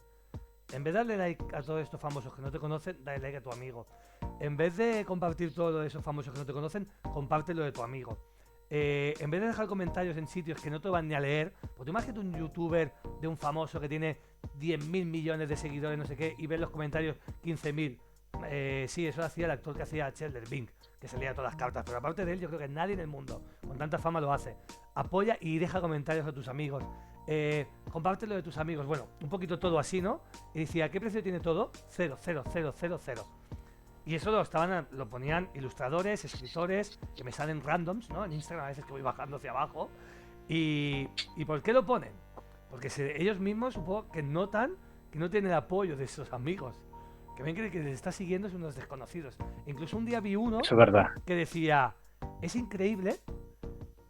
En vez de darle like a todos estos famosos que no te conocen, dale like a tu amigo. En vez de compartir todo lo de esos famosos que no te conocen, comparte lo de tu amigo. En vez de dejar comentarios en sitios que no te van ni a leer, pues tú imagínate un youtuber de un famoso que tiene 10.000 millones de seguidores, no sé qué, y ves los comentarios 15.000. Sí, eso lo hacía el actor que hacía Chandler Bing, que se leía todas las cartas, pero aparte de él, yo creo que nadie en el mundo con tanta fama lo hace. Apoya y deja comentarios a tus amigos. Comparte lo de tus amigos. Bueno, un poquito todo así, ¿no? Y decía, ¿qué precio tiene todo? 0, 0, 0, 0, 0. Y eso lo ponían ilustradores, escritores, que me salen randoms, ¿no? En Instagram a veces que voy bajando hacia abajo. ¿Y por qué lo ponen? Porque ellos mismos supongo que notan que no tienen el apoyo de esos amigos. que ven que les está siguiendo es unos desconocidos. Incluso un día vi uno Eso es verdad. que decía, es increíble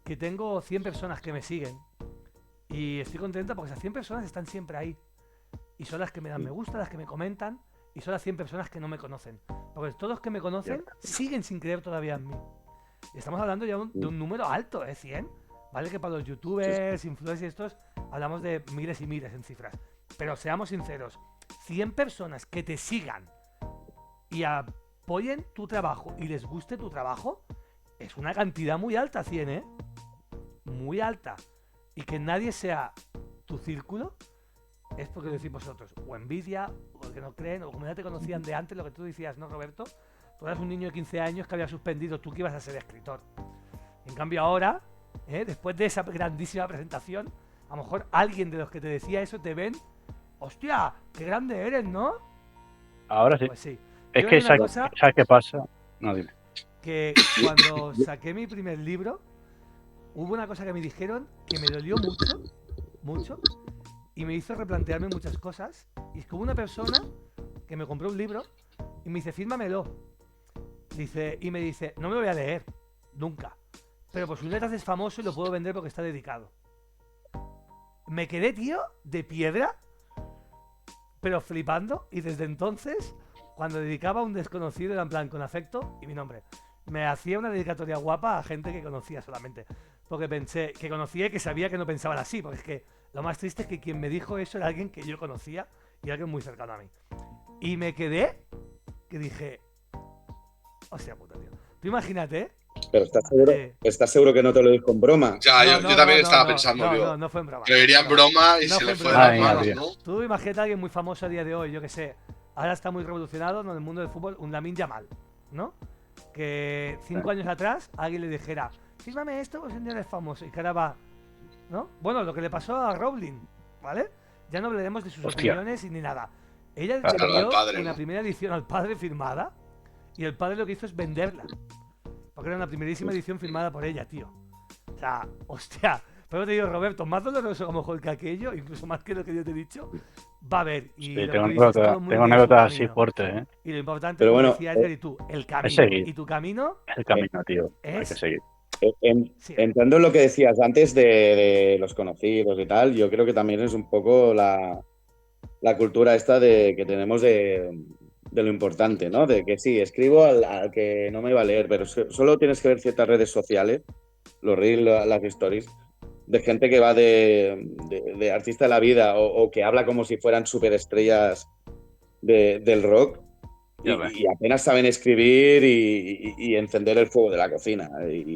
que tengo 100 personas que me siguen y estoy contenta porque esas 100 personas están siempre ahí. Y son las que me dan me gusta, las que me comentan, y son las 100 personas que no me conocen. Porque todos los que me conocen siguen sin creer todavía en mí. Y estamos hablando ya de un número alto, 100. Vale que para los youtubers, influencers y estos, hablamos de miles y miles en cifras. Pero seamos sinceros, 100 personas que te sigan y apoyen tu trabajo y les guste tu trabajo, es una cantidad muy alta, 100, ¿eh? Muy alta. Y que nadie sea tu círculo, es porque lo decís vosotros. O envidia, o porque no creen, o como ya te conocían de antes, lo que tú decías, ¿no, Roberto? Tú eras un niño de 15 años que había suspendido tú que ibas a ser escritor. En cambio ahora, después de esa grandísima presentación, a lo mejor alguien de los que te decía eso te ven, hostia, qué grande eres, ¿no? Ahora sí. Pues sí. Es Yo que hay una cosa ¿sabes qué pasa? No, dime. que cuando saqué mi primer libro, hubo una cosa que me dijeron que me dolió mucho, mucho, y me hizo replantearme muchas cosas. Y es que hubo una persona que me compró un libro y me dice, fírmamelo. Y me dice, no me lo voy a leer, nunca. Pero por sus letras es famoso y lo puedo vender porque está dedicado. Me quedé, tío, de piedra, pero flipando. Y desde entonces, cuando dedicaba a un desconocido, era en plan con afecto y mi nombre. Me hacía una dedicatoria guapa a gente que conocía solamente. Porque pensé que conocía y que sabía que no pensaban así. Porque es que lo más triste es que quien me dijo eso era alguien que yo conocía y alguien muy cercano a mí. Y me quedé que dije, hostia puta, tío. Tú imagínate. Pero ¿estás seguro que no te lo dijo en broma? Ya, yo también estaba pensando, no fue en broma. que diría en broma y No se fue le en fue de broma, las Ay, manos, Dios. ¿no? Tú imagínate a alguien muy famoso a día de hoy, yo que sé. Ahora está muy revolucionado en el mundo del fútbol, un Lamine Yamal, ¿no? Que 5 años atrás alguien le dijera, fírmame esto, pues un día eres famoso. Y que ahora va, ¿no? Bueno, lo que le pasó a Rowling, ¿vale? Ya no hablaremos de sus Hostia. opiniones ni nada. Ella le Claro, envió al padre, una ¿no? primera edición al padre firmada y el padre lo que hizo es venderla. Porque era una primerísima edición firmada por ella, tío. O sea, hostia. Pero te digo, Roberto, más doloroso a lo mejor que aquello, incluso más que lo que yo te he dicho, va a haber. Y Sí, lo que tengo tú dices, todo el mundo tiene su anécdotas así camino. fuertes, ¿eh? Y lo importante, Pero como bueno, decía Edgar y tú, el camino. seguir. Y tu camino Es el camino, tío. Hay que es... seguir. Sí, Entrando en lo que decías antes de los conocidos y tal, yo creo que también es un poco la cultura esta que tenemos de lo importante, ¿no? De que sí, escribo al que no me va a leer, pero solo tienes que ver ciertas redes sociales, los reels, las stories, de gente que va de artista de la vida o que habla como si fueran superestrellas del rock Ya ves. y apenas saben escribir y encender el fuego de la cocina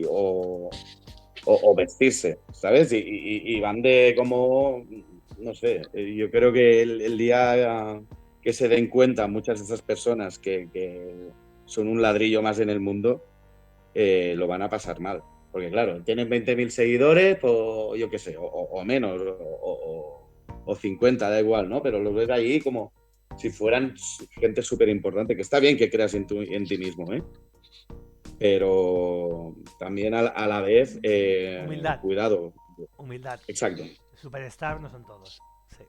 o vestirse, ¿sabes? Y van de como, no sé, yo creo que el día que se den cuenta muchas de esas personas que son un ladrillo más en el mundo, lo van a pasar mal. Porque claro, tienen 20.000 seguidores, pues yo qué sé, o menos, o 50, da igual, ¿no? Pero lo ves ahí como si fueran gente súper importante, que está bien que creas en ti mismo, ¿eh? Pero también a la vez, humildad. cuidado. Humildad. Exacto. Superstar no son todos. Sí.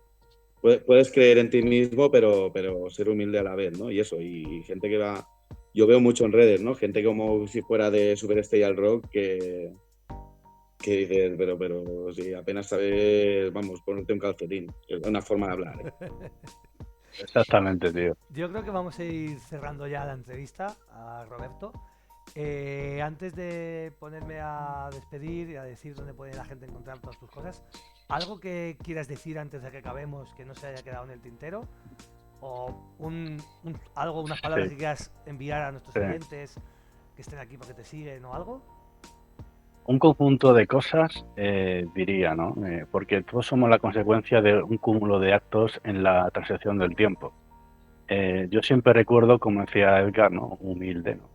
Puedes creer en ti mismo, pero ser humilde a la vez, ¿no? Y eso, y gente que va... Yo veo mucho en redes, ¿no? Gente como si fuera de superestrella del rock que dices, pero si apenas sabes, vamos, ponerte un calcetín. Es una forma de hablar, ¿eh? Exactamente, tío. Yo creo que vamos a ir cerrando ya la entrevista a Roberto. Antes de ponerme a despedir y a decir dónde puede la gente encontrar todas tus cosas, ¿algo que quieras decir antes de que acabemos que no se haya quedado en el tintero? ¿O unas palabras Sí. que quieras enviar a nuestros Sí. oyentes que estén aquí porque te siguen o algo? Un conjunto de cosas, diría, ¿no? Porque todos somos la consecuencia de un cúmulo de actos en la transición del tiempo. Yo siempre recuerdo, como decía Edgar, ¿no? Humilde, ¿no?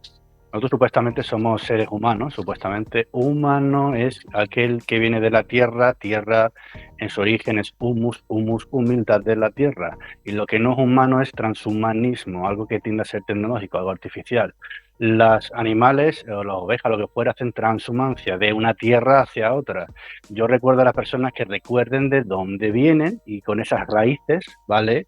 Nosotros supuestamente somos seres humanos, supuestamente. Humano es aquel que viene de la tierra, tierra en su origen es humus, humildad de la tierra. Y lo que no es humano es transhumanismo, algo que tiende a ser tecnológico, algo artificial. Los animales o las ovejas, lo que fuera, hacen transhumancia de una tierra hacia otra. Yo recuerdo a las personas que recuerden de dónde vienen y con esas raíces, ¿vale?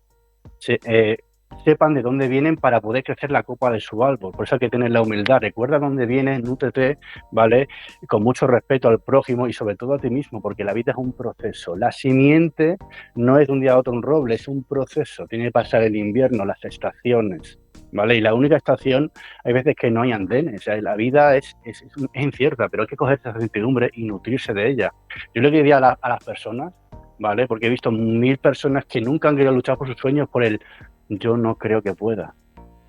sepan de dónde vienen para poder crecer la copa de su árbol. Por eso hay que tener la humildad. Recuerda dónde vienes, nútrete, ¿vale? Con mucho respeto al prójimo y sobre todo a ti mismo, porque la vida es un proceso. La simiente no es de un día a otro un roble, es un proceso. Tiene que pasar el invierno, las estaciones, ¿vale? Y la única estación, hay veces que no hay andenes. O sea, la vida es incierta, pero hay que coger esa certidumbre y nutrirse de ella. Yo le diría a las personas, ¿vale? Porque he visto 1000 personas que nunca han querido luchar por sus sueños por el yo no creo que pueda.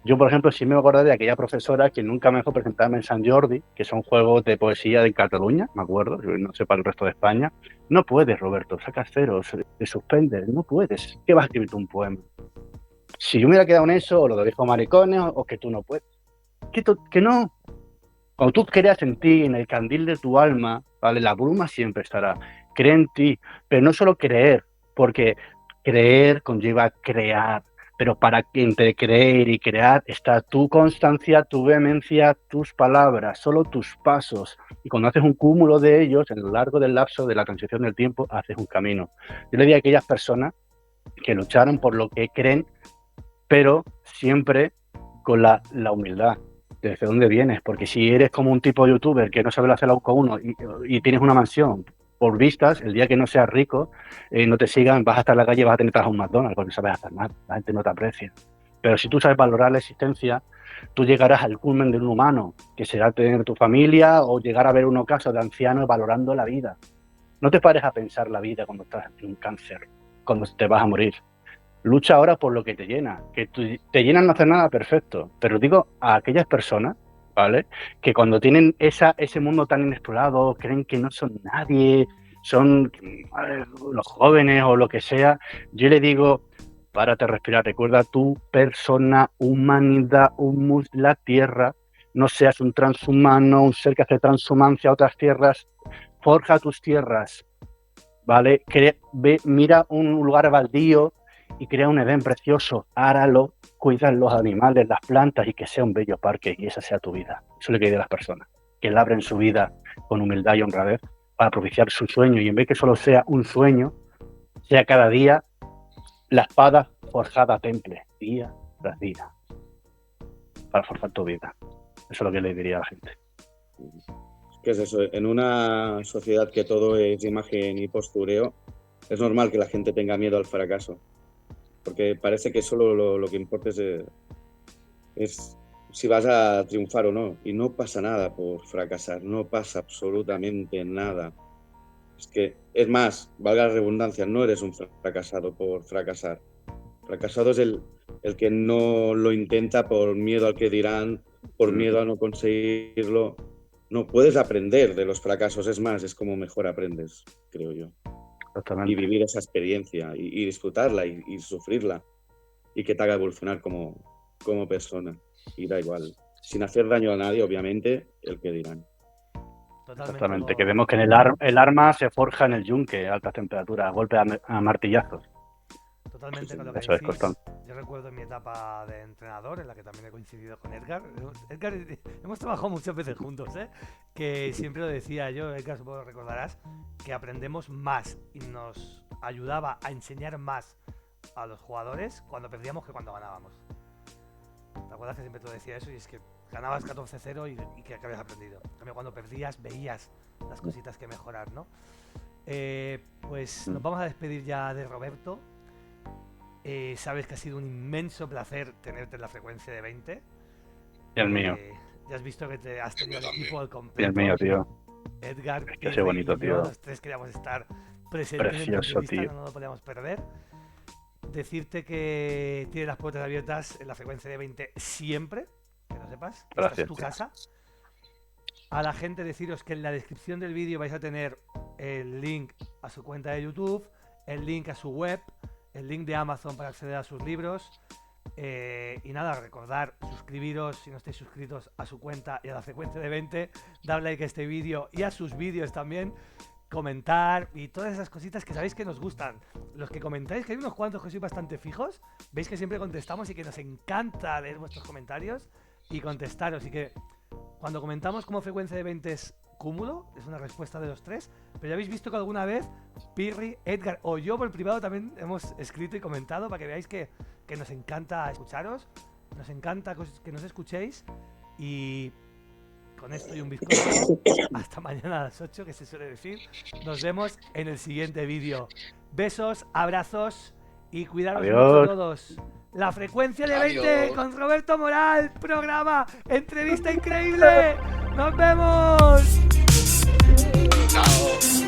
Yo, por ejemplo, sí me acuerdo de aquella profesora que nunca me dejó presentarme en Sant Jordi, que son juegos de poesía de Cataluña, me acuerdo, no sé para el resto de España. No puedes, Roberto, sacas ceros, te suspendes, no puedes. ¿Qué vas a escribir tú un poema? Si yo me hubiera quedado en eso, o lo de viejo maricones, o que tú no puedes. Que no. Cuando tú creas en ti, en el candil de tu alma, ¿vale? La bruma siempre estará. Cree en ti, pero no solo creer, porque creer conlleva crear. Pero para que entre creer y crear está tu constancia, tu vehemencia, tus palabras, solo tus pasos. Y cuando haces un cúmulo de ellos, en lo largo del lapso de la transición del tiempo, haces un camino. Yo le diría a aquellas personas que lucharon por lo que creen, pero siempre con la humildad. ¿Desde dónde vienes? Porque si eres como un tipo de youtuber que no sabe hacer la con uno y tienes una mansión por vistas, el día que no seas rico, no te sigan, vas a estar en la calle y vas a tener que trabajar un McDonald's porque no sabes hacer nada, la gente no te aprecia. Pero si tú sabes valorar la existencia, tú llegarás al culmen de un humano, que será tener tu familia o llegar a ver un ocaso de ancianos valorando la vida. No te pares a pensar la vida cuando estás en un cáncer, cuando te vas a morir. Lucha ahora por lo que te llena. Que te llenan no hacer nada, perfecto. Pero digo a aquellas personas, ¿vale? Que cuando tienen ese mundo tan inexplorado, creen que no son nadie, son los jóvenes o lo que sea, yo le digo, párate a respirar, recuerda tu persona, humanidad, humus, la tierra, no seas un transhumano, un ser que hace transhumancia a otras tierras, forja tus tierras, ¿vale? Mira un lugar baldío y crea un Edén precioso, áralo, cuida los animales, las plantas y que sea un bello parque y esa sea tu vida. Eso le queda a las personas, que labren su vida con humildad y honradez para propiciar su sueño y en vez que solo sea un sueño, sea cada día la espada forjada a temple, día tras día, para forjar tu vida. Eso es lo que le diría a la gente. ¿Qué es eso? En una sociedad que todo es imagen y postureo, es normal que la gente tenga miedo al fracaso. Porque parece que solo lo que importa es si vas a triunfar o no. Y no pasa nada por fracasar, no pasa absolutamente nada. Es que, es más, valga la redundancia, no eres un fracasado por fracasar. Fracasado es el que no lo intenta por miedo al que dirán, por miedo a no conseguirlo. No puedes aprender de los fracasos, es más, es como mejor aprendes, creo yo. Totalmente. Y vivir esa experiencia y disfrutarla y sufrirla y que te haga evolucionar como persona. Y da igual, sin hacer daño a nadie, obviamente, el que dirán. Exactamente, que vemos que el arma se forja en el yunque a altas temperaturas, a golpe a martillazos. Totalmente con lo que Eso es decís. constante. Yo recuerdo en mi etapa de entrenador, en la que también he coincidido con Edgar. Edgar, hemos trabajado muchas veces juntos, ¿eh? Que siempre lo decía yo, Edgar, supongo que recordarás, que aprendemos más y nos ayudaba a enseñar más a los jugadores cuando perdíamos que cuando ganábamos. ¿Te acuerdas que siempre te lo decía eso? Y es que ganabas 14-0 y que habías aprendido. En cambio, cuando perdías, veías las cositas que mejorar, ¿no? Pues nos vamos a despedir ya de Roberto. Sabes que ha sido un inmenso placer tenerte en la frecuencia de 20. Y el mío. Ya has visto que te has tenido el equipo al Y completo. el mío, tío. Edgar, Es que es bonito, y yo, tío. los tres queríamos estar presentes Precioso, en tu tío. no lo podíamos perder. Decirte que tienes las puertas abiertas en la frecuencia de 20 siempre, que lo sepas. Gracias, Esta es tu tío. casa. A la gente deciros que en la descripción del vídeo vais a tener el link a su cuenta de YouTube, el link a su web, el link de Amazon para acceder a sus libros. Y nada, recordar, suscribiros si no estáis suscritos a su cuenta y a la frecuencia de 20, dar like a este vídeo y a sus vídeos también, comentar y todas esas cositas que sabéis que nos gustan. Los que comentáis, que hay unos cuantos que sois bastante fijos, veis que siempre contestamos y que nos encanta leer vuestros comentarios y contestaros. Y que cuando comentamos como frecuencia de 20 es cúmulo, es una respuesta de los tres, pero ya habéis visto que alguna vez Pirri, Edgar o yo por privado también hemos escrito y comentado para que veáis que que nos encanta escucharos, nos encanta que nos escuchéis y con esto y un bizcocho, hasta mañana a las 8, que se suele decir. Nos vemos en el siguiente vídeo. Besos, abrazos y cuidaros mucho todos. La frecuencia de 20 con Roberto Moral, programa, entrevista increíble. ¡Nos vemos! Chao.